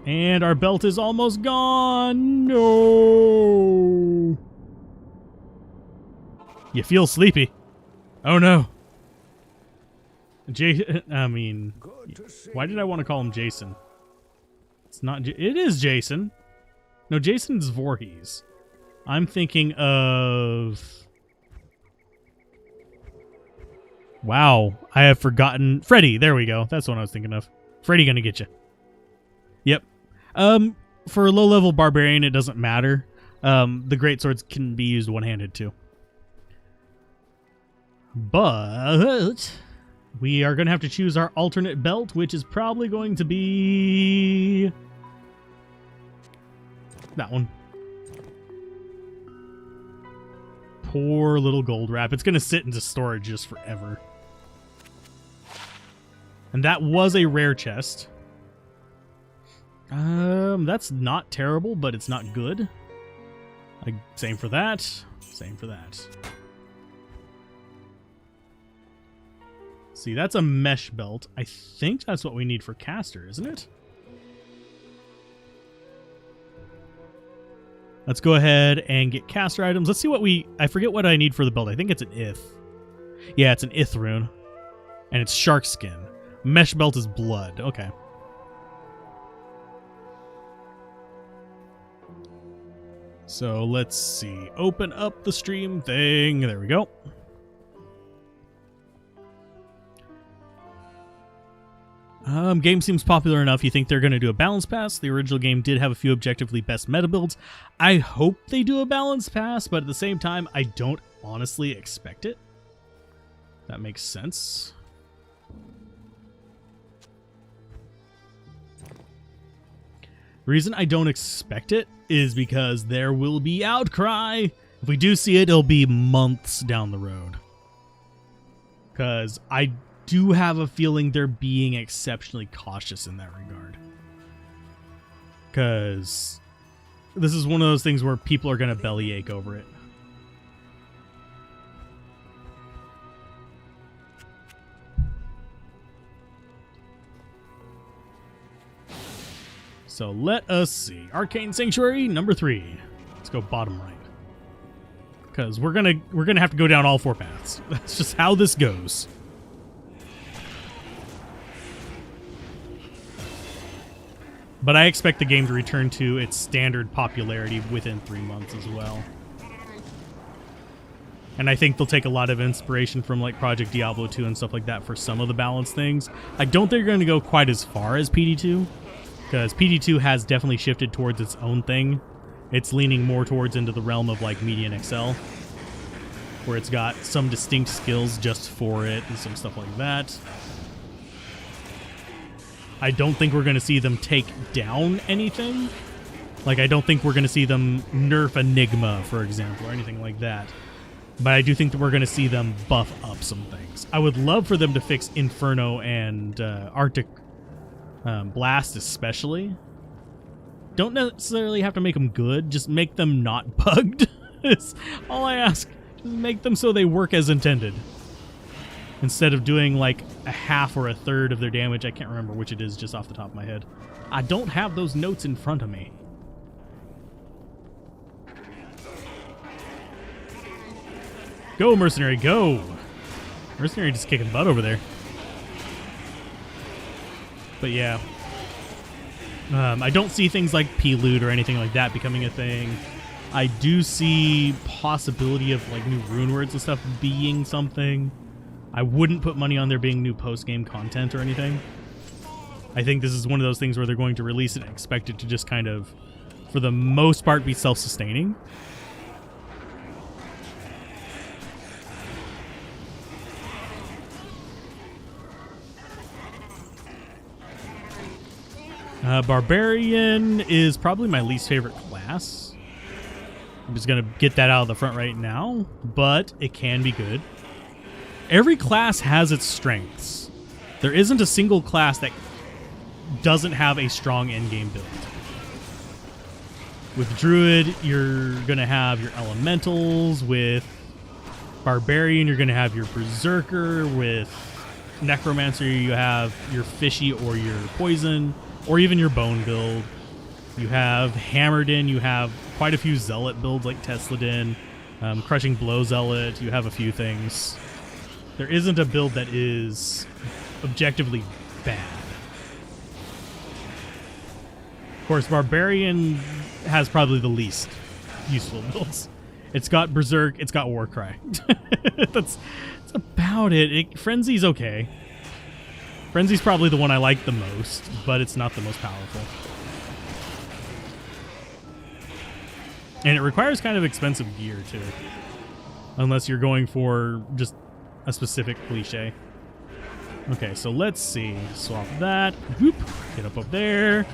And our belt is almost gone. No. You feel sleepy. Oh no. I mean, why did I want to call him Jason? It's not. It is Jason. No, Jason's Voorhees. I'm thinking of... Wow, I have forgotten... Freddy, there we go. That's what I was thinking of. Freddy gonna get you. Yep. For a low-level barbarian, it doesn't matter. The greatswords can be used one-handed, too. But... we are gonna have to choose our alternate belt, which is probably going to be... that one. Poor little gold wrap. It's going to sit into storage just forever. And that was a rare chest. That's not terrible, but it's not good. Like, same for that. Same for that. See, that's a mesh belt. I think that's what we need for caster, isn't it? Let's go ahead and get caster items. Let's see what I forget what I need for the belt. I think it's an ith. Yeah, it's an ith rune. And it's shark skin. Mesh belt is blood. Okay. So let's see. Open up the stream thing. There we go. Game seems popular enough. You think they're going to do a balance pass? The original game did have a few objectively best meta builds. I hope they do a balance pass, but at the same time, I don't honestly expect it. That makes sense. The reason I don't expect it is because there will be outcry. If we do see it, it'll be months down the road. Because I do have a feeling they're being exceptionally cautious in that regard. Because this is one of those things where people are going to bellyache over it. So let us see. Arcane Sanctuary, number 3. Let's go bottom right. Because we're gonna have to go down all 4 paths. That's just how this goes. But I expect the game to return to its standard popularity within 3 months as well. And I think they'll take a lot of inspiration from like Project Diablo 2 and stuff like that for some of the balance things. I don't think they're going to go quite as far as PD2. Because PD2 has definitely shifted towards its own thing. It's leaning more towards into the realm of like Median XL, where it's got some distinct skills just for it and some stuff like that. I don't think we're going to see them take down anything. Like, I don't think we're going to see them nerf Enigma, for example, or anything like that. But I do think that we're going to see them buff up some things. I would love for them to fix Inferno and Arctic Blast especially. Don't necessarily have to make them good, just make them not bugged. That's all I ask. Just make them so they work as intended. Instead of doing like a half or a third of their damage. I can't remember which it is just off the top of my head. I don't have those notes in front of me. Go, Mercenary, go! Mercenary just kicking butt over there. But yeah, I don't see things like P-Loot or anything like that becoming a thing. I do see possibility of like new rune words and stuff being something. I wouldn't put money on there being new post-game content or anything. I think this is one of those things where they're going to release it and expect it to just kind of, for the most part, be self-sustaining. Barbarian is probably my least favorite class. I'm just going to get that out of the front right now, but it can be good. Every class has its strengths. There isn't a single class that doesn't have a strong endgame build. With Druid, you're going to have your Elementals. With Barbarian, you're going to have your Berserker. With Necromancer, you have your Fishy or your Poison, or even your Bone build. You have Hammerdin, you have quite a few Zealot builds like Tesladin, Crushing Blow Zealot, you have a few things. There isn't a build that is objectively bad. Of course, Barbarian has probably the least useful builds. It's got Berserk, it's got Warcry. That's about it. Frenzy's okay. Frenzy's probably the one I like the most, but it's not the most powerful. And it requires kind of expensive gear, too. Unless you're going for just a specific cliche. Okay, so let's see. Swap that. Whoop. Get up there.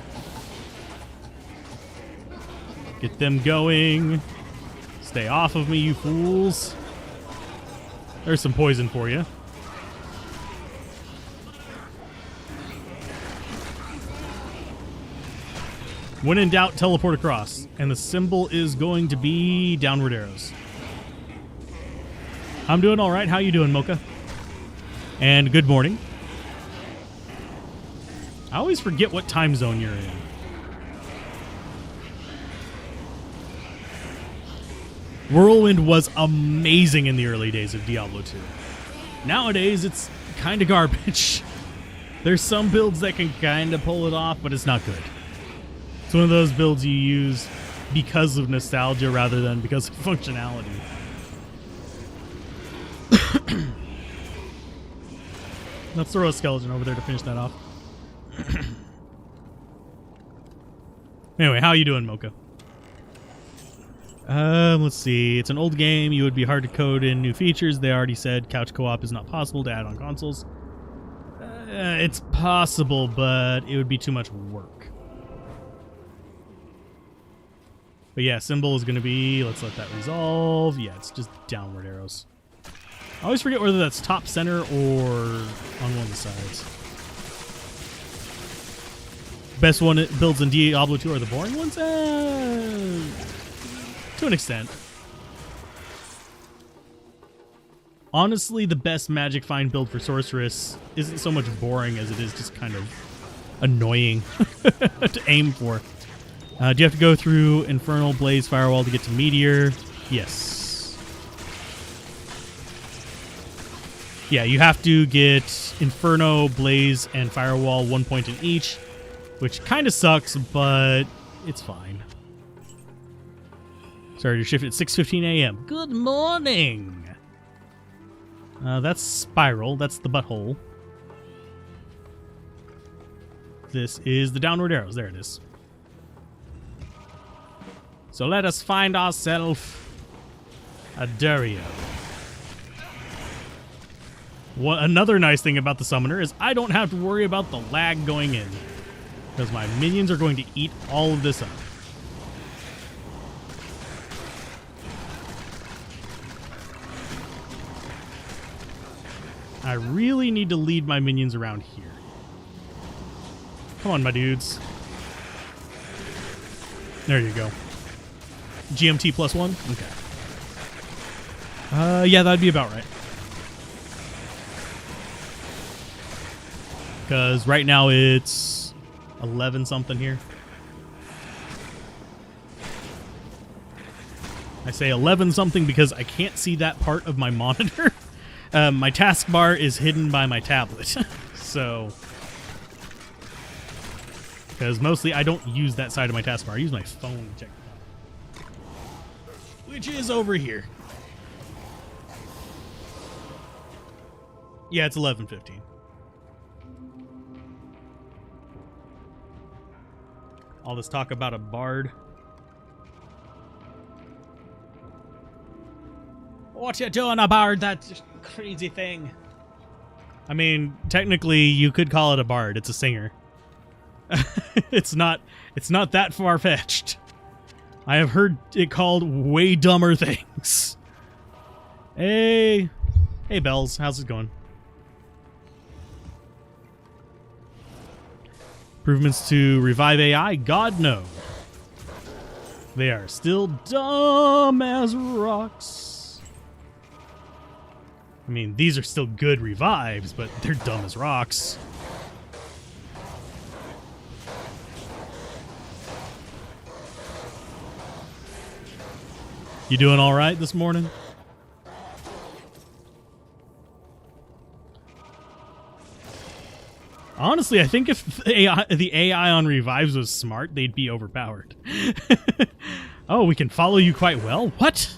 Get them going. Stay off of me, you fools. There's some poison for you. When in doubt, teleport across. And the symbol is going to be downward arrows. I'm doing all right. How you doing, Mocha? And good morning. I always forget what time zone you're in. Whirlwind was amazing in the early days of Diablo 2. Nowadays, it's kind of garbage. There's some builds that can kind of pull it off, but it's not good. It's one of those builds you use because of nostalgia rather than because of functionality. Let's throw a skeleton over there to finish that off. Anyway, how you doing, Mocha? Let's see. It's an old game. You would be hard to code in new features. They already said couch co-op is not possible to add on consoles. It's possible, but it would be too much work. But yeah, symbol is going to be... Let's let that resolve. Yeah, it's just downward arrows. I always forget whether that's top, center, or on one of the sides. Best one it builds in Diablo 2 are the boring ones? To an extent. Honestly, the best magic find build for Sorceress isn't so much boring as it is just kind of annoying to aim for. Do you have to go through Infernal, Blaze, Firewall to get to Meteor? Yes. Yeah, you have to get Inferno, Blaze, and Firewall 1 point in each, which kind of sucks, but it's fine. Sorry, your shift at 6:15 a.m. Good morning! That's Spiral. That's the butthole. This is the downward arrows. There it is. So let us find ourselves a Dario. Another nice thing about the summoner is I don't have to worry about the lag going in, because my minions are going to eat all of this up. I really need to lead my minions around here. Come on, my dudes. There you go. GMT +1? Okay. Yeah, that'd be about right. Because right now it's 11 something here. I say 11 something because I can't see that part of my monitor. My taskbar is hidden by my tablet. So, because mostly I don't use that side of my taskbar. I use my phone to check it out, which is over here. Yeah, it's 11:15. All this talk about a bard. What you doing, a bard? That crazy thing. I mean, technically, you could call it a bard. It's a singer. It's not that far-fetched. I have heard it called way dumber things. Hey, Bells, how's it going? Improvements to revive AI? God, no. They are still dumb as rocks. I mean, these are still good revives, but they're dumb as rocks. You doing all right this morning? Honestly, I think if the AI on revives was smart, they'd be overpowered. Oh, we can follow you quite well? What?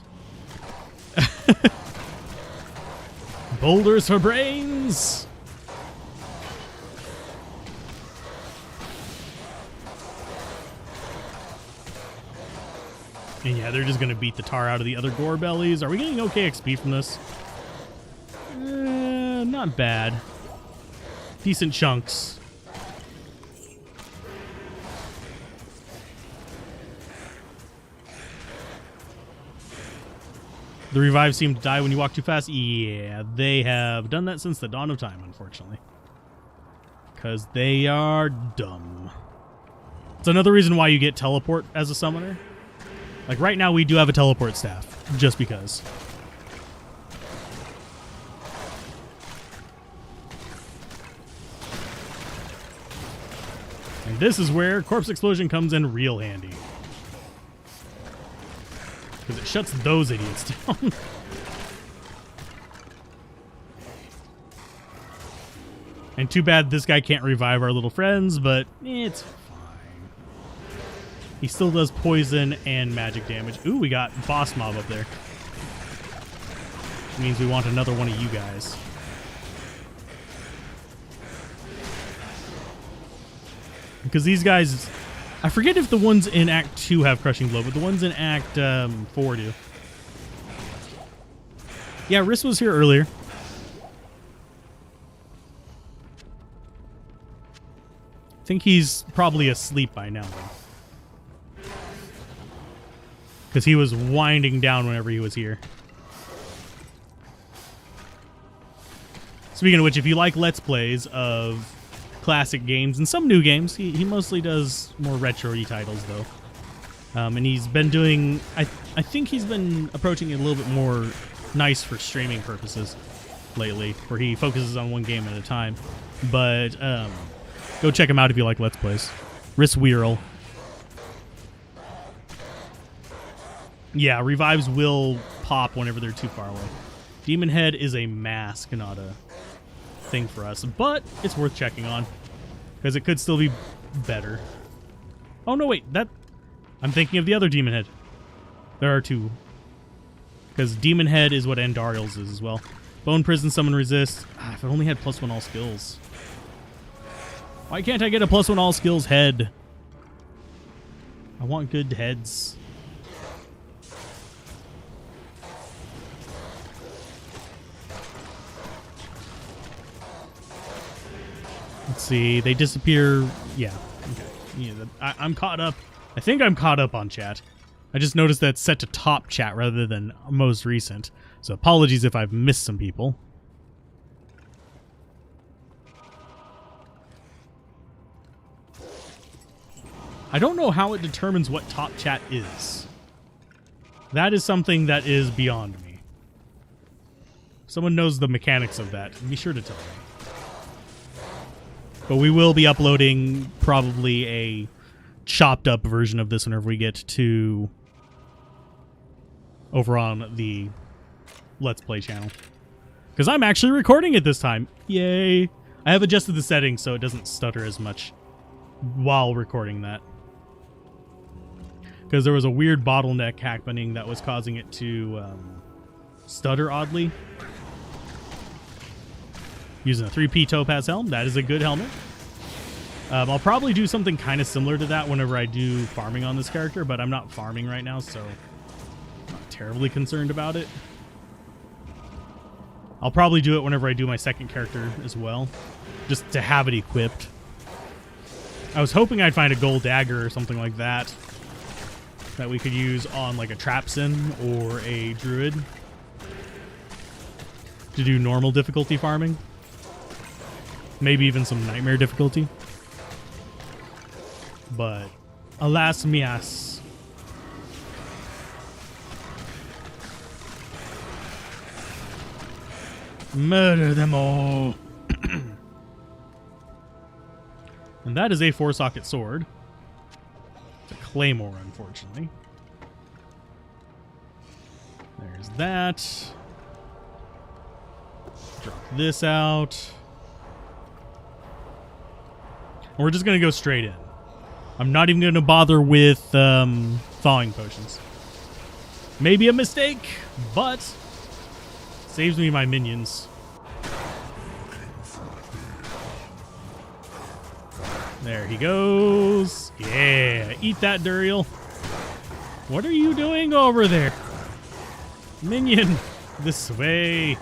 Boulders for brains! And yeah, they're just going to beat the tar out of the other gore bellies. Are we getting okay XP from this? Not bad. Decent chunks. The revives seem to die when you walk too fast. Yeah, they have done that since the dawn of time, unfortunately. Because they are dumb. It's another reason why you get teleport as a summoner. Like right now we do have a teleport staff, just because. And this is where Corpse Explosion comes in real handy. Because it shuts those idiots down. And too bad this guy can't revive our little friends, but it's fine. He still does poison and magic damage. Ooh, we got boss mob up there. Which means we want another one of you guys. Because these guys, I forget if the ones in Act 2 have Crushing Blow, but the ones in Act 4 do. Yeah, Riss was here earlier. I think he's probably asleep by now, though. Because he was winding down whenever he was here. Speaking of which, if you like Let's Plays of classic games and some new games, he mostly does more retro-y titles, though. And he's been doing... I think he's been approaching it a little bit more nice for streaming purposes lately, where he focuses on one game at a time. But go check him out if you like Let's Plays. Resurrected. Yeah, revives will pop whenever they're too far away. Demon Head is a mask, not a thing for us, but it's worth checking on because it could still be better. Oh no, wait, I'm thinking of the other Demon Head. There are two, because Demon Head is what Andariel's is as well. Bone Prison, Summon, Resist. If I only had +1 all skills. Why can't I get a +1 all skills head? I want good heads. Let's see. They disappear. Yeah. Okay. Yeah, I'm caught up. I think I'm caught up on chat. I just noticed that it's set to top chat rather than most recent. So apologies if I've missed some people. I don't know how it determines what top chat is. That is something that is beyond me. If someone knows the mechanics of that, be sure to tell me. But we will be uploading probably a chopped up version of this whenever we get to over on the Let's Play channel. Because I'm actually recording it this time. Yay. I have adjusted the settings so it doesn't stutter as much while recording that. Because there was a weird bottleneck happening that was causing it to stutter oddly. Using a 3P Topaz helm. That is a good helmet. I'll probably do something kind of similar to that whenever I do farming on this character, but I'm not farming right now, so I'm not terribly concerned about it. I'll probably do it whenever I do my second character as well, just to have it equipped. I was hoping I'd find a gold dagger or something like that we could use on like a Trapsin or a Druid to do normal difficulty farming. Maybe even some nightmare difficulty. But alas, mias. Murder them all. And that is a 4-socket sword. It's a claymore, unfortunately. There's that. Drop this out. And we're just going to go straight in. I'm not even going to bother with thawing potions. Maybe a mistake, but saves me my minions. There he goes. Yeah, eat that, Duriel. What are you doing over there? Minion, this way. You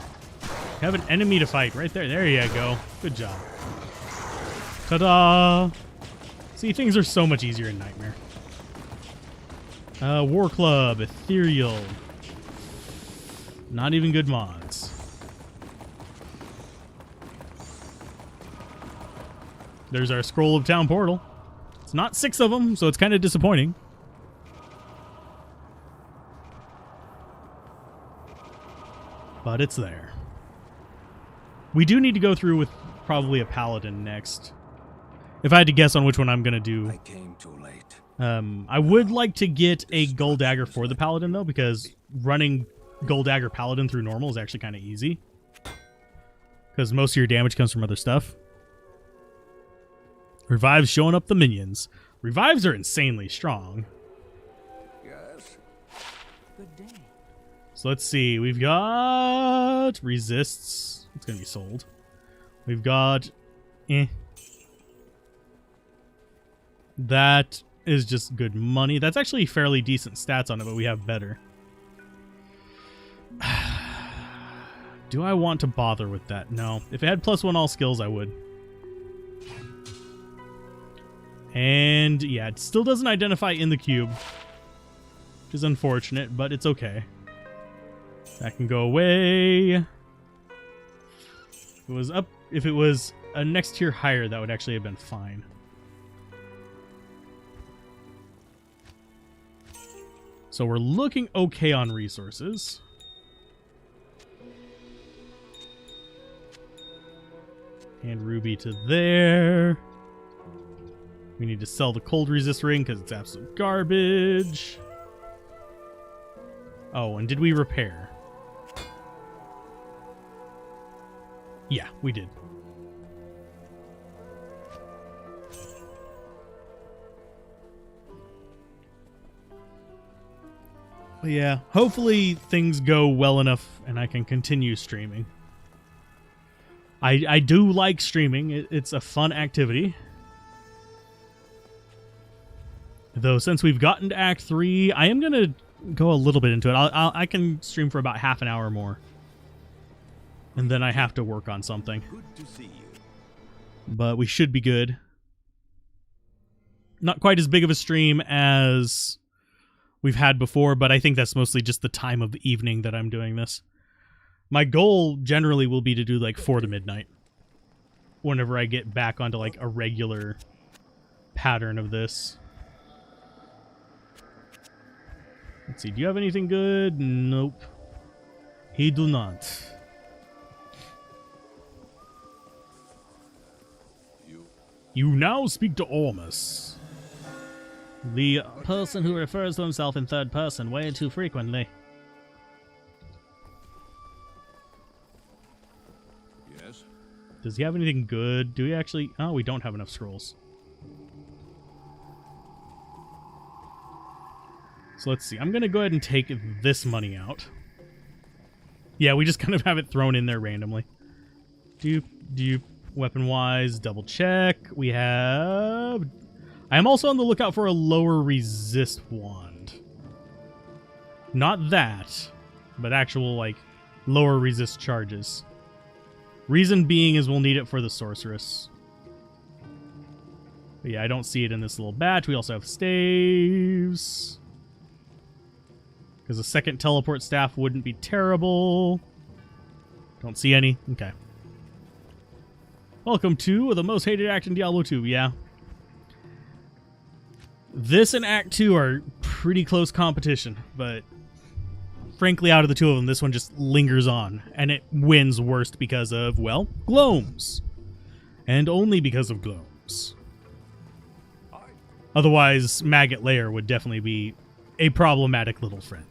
have an enemy to fight right there. There you go. Good job. Ta-da! See, things are so much easier in Nightmare. War Club, Ethereal. Not even good mods. There's our Scroll of Town Portal. It's not 6 of them, so it's kind of disappointing. But it's there. We do need to go through with probably a paladin next. If I had to guess on which one I'm going to do. I came too late. I would like to get a gold dagger for the paladin, though, because running gold dagger paladin through normal is actually kind of easy. Because most of your damage comes from other stuff. Revives showing up the minions. Revives are insanely strong. Yes. Good day. So let's see. We've got resists. It's going to be sold. We've got... That is just good money. That's actually fairly decent stats on it, but we have better. Do I want to bother with that? No. If it had +1 all skills, I would. And yeah, it still doesn't identify in the cube, which is unfortunate, but it's okay. That can go away. If it was a next tier higher, that would actually have been fine. So we're looking okay on resources. And ruby to there. We need to sell the cold resist ring because it's absolute garbage. Oh, and did we repair? Yeah, we did. But yeah, hopefully things go well enough and I can continue streaming. I do like streaming. It's a fun activity. Though since we've gotten to Act 3, I am going to go a little bit into it. I can stream for about half an hour more. And then I have to work on something. Good to see you. But we should be good. Not quite as big of a stream as we've had before, but I think that's mostly just the time of the evening that I'm doing this. My goal generally will be to do like 4 to midnight. Whenever I get back onto like a regular pattern of this. Let's see, do you have anything good? Nope. He do not. You now speak to Ormus. The person who refers to himself in third person way too frequently. Yes. Does he have anything good? Do we actually... Oh, we don't have enough scrolls. So let's see. I'm going to go ahead and take this money out. Yeah, we just kind of have it thrown in there randomly. Dupe. Weapon-wise, double check. We have... I am also on the lookout for a lower resist wand. Not that, but actual, like, lower resist charges. Reason being is we'll need it for the sorceress. But yeah, I don't see it in this little batch. We also have staves. Because a second teleport staff wouldn't be terrible. Don't see any. Okay. Welcome to the most hated act in Diablo 2. Yeah. This and Act 2 are pretty close competition, but frankly, out of the two of them, this one just lingers on, and it wins worst because of, well, gloams. And only because of gloams. Otherwise, Maggot Lair would definitely be a problematic little friend.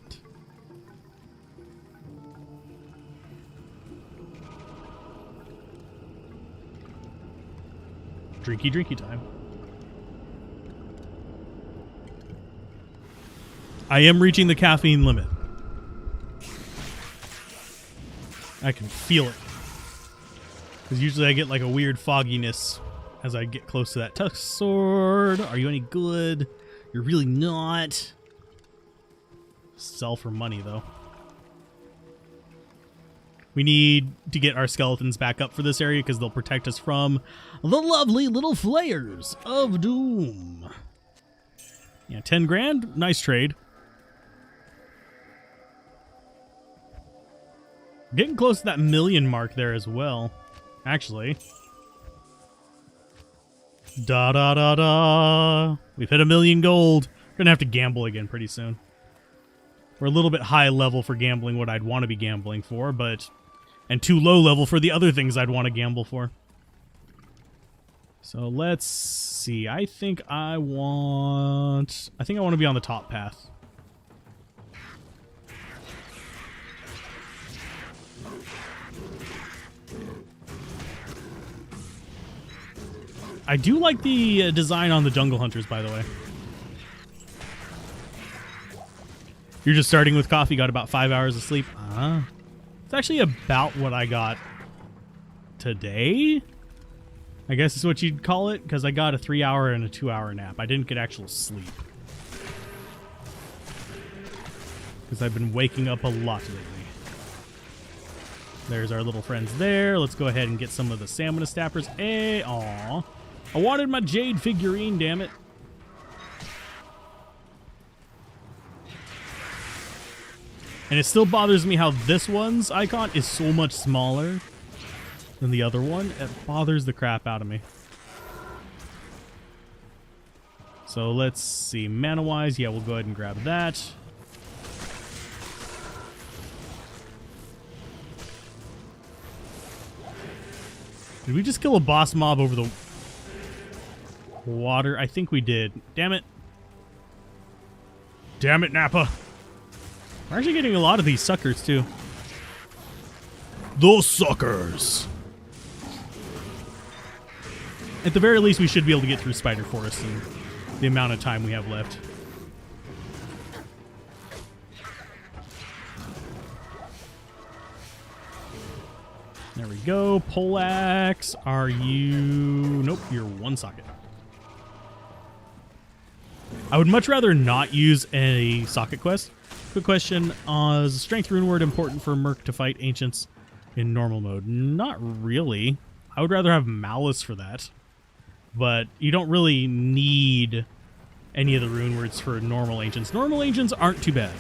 Drinky time. I am reaching the caffeine limit. I can feel it. Because usually I get like a weird fogginess as I get close to that tusk sword. Are you any good? You're really not. Sell for money, though. We need to get our skeletons back up for this area because they'll protect us from the lovely little flayers of doom. Yeah, 10 grand. Nice trade. Getting close to that 1 million mark there as well. Actually. Da da da da. We've hit 1,000,000 gold. Gonna have to gamble again pretty soon. We're a little bit high level for gambling what I'd want to be gambling for, and too low level for the other things I'd want to gamble for. So let's see. I think I want to be on the top path. I do like the design on the jungle hunters, by the way. You're just starting with coffee, got about 5 hours of sleep. It's actually about what I got today, I guess is what you'd call it, because I got a 3-hour and a 2-hour nap. I didn't get actual sleep, because I've been waking up a lot lately. There's our little friends there. Let's go ahead and get some of the stamina stappers. Hey, aw. I wanted my jade figurine, damn it. And it still bothers me how this one's icon is so much smaller than the other one. It bothers the crap out of me. So let's see. Mana-wise, yeah, we'll go ahead and grab that. Did we just kill a boss mob over the water? I think we did. Damn it. Damn it, Nappa. We're actually getting a lot of these suckers, too. Those suckers! At the very least, we should be able to get through Spider Forest in the amount of time we have left. There we go. Poleaxe, are you... Nope, you're one socket. I would much rather not use a socket quest. Quick question, is Strength Rune Word important for Merc to fight Ancients in normal mode? Not really. I would rather have Malice for that. But you don't really need any of the Rune Words for normal Ancients. Normal Ancients aren't too bad.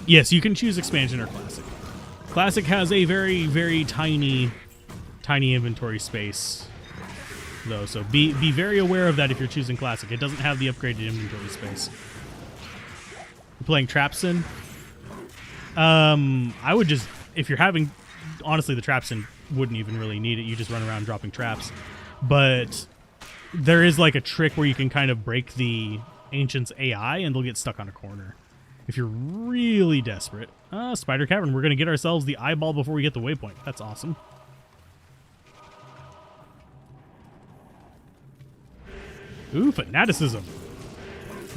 Yes, you can choose Expansion or Classic. Classic has a very, very tiny inventory space, though, so be very aware of that if you're choosing Classic. It doesn't have the upgraded inventory space. You're playing Trapsin? I would just, if you're having, honestly, the Trapsin wouldn't even really need it. You just run around dropping traps. But there is like a trick where you can kind of break the Ancient's AI and they'll get stuck on a corner if you're really desperate. Spider Cavern. We're going to get ourselves the eyeball before we get the waypoint. That's awesome. Ooh, fanaticism.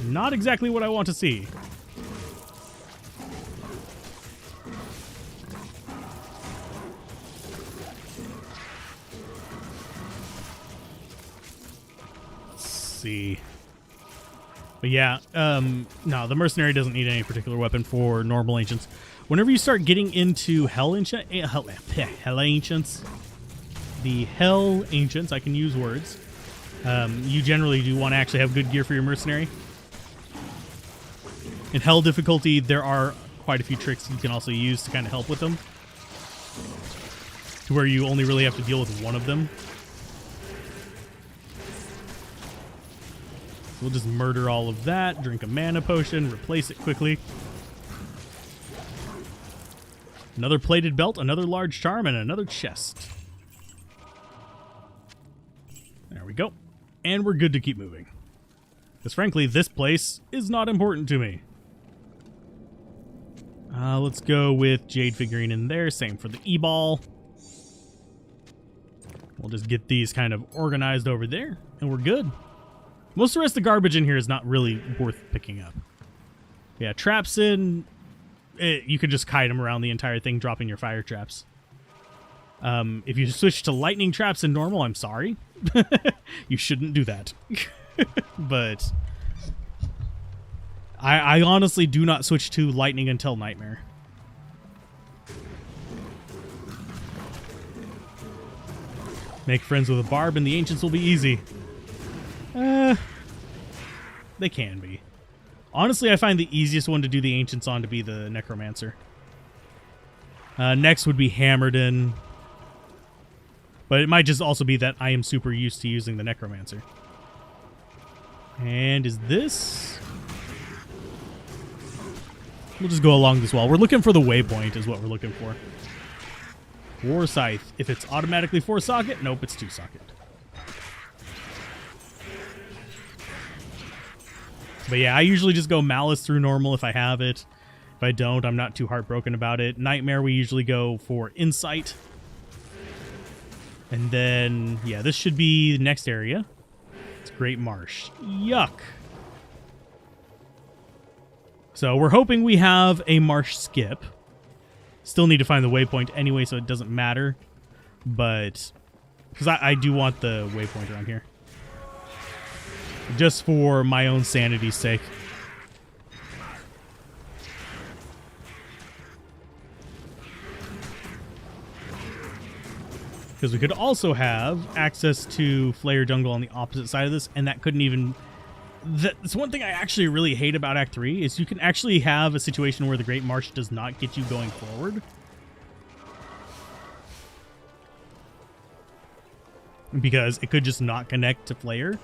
Not exactly what I want to see. Let's see. But yeah, no, the mercenary doesn't need any particular weapon for normal ancients. Whenever you start getting into hell ancients, the hell ancients, I can use words. You generally do want to actually have good gear for your mercenary. In hell difficulty, there are quite a few tricks you can also use to kind of help with them, to where you only really have to deal with one of them. We'll just murder all of that, drink a mana potion, replace it quickly. Another plated belt, another large charm, and another chest. There we go. And we're good to keep moving. Because frankly, this place is not important to me. Let's go with Jade figurine in there. Same for the E-ball. We'll just get these kind of organized over there, and we're good. Most of the rest of the garbage in here is not really worth picking up. Yeah, traps in... you could just kite them around the entire thing, dropping your fire traps. If you switch to lightning traps in normal, I'm sorry. You shouldn't do that. But... I honestly do not switch to lightning until Nightmare. Make friends with a barb and the ancients will be easy. They can be. Honestly, I find the easiest one to do the ancients on to be the necromancer. Next would be Hammerden. But it might just also be that I am super used to using the Necromancer. And is this... We'll just go along this wall. We're looking for the waypoint is what we're looking for. War Scythe. If it's automatically 4-socket, nope, it's 2-socket. But yeah, I usually just go Malice through normal if I have it. If I don't, I'm not too heartbroken about it. Nightmare, we usually go for Insight. And then, yeah, this should be the next area. It's Great Marsh. Yuck. So we're hoping we have a marsh skip. Still need to find the waypoint anyway, so it doesn't matter. But, because I do want the waypoint around here. Just for my own sanity's sake. Because we could also have access to Flare Jungle on the opposite side of this, and that couldn't even... That's one thing I actually really hate about Act 3, is you can actually have a situation where the Great Marsh does not get you going forward. Because it could just not connect to Flare.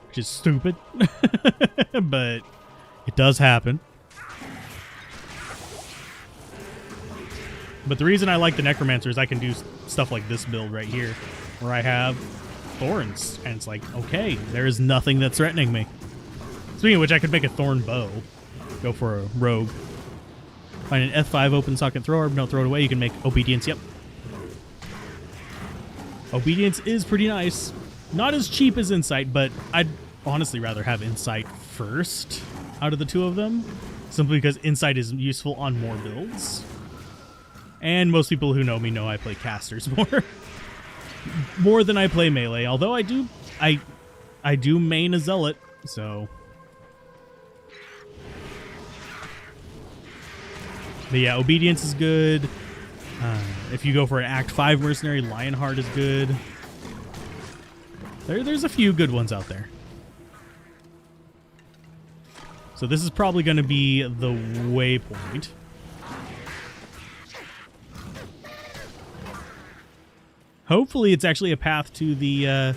Which is stupid. But it does happen. But the reason I like the Necromancer is I can do stuff like this build right here, where I have thorns, and it's like, okay, there is nothing that's threatening me. Speaking of which, I could make a thorn bow. Go for a rogue. Find an F5 open socket thrower. No, throw it away. You can make Obedience. Yep. Obedience is pretty nice. Not as cheap as Insight, but I'd honestly rather have Insight first out of the two of them, simply because Insight is useful on more builds. And most people who know me know I play casters more than I play melee. Although I do main a zealot, so. But yeah, Obedience is good. If you go for an Act 5 mercenary, Lionheart is good. There's a few good ones out there. So this is probably going to be the waypoint. Hopefully it's actually a path to the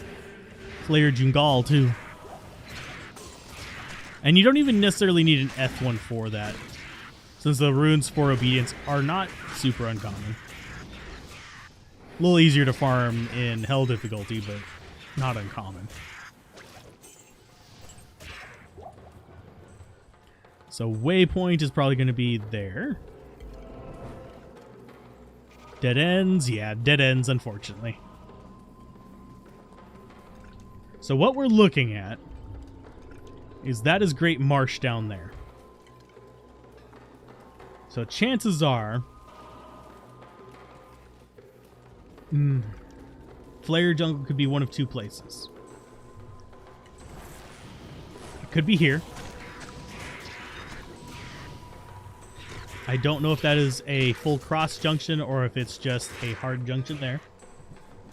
Flare Jungle too. And you don't even necessarily need an F1 for that, since the runes for Obedience are not super uncommon. A little easier to farm in Hell difficulty, but not uncommon. So waypoint is probably going to be there. Dead ends? Yeah, dead ends, unfortunately. So what we're looking at is that is Great Marsh down there. So chances are... Flare Jungle could be one of two places. It could be here. I don't know if that is a full cross junction or if it's just a hard junction there.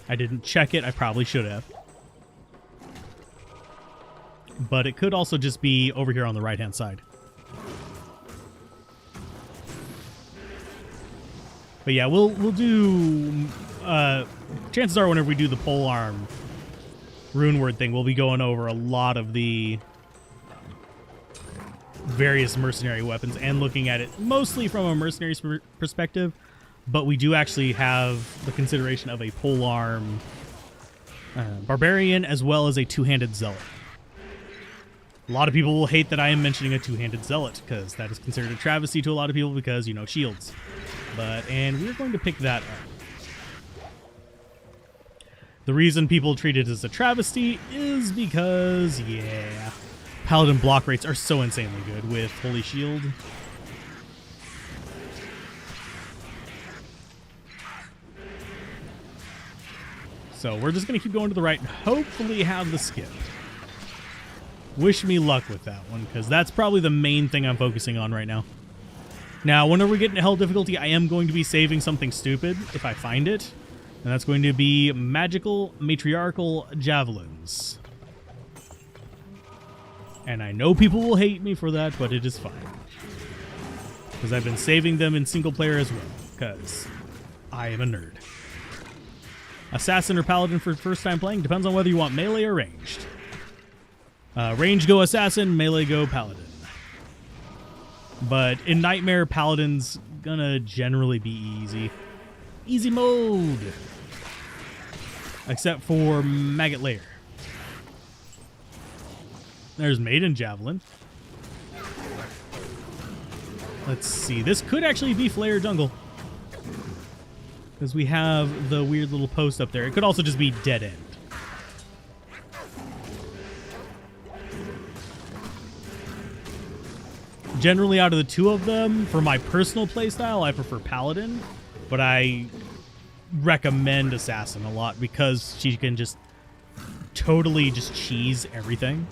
I didn't check it. I probably should have. But it could also just be over here on the right-hand side. But yeah, we'll do... chances are whenever we do the polearm rune word thing, we'll be going over a lot of the various mercenary weapons and looking at it mostly from a mercenary's perspective, but we do actually have the consideration of a polearm barbarian as well as a two-handed zealot. A lot of people will hate that I am mentioning a two-handed zealot because that is considered a travesty to a lot of people because, you know, shields. And we're going to pick that up. The reason people treat it as a travesty is because, yeah, Paladin block rates are so insanely good with Holy Shield. So we're just going to keep going to the right and hopefully have the skip. Wish me luck with that one, because that's probably the main thing I'm focusing on right now. Now, whenever we get into Hell difficulty, I am going to be saving something stupid if I find it. And that's going to be magical matriarchal javelins. And I know people will hate me for that, but it is fine. Because I've been saving them in single player as well, because I am a nerd. Assassin or Paladin for first time playing. Depends on whether you want melee or ranged. Range go Assassin, melee go Paladin. But in Nightmare, Paladin's gonna generally be easy. Easy mode. Except for Maggot Lair. There's Maiden Javelin. Let's see. This could actually be Flayer Jungle. Because we have the weird little post up there. It could also just be Dead End. Generally, out of the two of them, for my personal playstyle, I prefer Paladin. But I recommend Assassin a lot because she can just totally just cheese everything.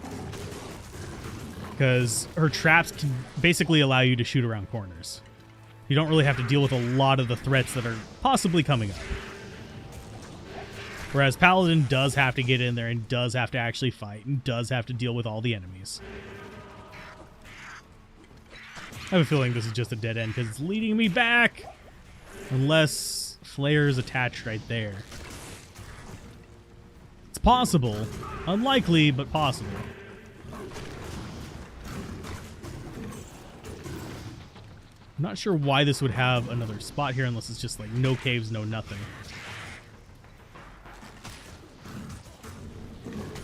Because her traps can basically allow you to shoot around corners. You don't really have to deal with a lot of the threats that are possibly coming up. Whereas Paladin does have to get in there and does have to actually fight and does have to deal with all the enemies. I have a feeling this is just a dead end because it's leading me back. Unless Flayer is attached right there. It's possible. Unlikely, but possible. I'm not sure why this would have another spot here unless it's just like no caves, no nothing.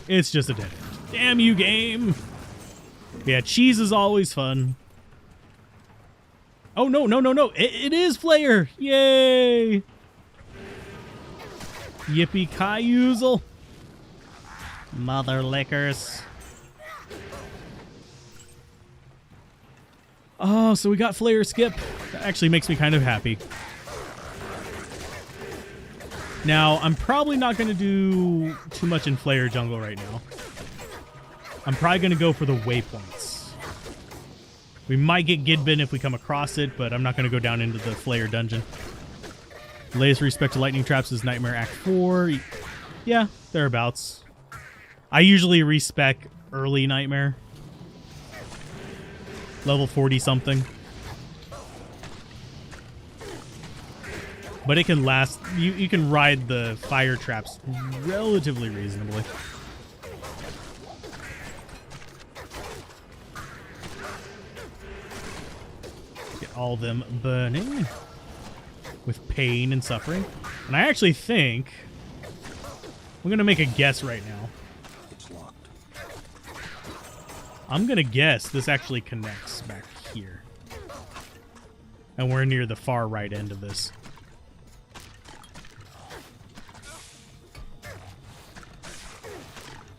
It's just a dead end. Damn you, game! Yeah, cheese is always fun. Oh, no, no, no, no. It is Flayer. Yay! Yippee-ki-yoozle. Mother lickers. Oh, so we got Flayer skip. That actually makes me kind of happy. Now, I'm probably not going to do too much in Flayer Jungle right now. I'm probably going to go for the waypoints. We might get Gidbin if we come across it, but I'm not going to go down into the Flayer dungeon. Latest respect to lightning traps is Nightmare Act 4. Yeah, thereabouts. I usually respec early Nightmare. Level 40 something. But it can last. You can ride the fire traps relatively reasonably. Get all them burning with pain and suffering. And I actually think I'm going to make a guess right now. It's locked. I'm going to guess this actually connects back here. And we're near the far right end of this.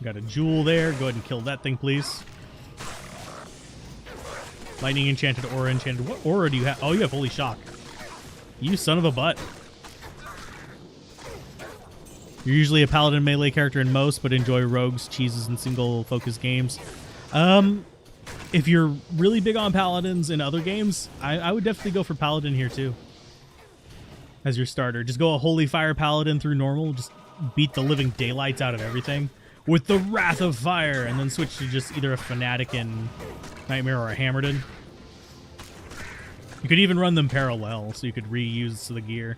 Got a jewel there. Go ahead and kill that thing, please. Lightning enchanted, aura enchanted. What aura do you have? Oh, you have Holy Shock. You son of a butt. You're usually a paladin melee character in most, but enjoy rogues, cheeses, and single focus games. If you're really big on paladins in other games, I would definitely go for paladin here too. As your starter. Just go a holy fire paladin through normal. Just beat the living daylights out of everything with the Wrath of Fire, and then switch to just either a Fanatic in Nightmare or a Hammerden. You could even run them parallel, so you could reuse the gear.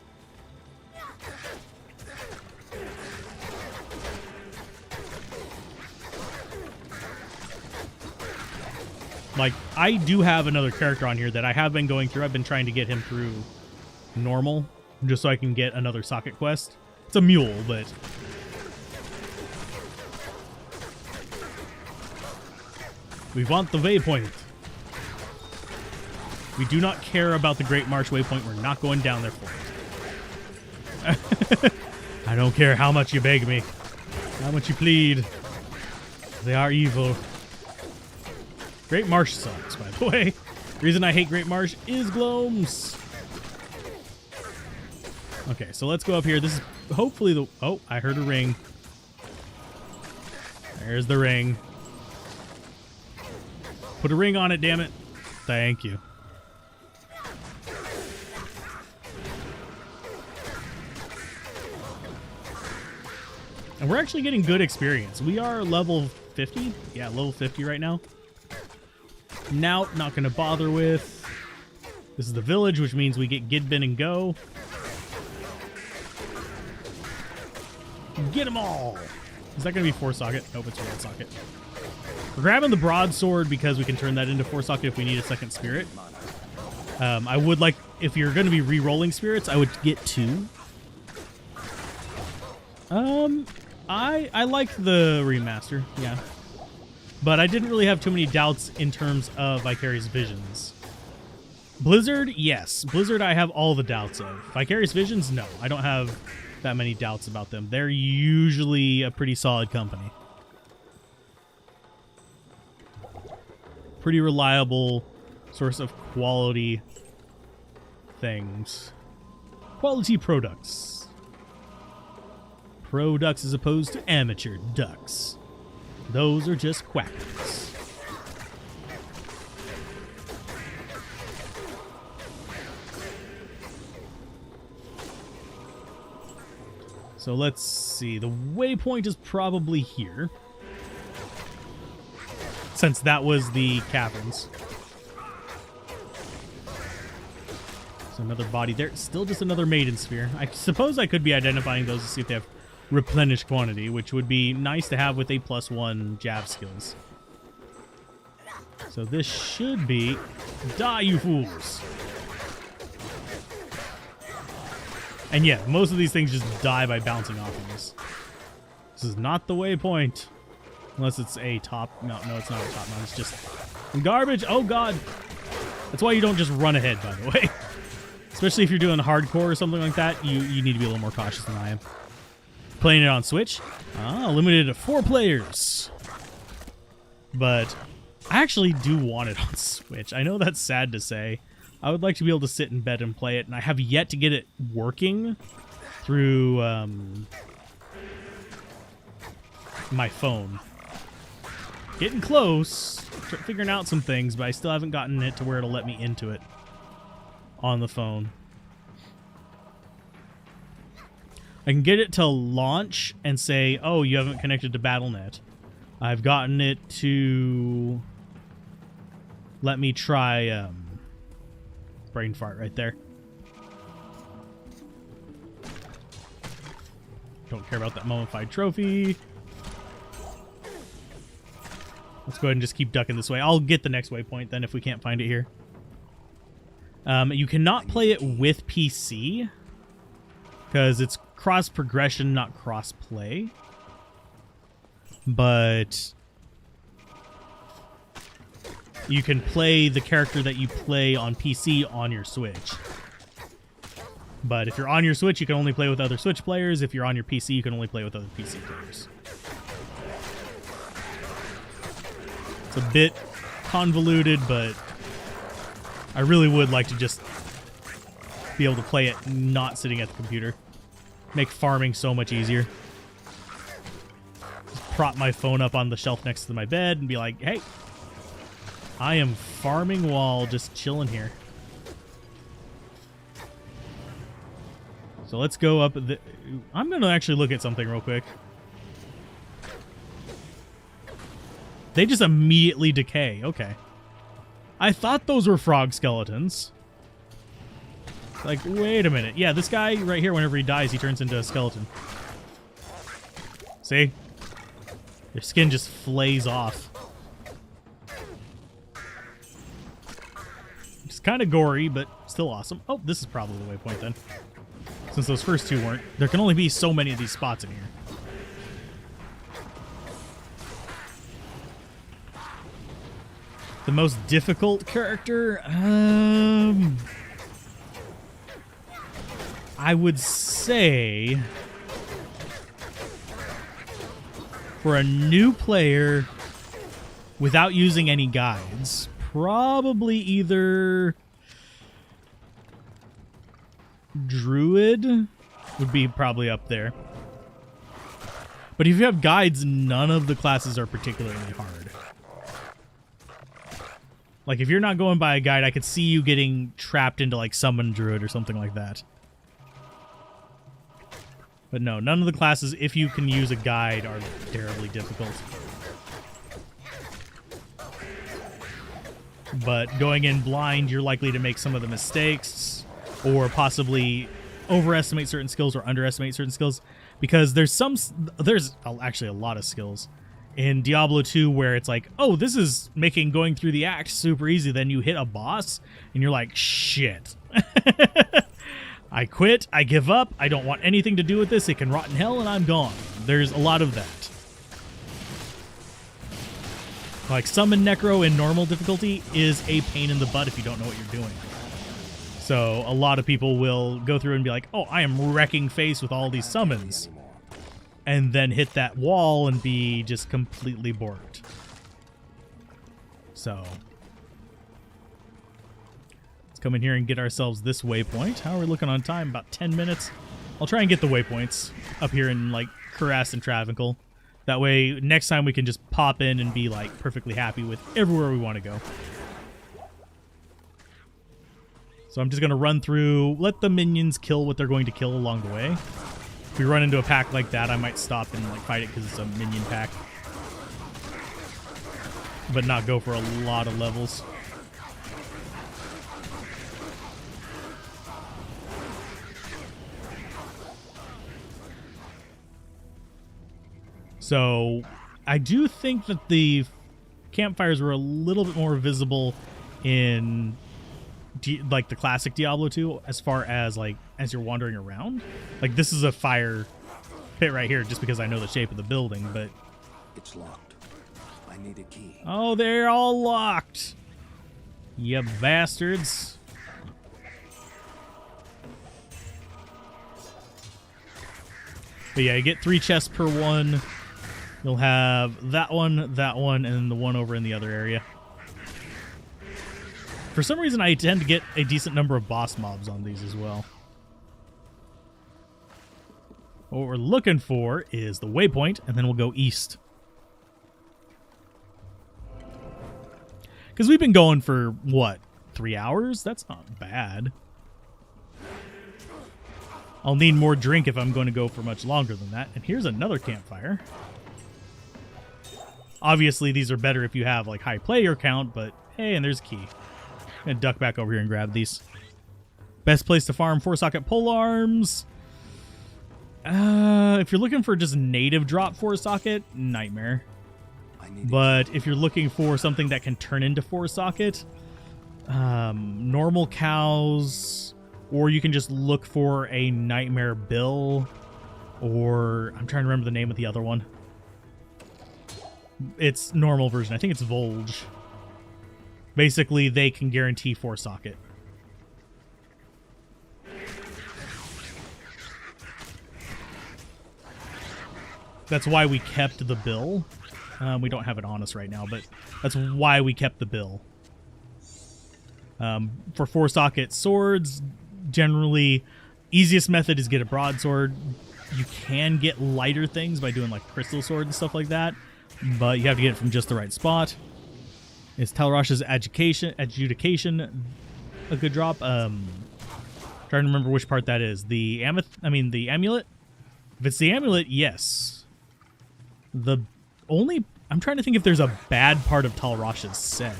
Like, I do have another character on here that I have been going through. I've been trying to get him through normal, just so I can get another socket quest. It's a mule, but... we want the waypoint. We do not care about the Great March waypoint. We're not going down there for it. I don't care how much you beg me. How much you plead. They are evil. Great Marsh sucks, by the way. The reason I hate Great Marsh is Gloams. Okay, so let's go up here. This is hopefully the... oh, I heard a ring. There's the ring. Put a ring on it, damn it. Thank you. And we're actually getting good experience. We are level 50. Yeah, level 50 right now. Now, not going to bother with. This is the village, which means we get Gidbin and go. Get them all. Is that going to be 4-socket? Nope, it's 1-socket. We're grabbing the broadsword because we can turn that into 4-socket if we need a second spirit. I would like, if you're going to be re-rolling spirits, I would get 2. I like the remaster, yeah. But I didn't really have too many doubts in terms of Vicarious Visions. Blizzard, yes. Blizzard I have all the doubts of. Vicarious Visions, no. I don't have that many doubts about them. They're usually a pretty solid company. Pretty reliable source of quality things. Quality products. Pro ducks as opposed to amateur ducks. Those are just quackers. So let's see. The waypoint is probably here, since that was the caverns. So another body there. Still just another maiden sphere. I suppose I could be identifying those to see if they have replenished quantity, which would be nice to have with a +1 jab skills. So this should be... Die, you fools! And yeah, most of these things just die by bouncing off of this. This is not the waypoint. Unless it's a top... No, it's not a top mount. It's just garbage. Oh, God. That's why you don't just run ahead, by the way. Especially if you're doing hardcore or something like that, you need to be a little more cautious than I am. Playing it on Switch. Limited to 4 players. But I actually do want it on Switch. I know that's sad to say. I would like to be able to sit in bed and play it, and I have yet to get it working through my phone. Getting close. Figuring out some things, but I still haven't gotten it to where it'll let me into it on the phone. I can get it to launch and say, oh, you haven't connected to BattleNet. I've gotten it to let me try brain fart right there. Don't care about that mummified trophy. Let's go ahead and just keep ducking this way. I'll get the next waypoint then if we can't find it here. You cannot play it with PC because it's cross progression, not cross play. But you can play the character that you play on PC on your Switch. But if you're on your Switch, you can only play with other Switch players. If you're on your PC, you can only play with other PC players. It's a bit convoluted, but I really would like to just be able to play it not sitting at the computer. Make farming so much easier. Just prop my phone up on the shelf next to my bed and be like, hey, I am farming while just chilling here. So let's go up. I'm going to actually look at something real quick. They just immediately decay. Okay. I thought those were frog skeletons. Like, wait a minute. Yeah, this guy right here, whenever he dies, he turns into a skeleton. See? Your skin just flays off. It's kind of gory, but still awesome. Oh, this is probably the waypoint then. Since those first two weren't. There can only be so many of these spots in here. The most difficult character? I would say for a new player without using any guides, probably either Druid would be probably up there. But if you have guides, none of the classes are particularly hard. Like, if you're not going by a guide, I could see you getting trapped into, like, Summon Druid or something like that. But no, none of the classes, if you can use a guide, are terribly difficult. But going in blind, you're likely to make some of the mistakes, or possibly overestimate certain skills or underestimate certain skills, because there's actually a lot of skills in Diablo 2 where it's like, oh, this is making going through the act super easy. Then you hit a boss and you're like, shit. I quit. I give up. I don't want anything to do with this. It can rot in hell and I'm gone. There's a lot of that. Like, summon Necro in normal difficulty is a pain in the butt if you don't know what you're doing. So a lot of people will go through and be like, oh, I am wrecking face with all these summons. And then hit that wall and be just completely borked. So let's come in here and get ourselves this waypoint. How are we looking on time? About 10 minutes. I'll try and get the waypoints up here in, like, Cuirass and Travancore. That way, next time we can just pop in and be, like, perfectly happy with everywhere we want to go. So I'm just going to run through, let the minions kill what they're going to kill along the way. If we run into a pack like that, I might stop and, like, fight it because it's a minion pack. But not go for a lot of levels. So I do think that the campfires were a little bit more visible in like the classic Diablo 2 as far as like as you're wandering around. Like, this is a fire pit right here just because I know the shape of the building, but It's locked. I need a key. oh, they're all locked. You bastards. But yeah, you get 3 chests per one. You'll have that one, and then the one over in the other area. For some reason, I tend to get a decent number of boss mobs on these as well. What we're looking for is the waypoint, and then we'll go east. Because we've been going for, what, 3 hours? That's not bad. I'll need more drink if I'm going to go for much longer than that. And here's another campfire. Obviously, these are better if you have, like, high player count, but hey, and there's a key. I'm going to duck back over here and grab these. Best place to farm 4-socket polearms. If you're looking for just native drop 4-socket, Nightmare. But if you're looking for something that can turn into 4-socket, normal cows, or you can just look for a Nightmare Bill, or I'm trying to remember the name of the other one. It's normal version. I think it's Volge. Basically, they can guarantee 4-socket. That's why we kept the bill. We don't have it on us right now, but that's why we kept the bill. For 4-socket swords, generally, easiest method is get a broadsword. You can get lighter things by doing like crystal sword and stuff like that, but you have to get it from just the right spot. Is Talrosh's adjudication a good drop? Trying to remember which part that is. The amulet? If it's the amulet, yes. I'm trying to think if there's a bad part of Talrosh's set,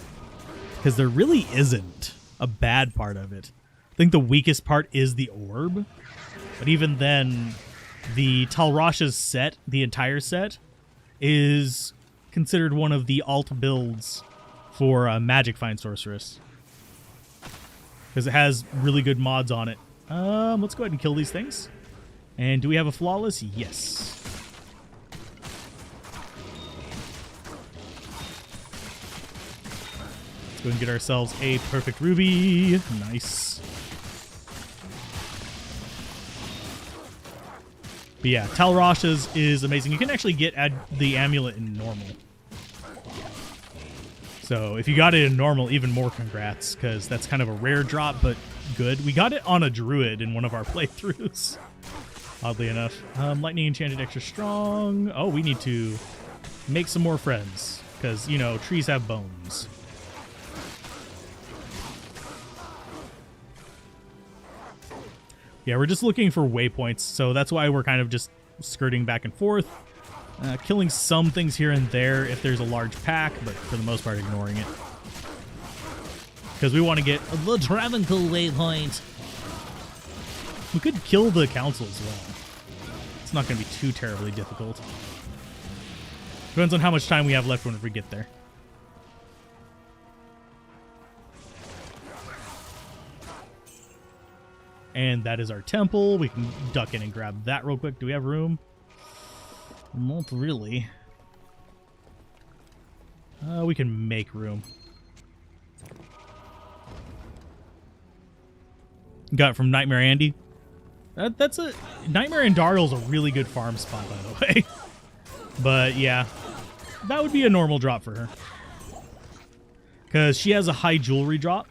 because there really isn't a bad part of it. I think the weakest part is the orb, but even then, the Talrosh's set, the entire set, is considered one of the alt builds for Magic Find Sorceress, because it has really good mods on it. Let's go ahead and kill these things. And do we have a flawless? Yes. Let's go and get ourselves a perfect ruby. Nice. But yeah, Talrosh's is amazing. You can actually get the amulet in normal. So if you got it in normal, even more congrats, because that's kind of a rare drop, but good. We got it on a druid in one of our playthroughs, oddly enough. Lightning enchanted extra strong. Oh, we need to make some more friends, because, you know, trees have bones. Yeah, we're just looking for waypoints, so that's why we're kind of just skirting back and forth. Killing some things here and there if there's a large pack, but for the most part ignoring it. Because we want to get the Travancore waypoint. We could kill the council as well. It's not going to be too terribly difficult. Depends on how much time we have left when we get there. And that is our temple. We can duck in and grab that real quick. Do we have room? Not really. We can make room. Got it from Nightmare Andy. That's a Nightmare and Dariel's a really good farm spot, by the way. But yeah, that would be a normal drop for her because she has a high jewelry drop.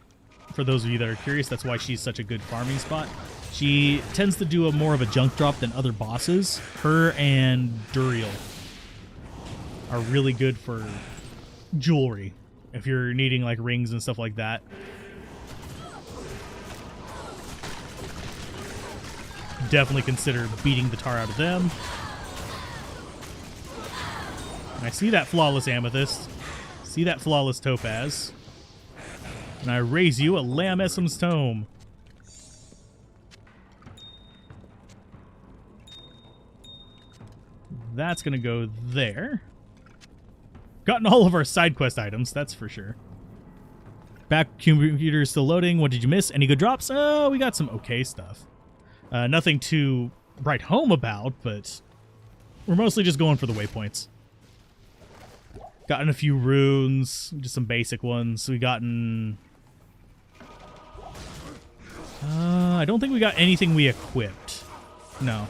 For those of you that are curious, that's why she's such a good farming spot. She tends to do more of a junk drop than other bosses. Her and Duriel are really good for jewelry if you're needing like rings and stuff like that. Definitely consider beating the tar out of them. I see that flawless amethyst. See that flawless topaz. And I raise you a Lamb Essam's tome. That's going to go there. Gotten all of our side quest items, that's for sure. Back computer is still loading. What did you miss? Any good drops? Oh, we got some okay stuff. Nothing to write home about, but we're mostly just going for the waypoints. Gotten a few runes, just some basic ones. We gotten... I don't think we got anything we equipped. No.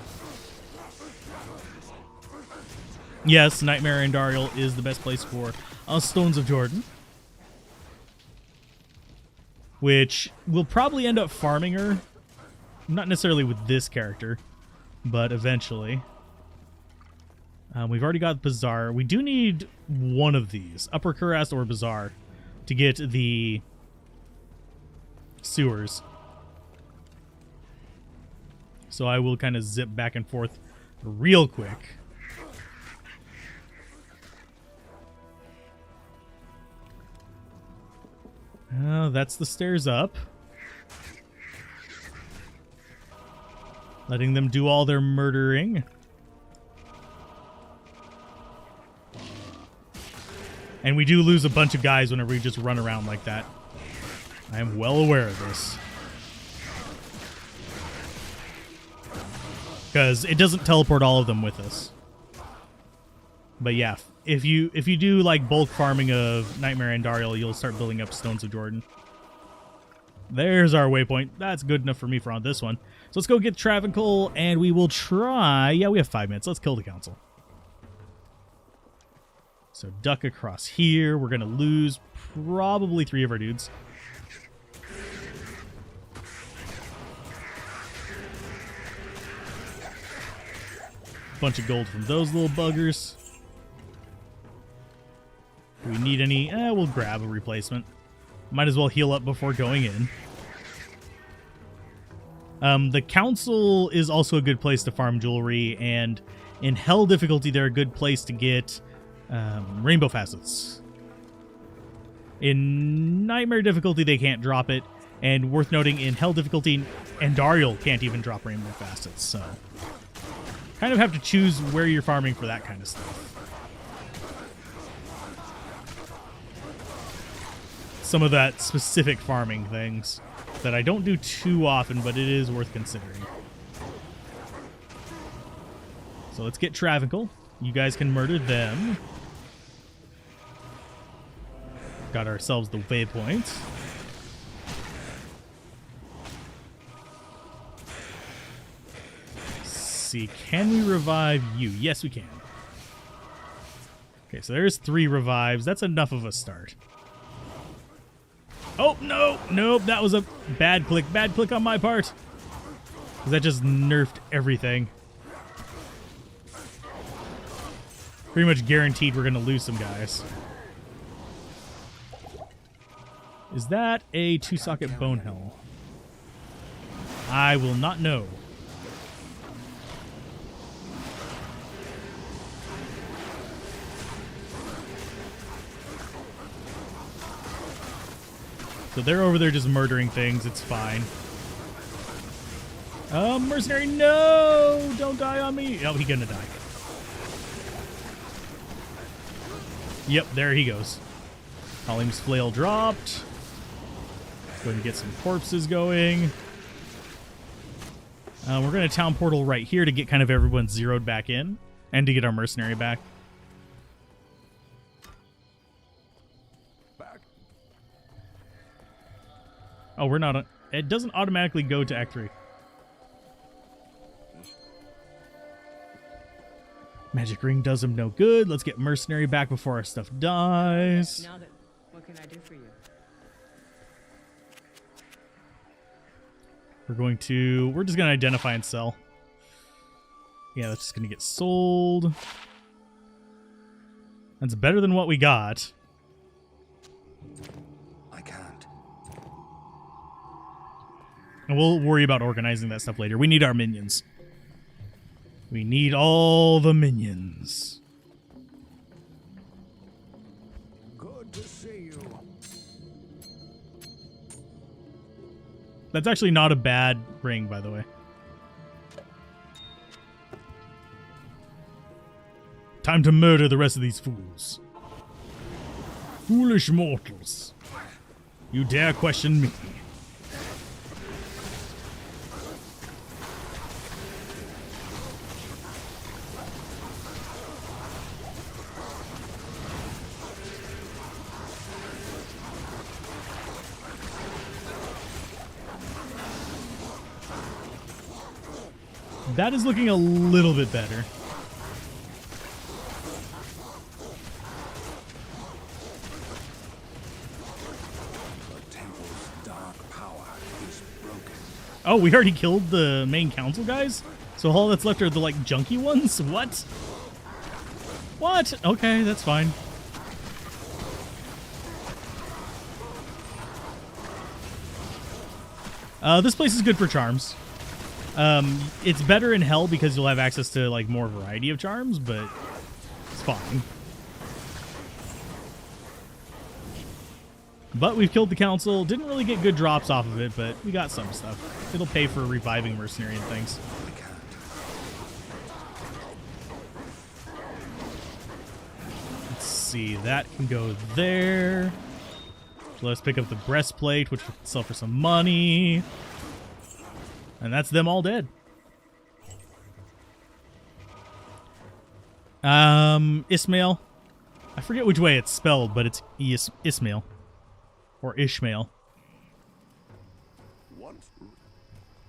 Yes, Nightmare and Dariel is the best place for Stones of Jordan. Which we'll probably end up farming her. Not necessarily with this character, but eventually. We've already got Bazaar. We do need one of these, Upper Kurast or Bazaar, to get the sewers. So I will kind of zip back and forth real quick. That's the stairs up. Letting them do all their murdering. And we do lose a bunch of guys whenever we just run around like that. I am well aware of this. Because it doesn't teleport all of them with us. But yeah, if you do like bulk farming of Nightmare and Dariel, you'll start building up Stones of Jordan. There's our waypoint. That's good enough for me for on this one. So let's go get Travancore, and we will try... Yeah, we have 5 minutes. Let's kill the council. So duck across here. We're going to lose probably 3 of our dudes. Bunch of gold from those little buggers. Do we need any? We'll grab a replacement. Might as well heal up before going in. The council is also a good place to farm jewelry, and in Hell difficulty, they're a good place to get rainbow facets. In Nightmare difficulty, they can't drop it, and worth noting, in Hell difficulty, Andariel can't even drop rainbow facets, so kind of have to choose where you're farming for that kind of stuff. Some of that specific farming things that I don't do too often, but it is worth considering. So let's get Travancore. You guys can murder them. Got ourselves the waypoint. See, can we revive you? Yes, we can. Okay, so there's 3 revives. That's enough of a start. Oh, no! Nope, that was a bad click. Bad click on my part. Because that just nerfed everything. Pretty much guaranteed we're going to lose some guys. Is that a 2-socket bone hell? I will not know. So they're over there just murdering things. It's fine. Mercenary, no! Don't die on me. Oh, he's gonna die. Yep, there he goes. Colleem's flail dropped. Let's go ahead and get some corpses going. We're going to town portal right here to get kind of everyone zeroed back in and to get our mercenary back. Oh, we're not. It doesn't automatically go to Act 3. Magic ring does him no good. Let's get mercenary back before our stuff dies. Now then, what can I do for you? We're just gonna identify and sell. Yeah, that's just gonna get sold. That's better than what we got. I can't. And we'll worry about organizing that stuff later. We need our minions. We need all the minions. Good to see you. That's actually not a bad ring, by the way. Time to murder the rest of these fools. Foolish mortals. You dare question me? That is looking a little bit better. The temple's dark power is broken. Oh, we already killed the main council guys? So all that's left are the, like, junky ones? What? What? Okay, that's fine. This place is good for charms. It's better in hell because you'll have access to, like, more variety of charms, but it's fine. But we've killed the council. Didn't really get good drops off of it, but we got some stuff. It'll pay for reviving mercenary and things. I can't. Let's see. That can go there. So let's pick up the breastplate, which will sell for some money. And that's them all dead. Ismail. I forget which way it's spelled, but it's Ismail. Or Ishmael.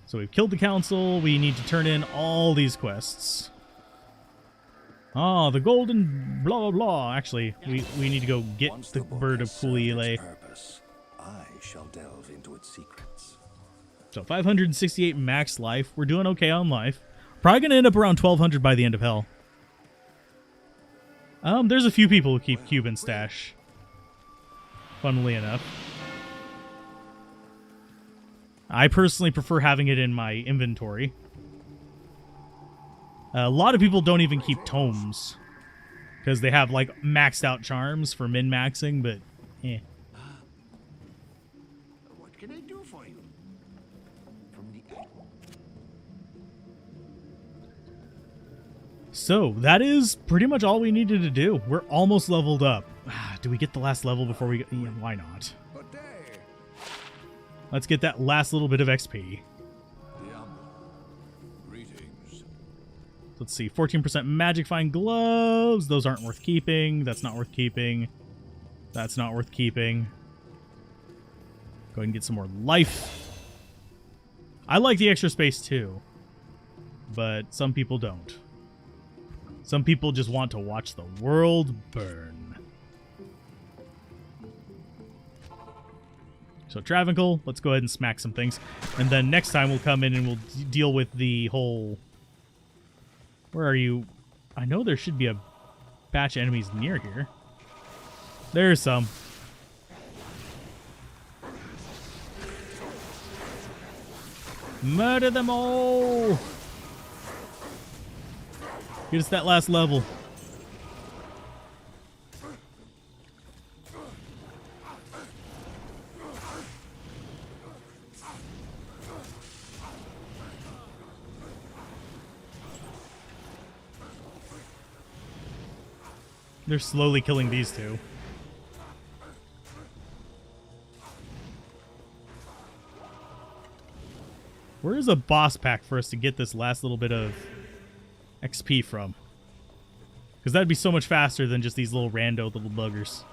So we've killed the council. We need to turn in all these quests. Oh, the golden blah, blah, blah. Actually, we need to go get Once the book bird of has served its Kulile. purpose, I shall delve into its secrets. So 568 max life. We're doing okay on life. Probably going to end up around 1200 by the end of hell. There's a few people who keep Cuban stash. Funnily enough. I personally prefer having it in my inventory. A lot of people don't even keep tomes. Because they have, like, maxed out charms for min-maxing, but eh. What can I do for you? From the So, that is pretty much all we needed to do. We're almost leveled up. Do we get the last level before we... Yeah, why not? Good day. Let's get that last little bit of XP. Diablo. Greetings. Let's see, 14% magic fine gloves. Those aren't worth keeping. That's not worth keeping. That's not worth keeping. Go ahead and get some more life. I like the extra space too, but some people don't. Some people just want to watch the world burn. So Travancore, let's go ahead and smack some things. And then next time we'll come in and we'll deal with the whole... Where are you? I know there should be a batch of enemies near here. There's some. Murder them all! Get us that last level. They're slowly killing these two. Where is a boss pack for us to get this last little bit of XP from? Because that'd be so much faster than just these little rando little buggers.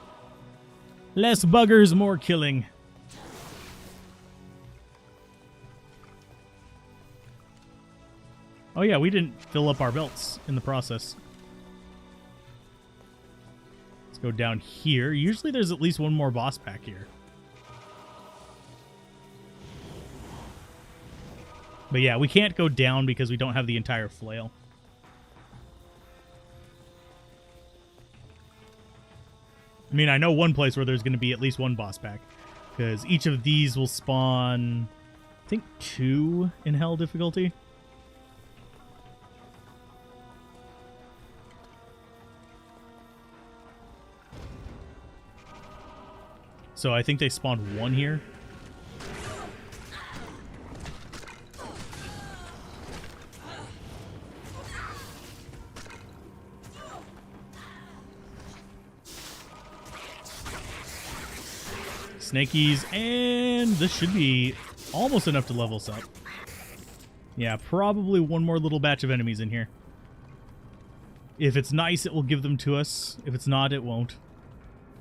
Less buggers, more killing. Oh yeah, we didn't fill up our belts in the process. Let's go down here. Usually there's at least one more boss pack here. But yeah, we can't go down because we don't have the entire flail. I mean, I know one place where there's going to be at least one boss pack. Because each of these will spawn, I think, 2 in hell difficulty. So I think they spawned 1 here. Snakies, and this should be almost enough to level us up. Yeah, probably one more little batch of enemies in here. If it's nice, it will give them to us. If it's not, it won't.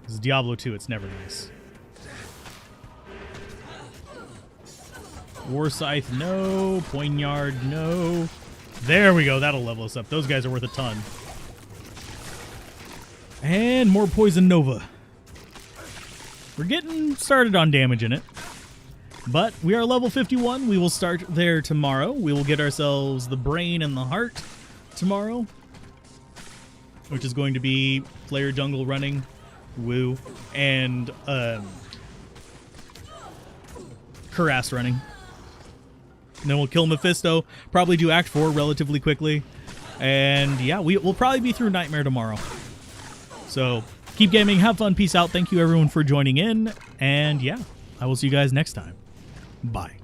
Because Diablo 2, it's never nice. War Scythe, no. Poignard, no. There we go. That'll level us up. Those guys are worth a ton. And more Poison Nova. We're getting started on damage in it. But we are level 51. We will start there tomorrow. We will get ourselves the brain and the heart tomorrow. Which is going to be Player Jungle running. Woo. And Cuirass running. And then we'll kill Mephisto. Probably do Act 4 relatively quickly. And yeah, we'll probably be through Nightmare tomorrow. So keep gaming, have fun, peace out. Thank you everyone for joining in. And yeah, I will see you guys next time. Bye.